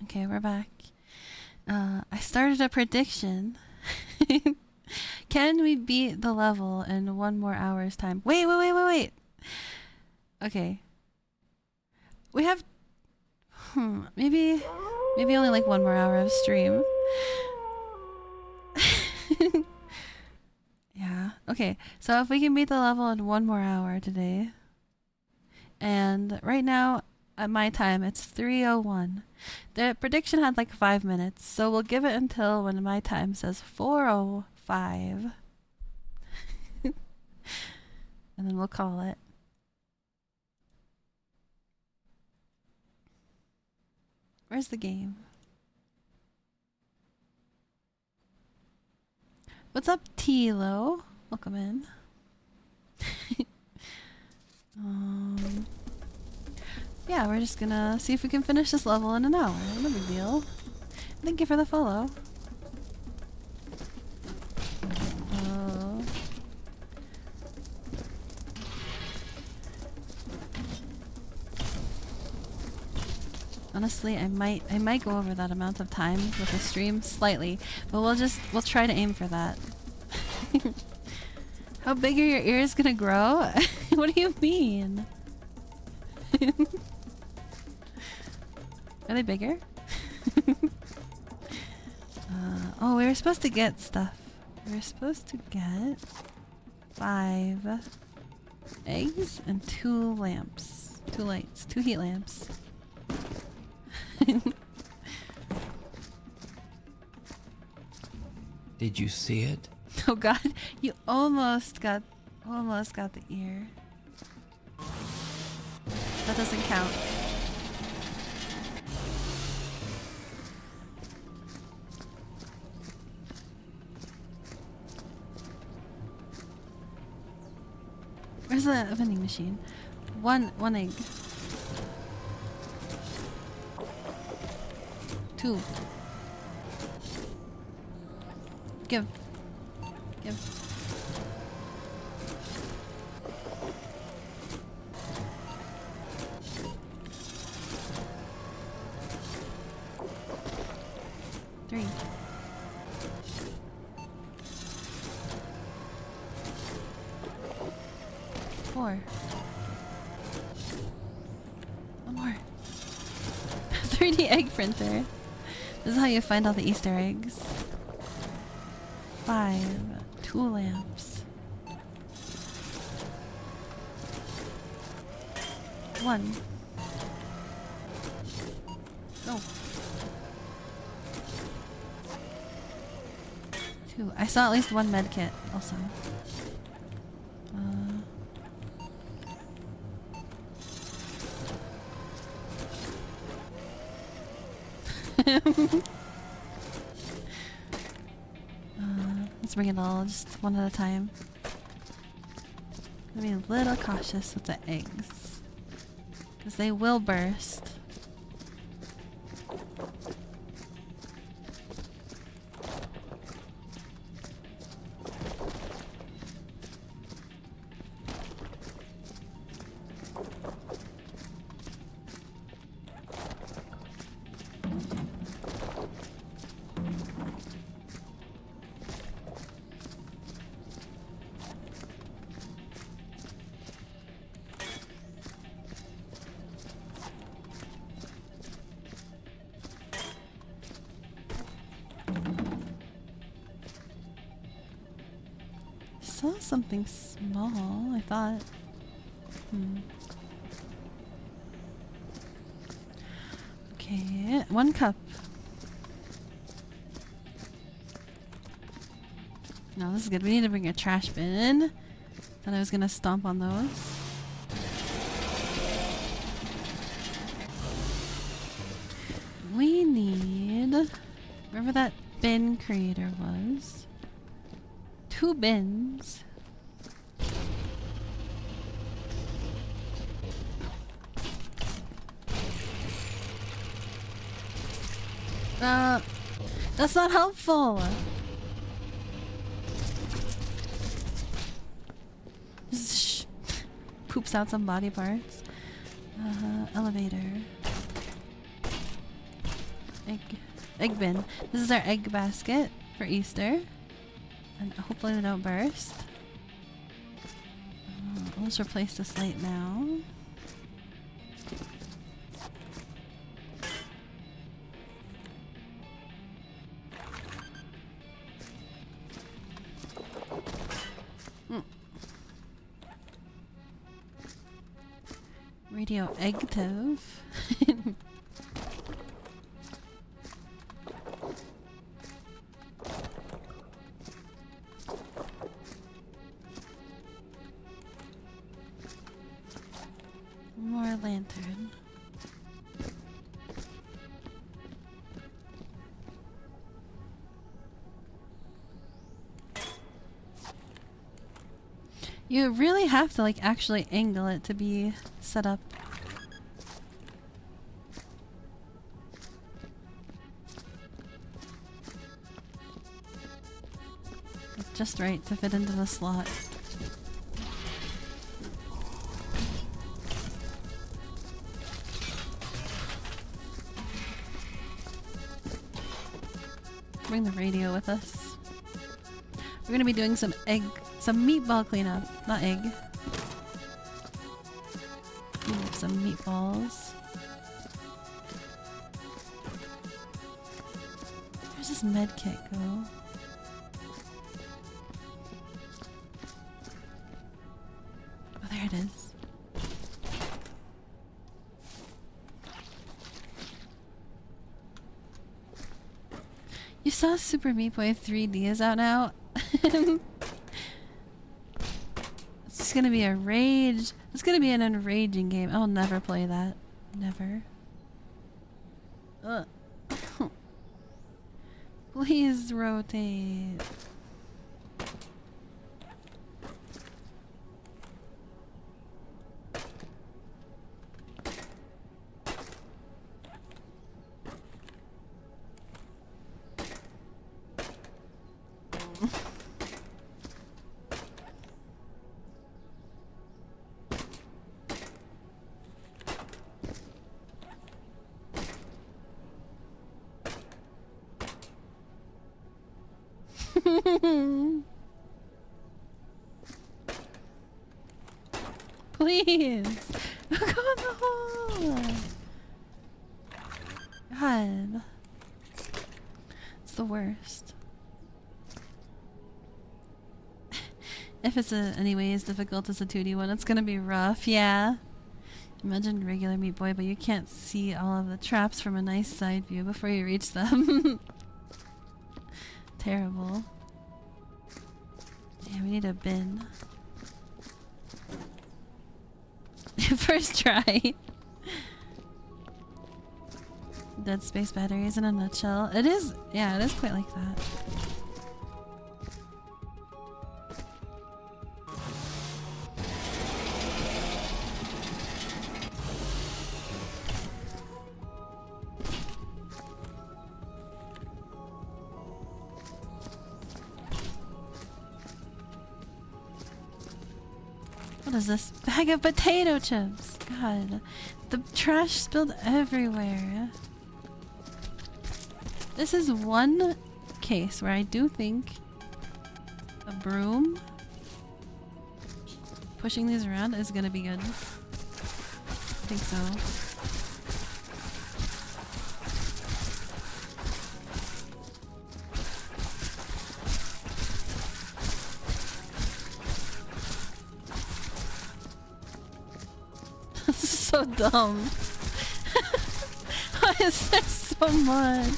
Okay, we're back. I started a prediction. Can we beat the level in 1 more hour's time? Wait. Okay. We have... maybe only like 1 more hour of stream. Yeah. Okay, so if we can beat the level in 1 more hour today... And right now, at my time, it's 3:01. The prediction had like 5 minutes, so we'll give it until when my time says 4:05. And then we'll call it. Where's the game? What's up, Tilo? Welcome in. Yeah, we're just gonna see if we can finish this level in an hour. No big deal. Thank you for the follow. Honestly, I might go over that amount of time with the stream slightly, but we'll try to aim for that. How big are your ears gonna grow? What do you mean? Are they bigger? Oh, we were supposed to get stuff. We were supposed to get 5 eggs and 2 lamps. 2 lights. 2 heat lamps. Did you see it? Oh god, you almost got the ear. That doesn't count. Where's the vending machine? One egg. 2. Give. 3. 4. 1 more. 3D egg printer. This is how you find all the Easter eggs. 5. 2 lamps. 1. Go. 2. I saw at least 1 med kit also. Let's bring it all just one at a time. Be a little cautious with the eggs, because they will burst. Saw something small, I thought. Okay, 1 cup. No, this is good. We need to bring a trash bin. Thought I was gonna stomp on those. We need... wherever that bin creator was. 2 bins. That's not helpful. Shh. Poops out some body parts. Elevator. Egg bin. This is our egg basket for Easter. And hopefully they don't burst. Let's replace this light now. Radioactive. More lantern. You really have to like actually angle it to be set up. It's just right to fit into the slot. Bring the radio with us. We're gonna be doing some meatball cleanup, not egg. Clean up some meatballs. Where's this med kit go? Oh, there it is. You saw Super Meat Boy 3D is out now? It's just gonna be a rage. It's gonna be an enraging game. I'll never play that. Never. Ugh. Please rotate. Please! Go in the hole! God. It's the worst. If it's anyway as difficult as a 2D one, it's gonna be rough, yeah. Imagine regular Meat Boy, but you can't see all of the traps from a nice side view before you reach them. Terrible. Yeah, we need a bin. First try. Dead Space batteries in a nutshell. It is, yeah, it is quite like that. What is this? Bag of potato chips! God. The trash spilled everywhere. This is one case where I do think a broom pushing these around is gonna be good. I think so. This is so dumb. Why is there so much?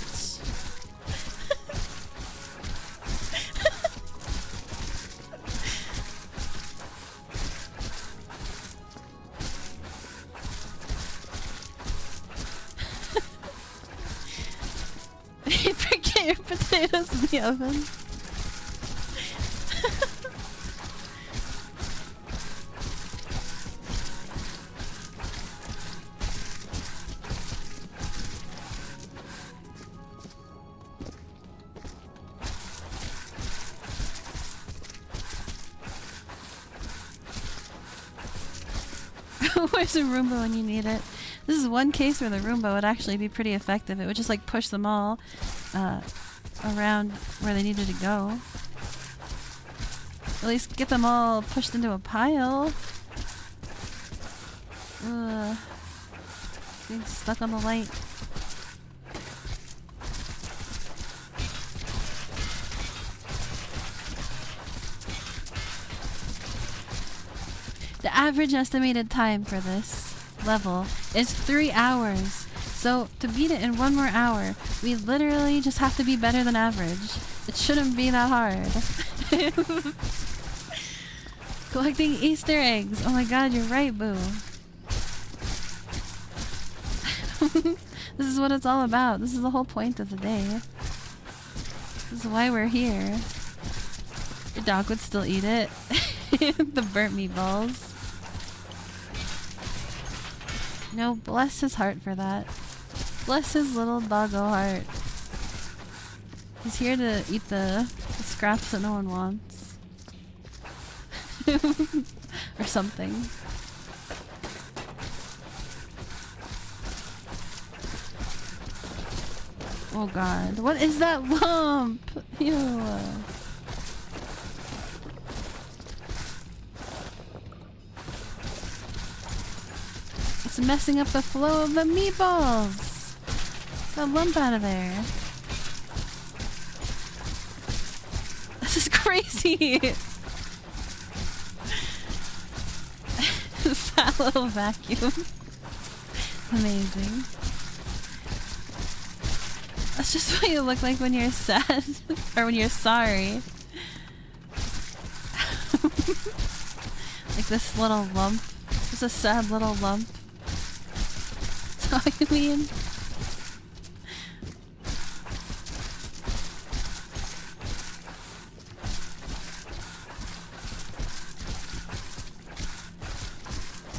You forget your potatoes in the oven. Where's a Roomba when you need it? This is one case where the Roomba would actually be pretty effective. It would just like push them all around where they needed to go. At least get them all pushed into a pile. Ugh. Being stuck on the light. The average estimated time for this level is 3 hours. So to beat it in 1 more hour, we literally just have to be better than average. It shouldn't be that hard. Collecting Easter eggs. Oh my god, you're right, Boo. This is what it's all about. This is the whole point of the day. This is why we're here. Your dog would still eat it. The burnt meatballs. No, bless his heart for that. Bless his little doggo heart. He's here to eat the scraps that no one wants. Or something. Oh god, what is that lump? Ew. It's messing up the flow of the meatballs! That lump out of there. This is crazy! That little vacuum. Amazing. That's just what you look like when you're sad. Or when you're sorry. Like this little lump. Just a sad little lump. That's all you mean?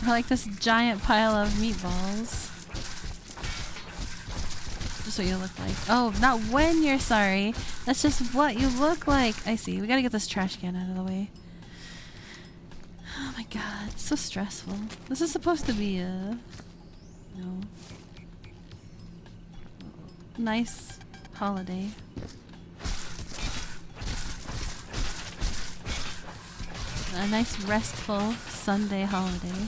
Or like this giant pile of meatballs. Just what you look like. Oh, not when you're sorry. That's just what you look like. I see. We gotta get this trash can out of the way. Oh my god, it's so stressful. This is supposed to be a... no. Nice holiday. A nice restful Sunday holiday.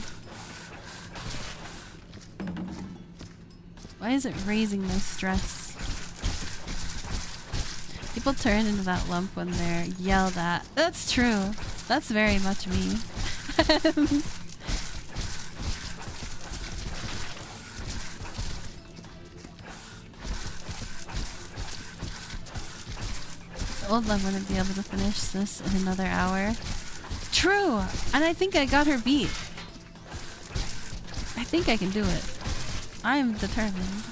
Why is it raising my stress? People turn into that lump when they're yelled at. That's true. That's very much me. The old love wouldn't be able to finish this in another hour. True! And I think I got her beat. I think I can do it. I'm determined.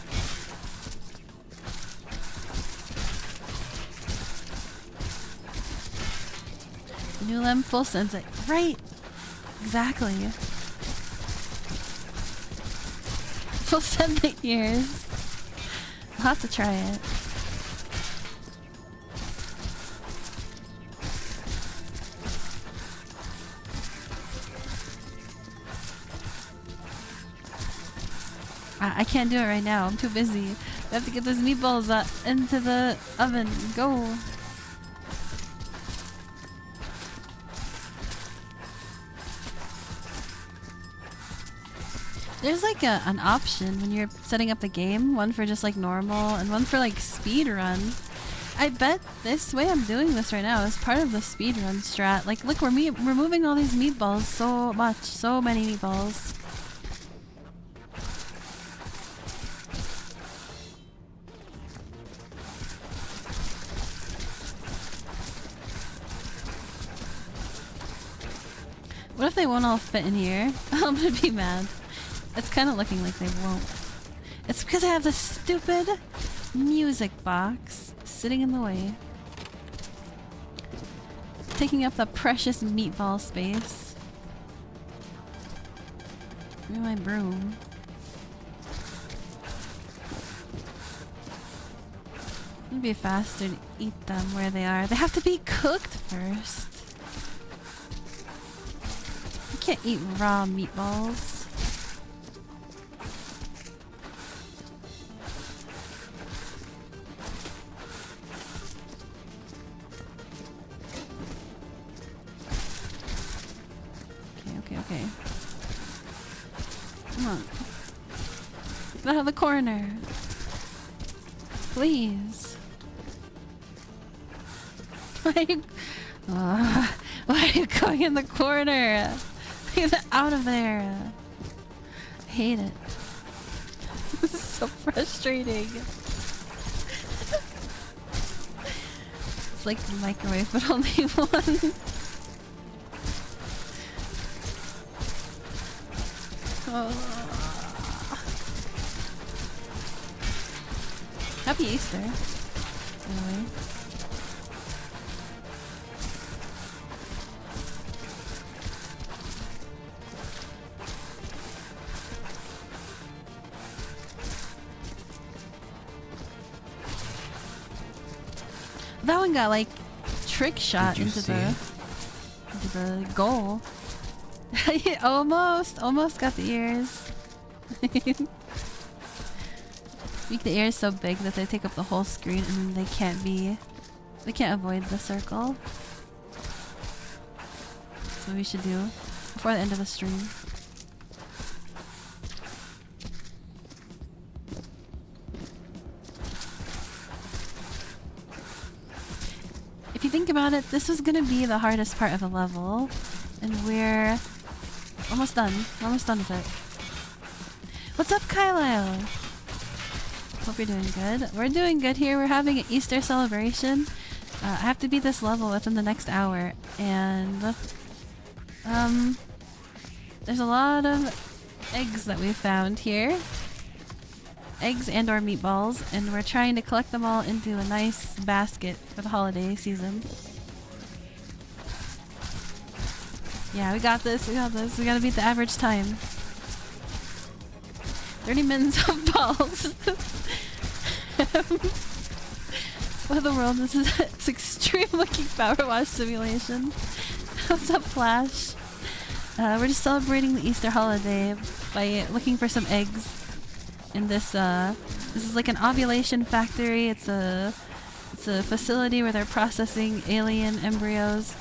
New Lem full sunset. Right! Exactly. Full 7 years. I'll have to try it. I can't do it right now. I'm too busy. We have to get those meatballs into the oven. Go. There's like an option when you're setting up the game. One for just like normal and one for like speed run. I bet this way I'm doing this right now is part of the speed run strat. Like look, we're moving all these meatballs so much. So many meatballs. What if they won't all fit in here? I'm gonna be mad. It's kind of looking like they won't. It's because I have this stupid music box sitting in the way. Taking up the precious meatball space. Give me my broom. It'd be faster to eat them where they are. They have to be cooked first. You can't eat raw meatballs. Get out of the corner. Please. Why are you... why are you going in the corner? Get out of there. I hate it. This is so frustrating. It's like the microwave, but only one. Happy Easter. Anyway. That one got like trick shot into the goal. almost got the ears. Make the ears so big that they take up the whole screen and they can't avoid the circle. That's what we should do before the end of the stream. If you think about it, this was gonna be the hardest part of the level, and we're almost done. We're almost done with it. What's up, Kylo? Hope you're doing good. We're doing good here. We're having an Easter celebration. I have to beat this level within the next hour, and there's a lot of eggs that we found here. Eggs and or meatballs, and we're trying to collect them all into a nice basket for the holiday season. Yeah, we got this, we got this. We gotta beat the average time. 30 minutes of balls. What the world, this is it's extreme looking power wash simulation. What's up, Flash? We're just celebrating the Easter holiday by looking for some eggs. In this is like an ovulation factory. It's a facility where they're processing alien embryos.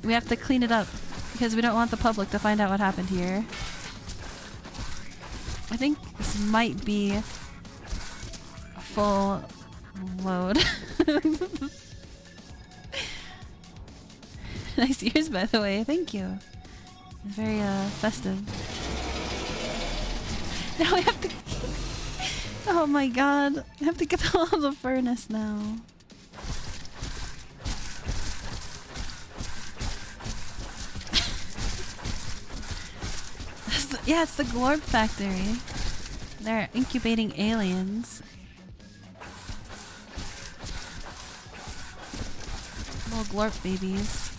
We have to clean it up because we don't want the public to find out what happened here. I think this might be a full load. Nice ears, by the way. Thank you. Very festive. Now we have to... Oh my god. I have to get all of the furnace now. Yeah, it's the Glorp factory. They're incubating aliens. Little Glorp babies.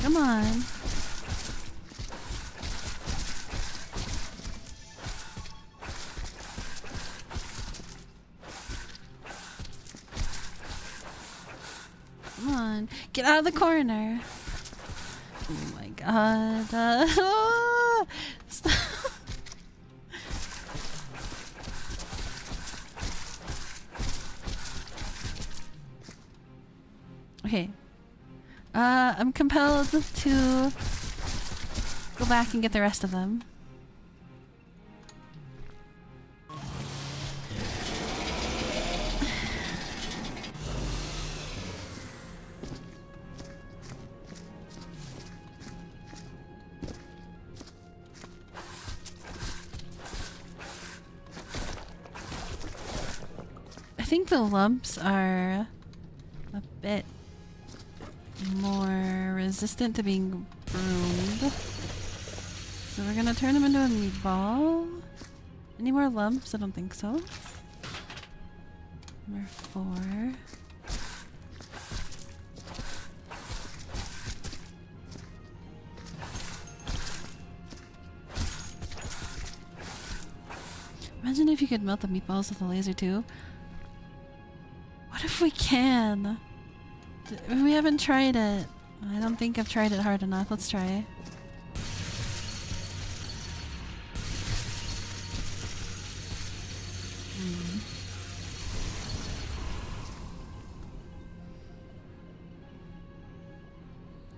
Come on. Come on. Get out of the corner. Oh my god. Stop. Okay. I'm compelled to go back and get the rest of them. I think the lumps are a bit more resistant to being broomed. So we're gonna turn them into a meatball. Any more lumps? I don't think so. Number 4. Imagine if you could melt the meatballs with a laser too. What if we can? We haven't tried it. I don't think I've tried it hard enough. Let's try.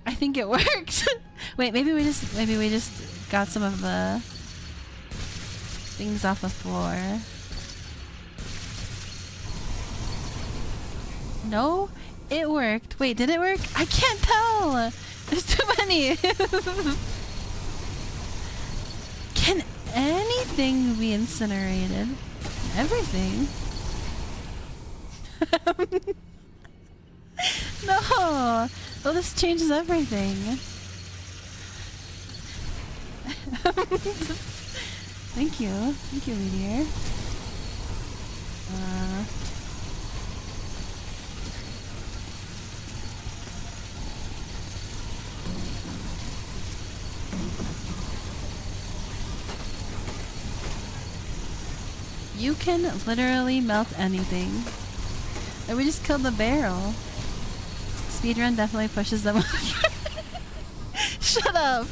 I think it worked. Wait, maybe we just got some of the things off the floor. No, it worked. Wait, did it work? I can't tell. There's too many. Can anything be incinerated? Everything. No. Well, this changes everything. Thank you, meteor. You can literally melt anything. And we just killed the barrel. Speedrun definitely pushes them. Shut up!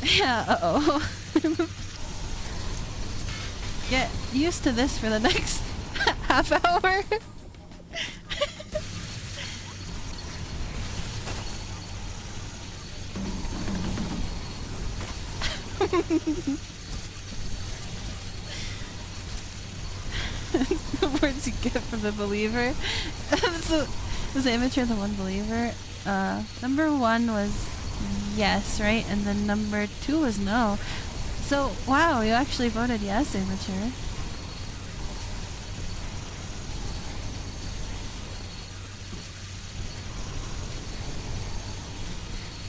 Yeah, uh-oh. Get used to this for the next half hour. The words you get from the believer. So, was the immature the one believer? Number 1 was yes, right? And then number 2 was no. So, wow, you actually voted yes, immature.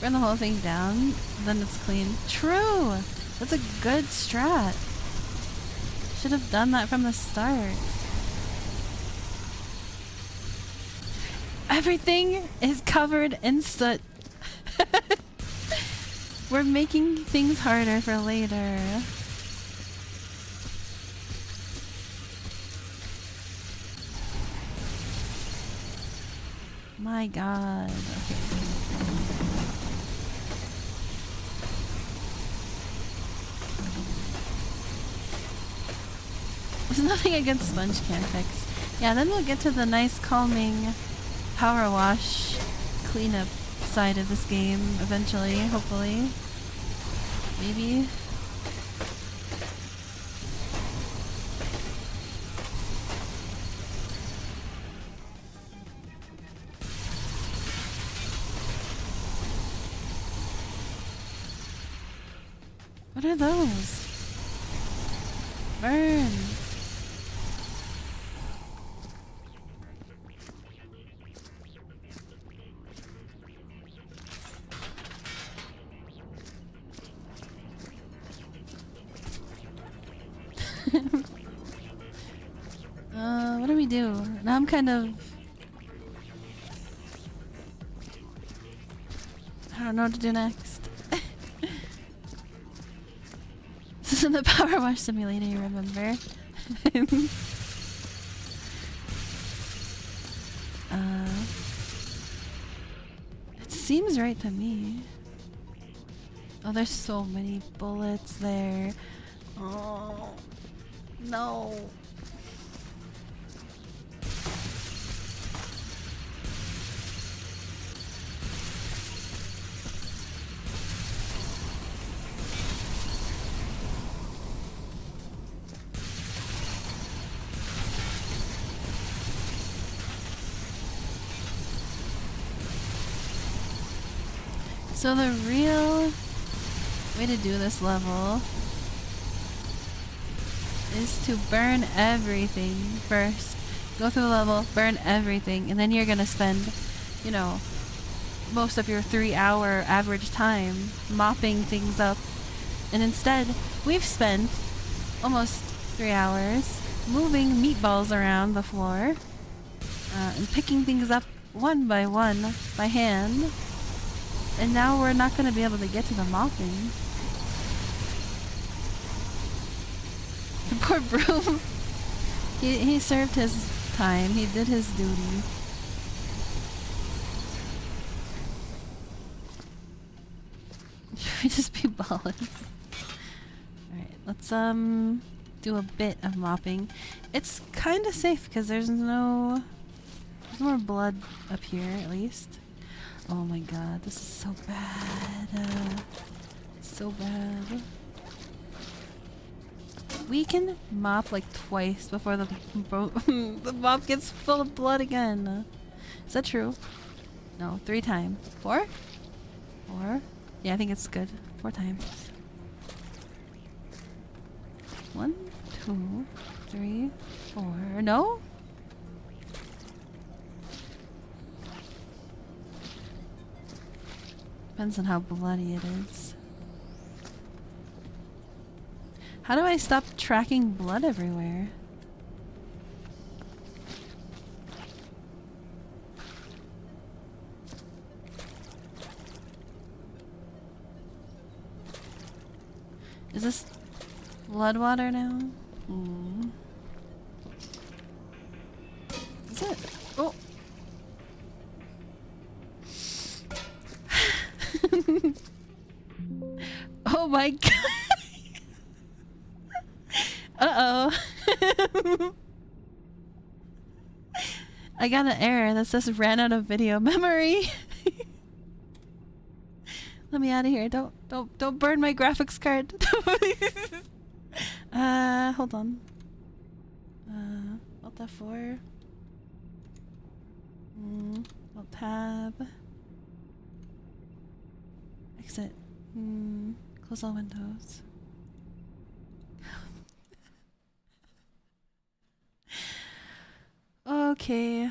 Burn the whole thing down, then it's clean. True! That's a good strat. Should have done that from the start. Everything is covered in soot. We're making things harder for later. My god. Okay. There's nothing against sponge can fix. Yeah, then we'll get to the nice calming power wash cleanup side of this game eventually, hopefully. Maybe. What are those? Burn! What do we do? Now I'm kind of... I don't know what to do next. This isn't the power wash simulator, you remember? It seems right to me. Oh, there's so many bullets there. Oh, no. So the real way to do this level is to burn everything first. Go through the level, burn everything, and then you're gonna spend, you know, most of your 3-hour average time mopping things up. And instead, we've spent almost 3 hours moving meatballs around the floor and picking things up one by one by hand. And now we're not going to be able to get to the mopping. The poor broom. He served his time. He did his duty. Should we just be balling? let's do a bit of mopping. It's kind of safe because there's no more blood up here at least. Oh my god, this is so bad. It's so bad. We can mop like twice before the the mop gets full of blood again. Is that true? No, 3 times. 4? 4? Yeah, I think it's good. 4 times. 1, 2, 3, 4. No? Depends on how bloody it is. How do I stop tracking blood everywhere? Is this blood water now? Hmm. Is it? Oh! Oh my god! Uh-oh. I got an error that says ran out of video memory. Let me out of here. Don't burn my graphics card. Hold on. Alt F4. Alt tab. Exit. Close all windows. Okay.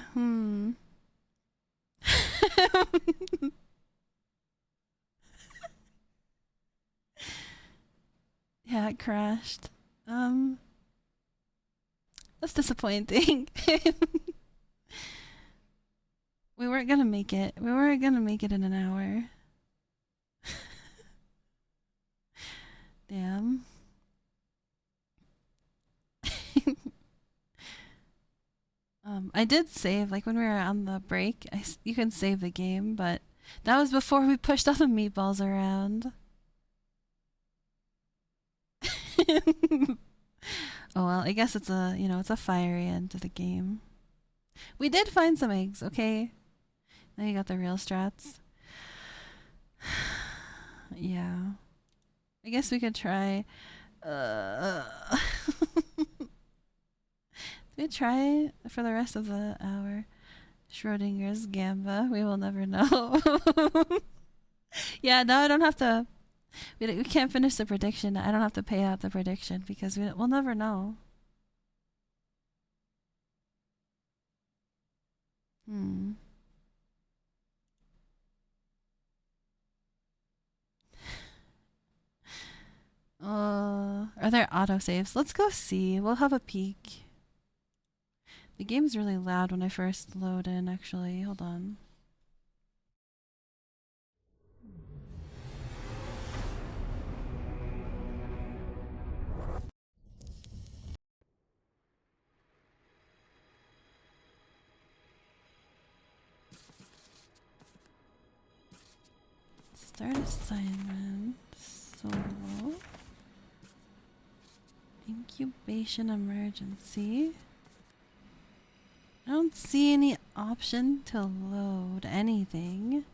Yeah, it crashed. That's disappointing. We weren't gonna make it. We weren't gonna make it in an hour. Damn. I did save, like when we were on the break, you can save the game, but that was before we pushed all the meatballs around. Oh well, I guess it's a, it's a fiery end to the game. We did find some eggs, okay? Now you got the real strats. Yeah. I guess we could try, we try for the rest of the hour. Schrodinger's Gamba. We will never know. Yeah, now I don't have to. We can't finish the prediction. I don't have to pay out the prediction because we'll never know. Are there autosaves? Let's go see. We'll have a peek. The game's really loud when I first load in, actually. Hold on. Start assignment. Solo. Incubation emergency. I don't see any option to load anything.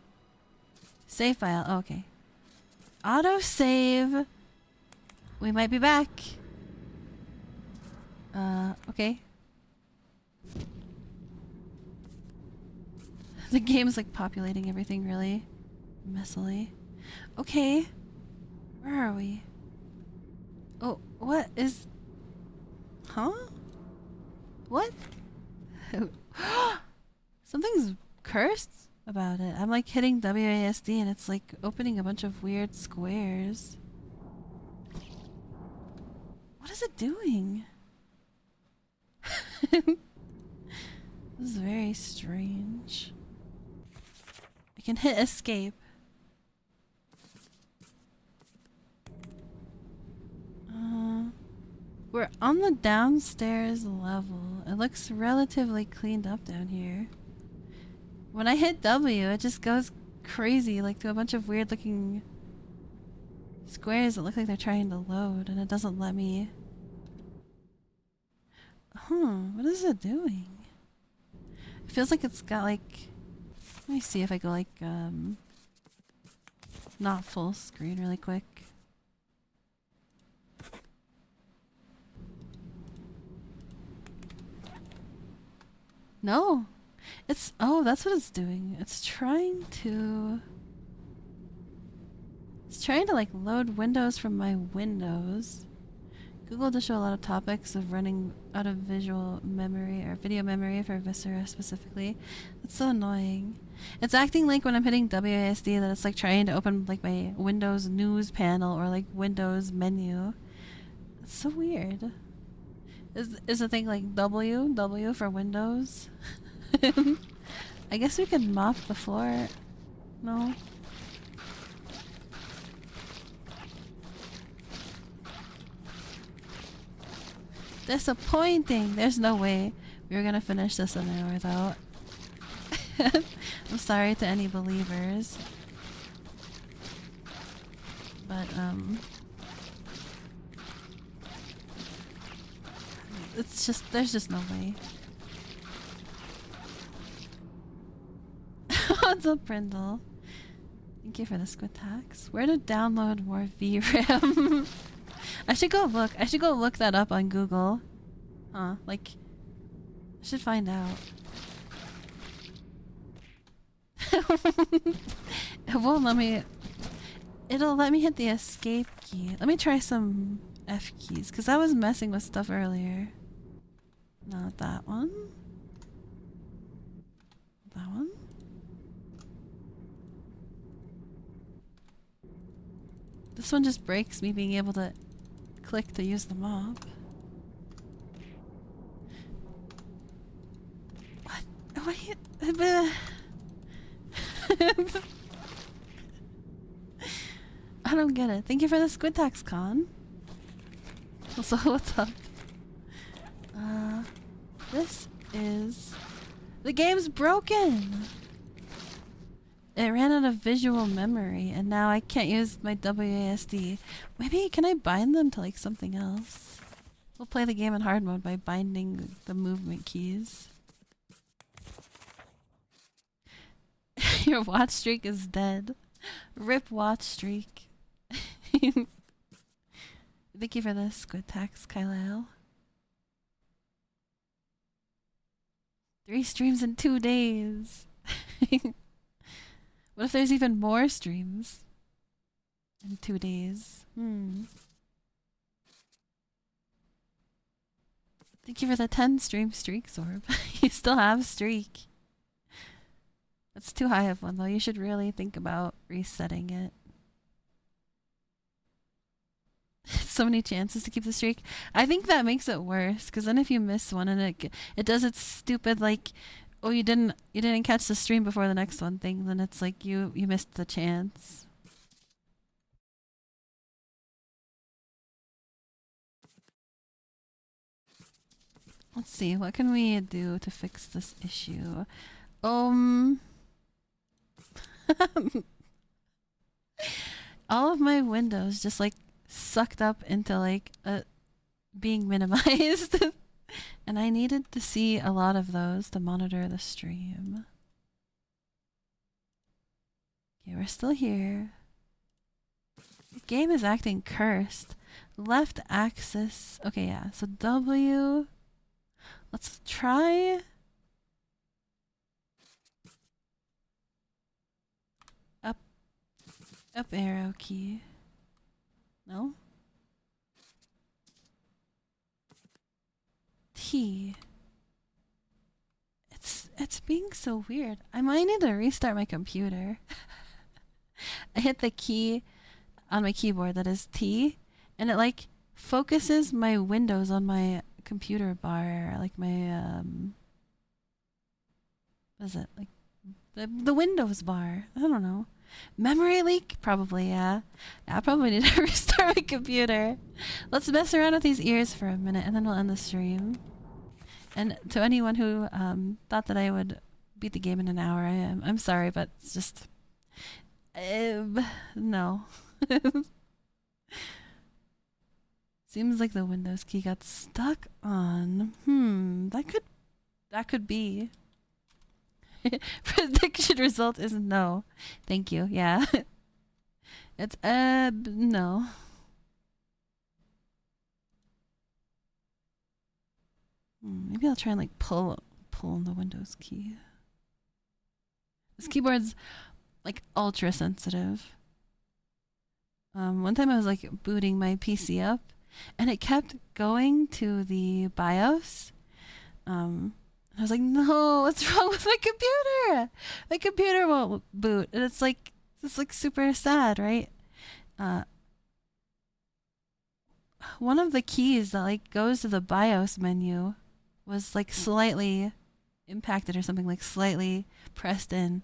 Save file. Oh, okay. Auto save. We might be back. Okay. The game's like populating everything really messily. Okay. Where are we? Oh, what is... Huh? What? Something's cursed about it. I'm like hitting WASD and it's like opening a bunch of weird squares. What is it doing? This is very strange. I can hit escape. We're on the downstairs level. It looks relatively cleaned up down here. When I hit W, it just goes crazy, like to a bunch of weird looking squares that look like they're trying to load and it doesn't let me. What is it doing? It feels like it's got like, let me see if I go like, not full screen really quick. No, it's, oh, that's what it's doing. It's trying to like load windows from my windows. Google does show a lot of topics of running out of visual memory or video memory for Viscera specifically. That's so annoying. It's acting like when I'm hitting WASD that it's like trying to open like my Windows news panel or like Windows menu. It's so weird. Is the thing like W for Windows? I guess we could mop the floor. No. Disappointing. There's no way we were gonna finish this an hour though. I'm sorry to any believers. But it's just, there's just no way. What's up, Brindle? Thank you for the squid tax. Where to download more VRAM? I should go look. I should go look that up on Google. Huh? Like, I should find out. It won't let me. It'll let me hit the escape key. Let me try some F keys, because I was messing with stuff earlier. Not that one. That one. This one just breaks me being able to click to use the mop. What? Wait. I don't get it. Thank you for the squid tax, Con. Also, what's up? This is... The game's broken! It ran out of visual memory, and now I can't use my WASD. Maybe, can I bind them to like something else? We'll play the game in hard mode by binding the movement keys. Your watch streak is dead. Rip watch streak. Thank you for the squid tax, Kyle. 3 streams in 2 days. What if there's even more streams in 2 days? Thank you for the 10 stream streak, Zorb. You still have streak. That's too high of one, though. You should really think about resetting it. So many chances to keep the streak. I think that makes it worse, because then if you miss one and it does its stupid like, oh, you didn't catch the stream before the next one thing, then it's like you missed the chance. Let's see, what can we do to fix this issue? All of my windows just like sucked up into like being minimized. And I needed to see a lot of those to monitor the stream. Okay, we're still here. The game is acting cursed. Left axis. Okay, yeah. So W. Let's try. Up arrow key. No? T. It's being so weird. I might need to restart my computer. I hit the key on my keyboard that is T, and it like focuses my windows on my computer bar, like my what is it? Like the Windows bar. I don't know. Memory leak? Probably, yeah. Yeah, I probably need to restart my computer. Let's mess around with these ears for a minute and then we'll end the stream. And to anyone who thought that I would beat the game in an hour, I'm sorry, but it's just... no. Seems like the Windows key got stuck on. That could be. Prediction result is no. Thank you. Yeah. It's no. Maybe I'll try and like pull on the Windows key. This keyboard's like ultra sensitive. One time I was like booting my PC up and it kept going to the BIOS. I was like, no, what's wrong with my computer? My computer won't boot. And it's like super sad, right? One of the keys that like goes to the BIOS menu was like slightly impacted or something, like slightly pressed in.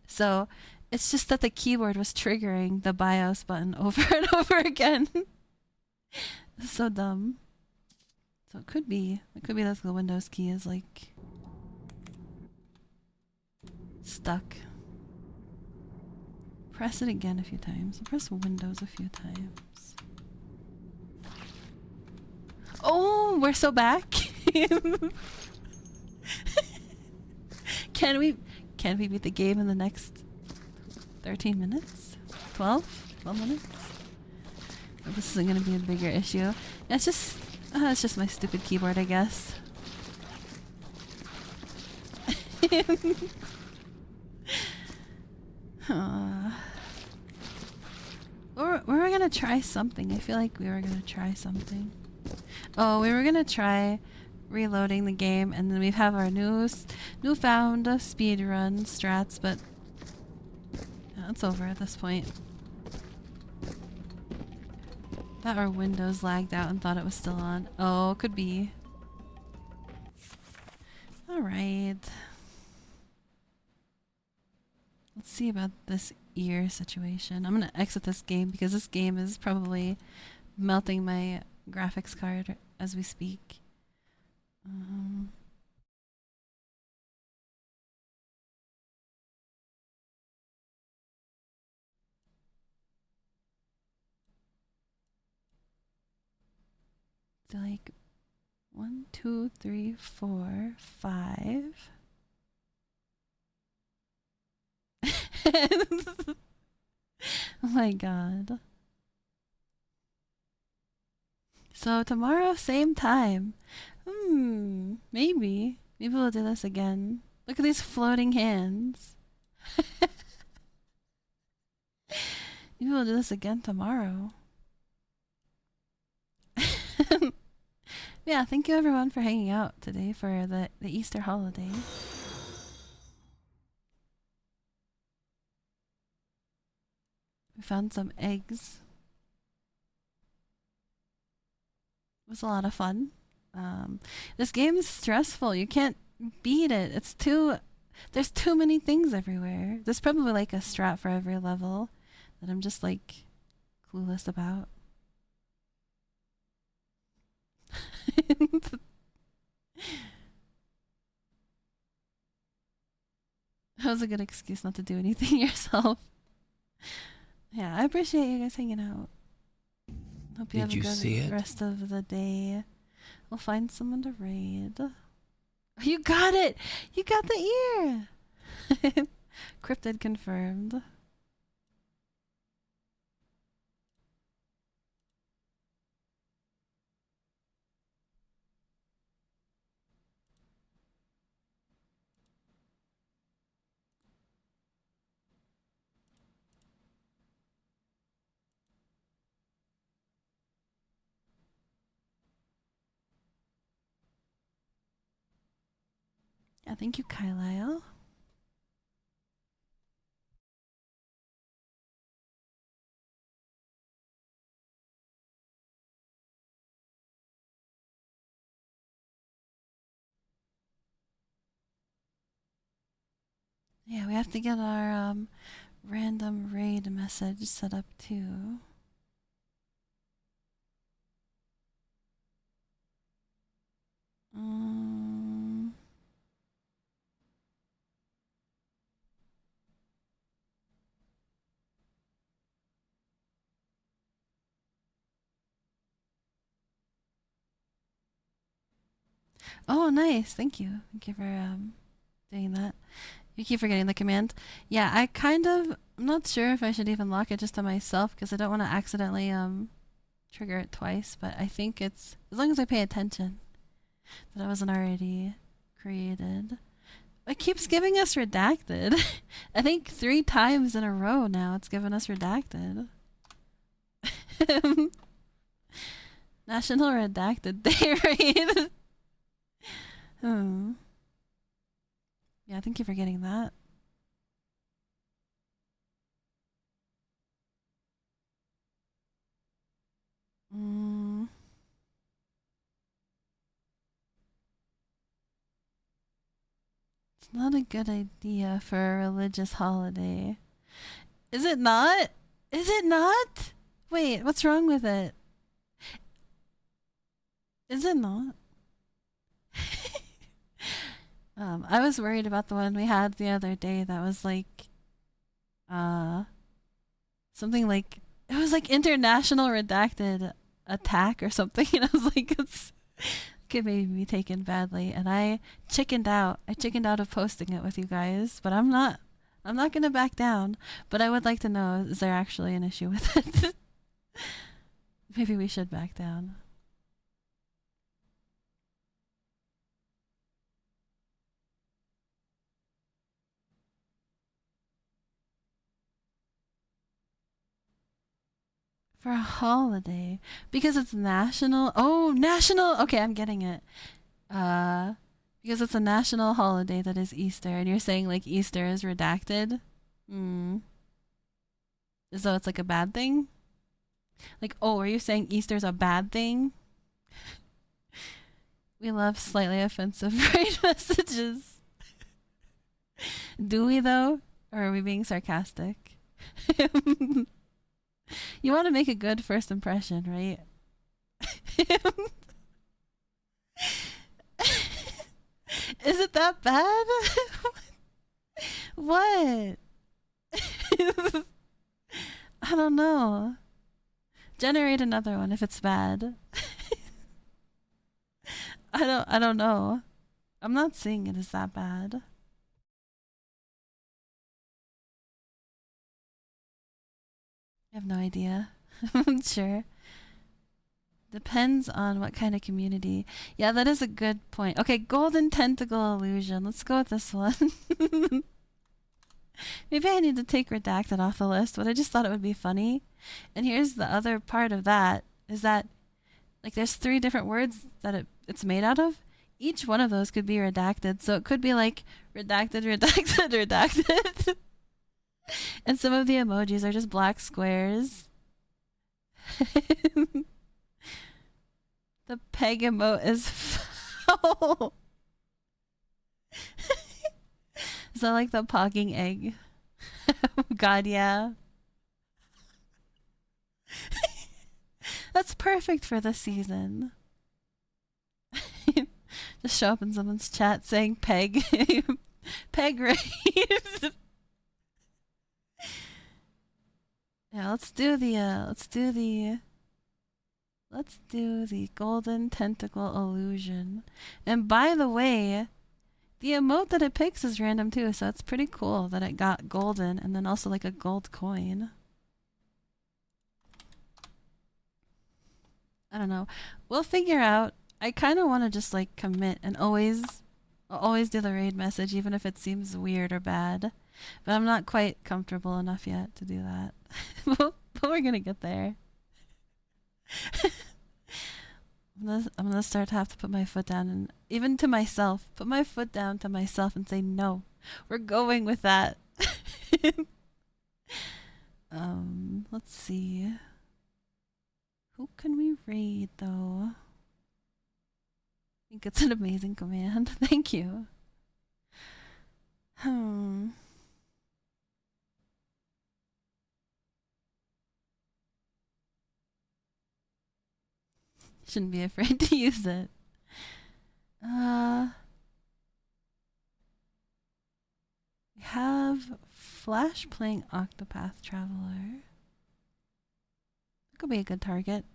So it's just that the keyboard was triggering the BIOS button over and over again. It's so dumb. So it could be that the Windows key is like stuck. Press it again a few times. Press Windows a few times. Oh, we're so back. Can we beat the game in the next 13 minutes? 12 minutes? Oh, this isn't gonna be a bigger issue. It's just my stupid keyboard, I guess. We were gonna try something. I feel like we were gonna try something. Oh, we were gonna try reloading the game, and then we have our newfound speedrun strats, but yeah, it's over at this point. That our Windows lagged out and thought it was still on. Oh, could be. Alright. Let's see about this ear situation. I'm gonna exit this game because this game is probably melting my graphics card as we speak. Like 1, 2, 3, 4, 5. Oh my god. So tomorrow, same time. Maybe. Maybe we'll do this again. Look at these floating hands. Maybe we'll do this again tomorrow. Yeah, thank you everyone for hanging out today for the Easter holiday. We found some eggs. It was a lot of fun. This game is stressful. You can't beat it. There's too many things everywhere. There's probably like a strat for every level that I'm just like clueless about. That was a good excuse not to do anything yourself. Yeah, I appreciate you guys hanging out. Hope you have a good rest of the day. We'll find someone to raid. You got it! You got the ear! Cryptid confirmed. Yeah, thank you, Kylile. Yeah, we have to get our random raid message set up too. Oh, nice. Thank you. Thank you for doing that. You keep forgetting the command. Yeah, I'm not sure if I should even lock it just to myself because I don't want to accidentally trigger it twice, but I think it's as long as I pay attention that it wasn't already created. It keeps giving us redacted. I think 3 times in a row now it's given us redacted. National Redacted Day, right? Hmm. Yeah, thank you for getting that. Mm, it's not a good idea for a religious holiday. Is it not? Is it not? Wait, what's wrong with it? Is it not? I was worried about the one we had the other day that was like, uh, something like, it was like international redacted attack or something. And I was like, it's, it may be taken badly. And I chickened out. I chickened out of posting it with you guys, but I'm not gonna back down. But I would like to know, is there actually an issue with it? Maybe we should back down. For a holiday. Because it's national. Oh, national. Okay, I'm getting it. Uh, because it's a national holiday that is Easter, and you're saying like Easter is redacted. Hmm. As though it's like a bad thing. Like, oh, are you saying Easter's a bad thing? We love slightly offensive brain messages. Do we though? Or are we being sarcastic? You want to make a good first impression, right? Is it that bad? What? I don't know. Generate another one if it's bad. I don't know. I'm not saying it is that bad. I have no idea. Sure. Depends on what kind of community. Yeah, that is a good point. Okay, golden tentacle illusion. Let's go with this one. Maybe I need to take redacted off the list, but I just thought it would be funny. And here's the other part of that is that like there's 3 different words that it's made out of. Each one of those could be redacted. So it could be like redacted, redacted, redacted. And some of the emojis are just black squares. The peg emote is foul. Is that like the pogging egg? God, yeah. That's perfect for the season. Just show up in someone's chat saying peg. Peg raid. Yeah, let's do the golden tentacle illusion. And by the way, the emote that it picks is random too, so it's pretty cool that it got golden and then also like a gold coin. I don't know. We'll figure out. I kind of want to just like commit and always do the raid message even if it seems weird or bad. But I'm not quite comfortable enough yet to do that. But we're gonna get there. I'm gonna start to have to put my foot down and even to myself, put my foot down to myself and say no. We're going with that. Let's see. Who can we raid though? I think it's an amazing command. Thank you. Hmm. Shouldn't be afraid to use it. We have Flash playing Octopath Traveler. That could be a good target.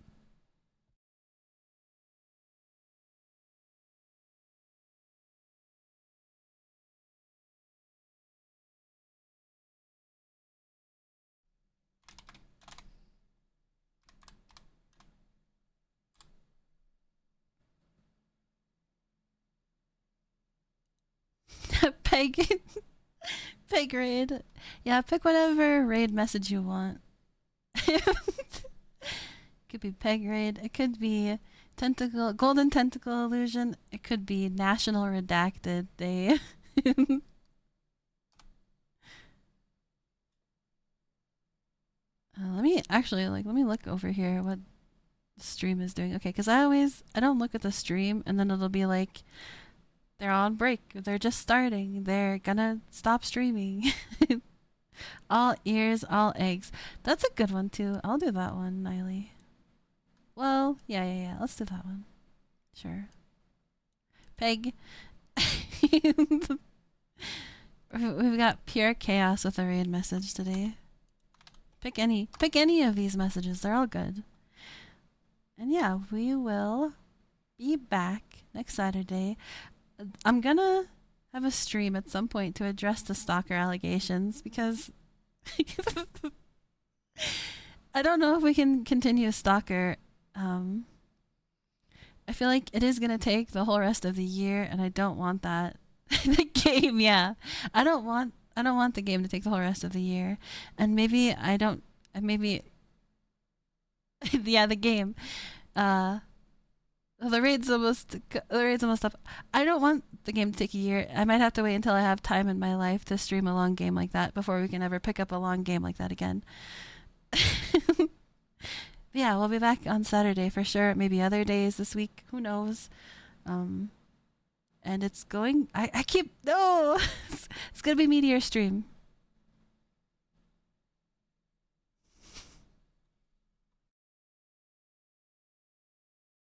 Peg. Peg raid. Yeah, pick whatever raid message you want. Could be peg raid. It could be golden tentacle illusion. It could be national redacted day. Let me look over here what the stream is doing. Okay, because I don't look at the stream and then it'll be like they're on break. They're just starting. They're gonna stop streaming. All ears, all eggs. That's a good one too. I'll do that one, Niley. Well, yeah. Let's do that one. Sure. Peg. We've got pure chaos with a raid message today. Pick any of these messages. They're all good. And yeah, we will be back next Saturday. I'm gonna have a stream at some point to address the stalker allegations because I don't know if we can continue stalker. I feel like it is gonna take the whole rest of the year, and I don't want that. The game, yeah. I don't want the game to take the whole rest of the year, and maybe yeah, the game. The raid's almost up. I don't want the game to take a year. I might have to wait until I have time in my life to stream a long game like that before we can ever pick up a long game like that again. Yeah, we'll be back on Saturday for sure. Maybe other days this week. Who knows? And it's going. I keep no. It's gonna be Meteor stream.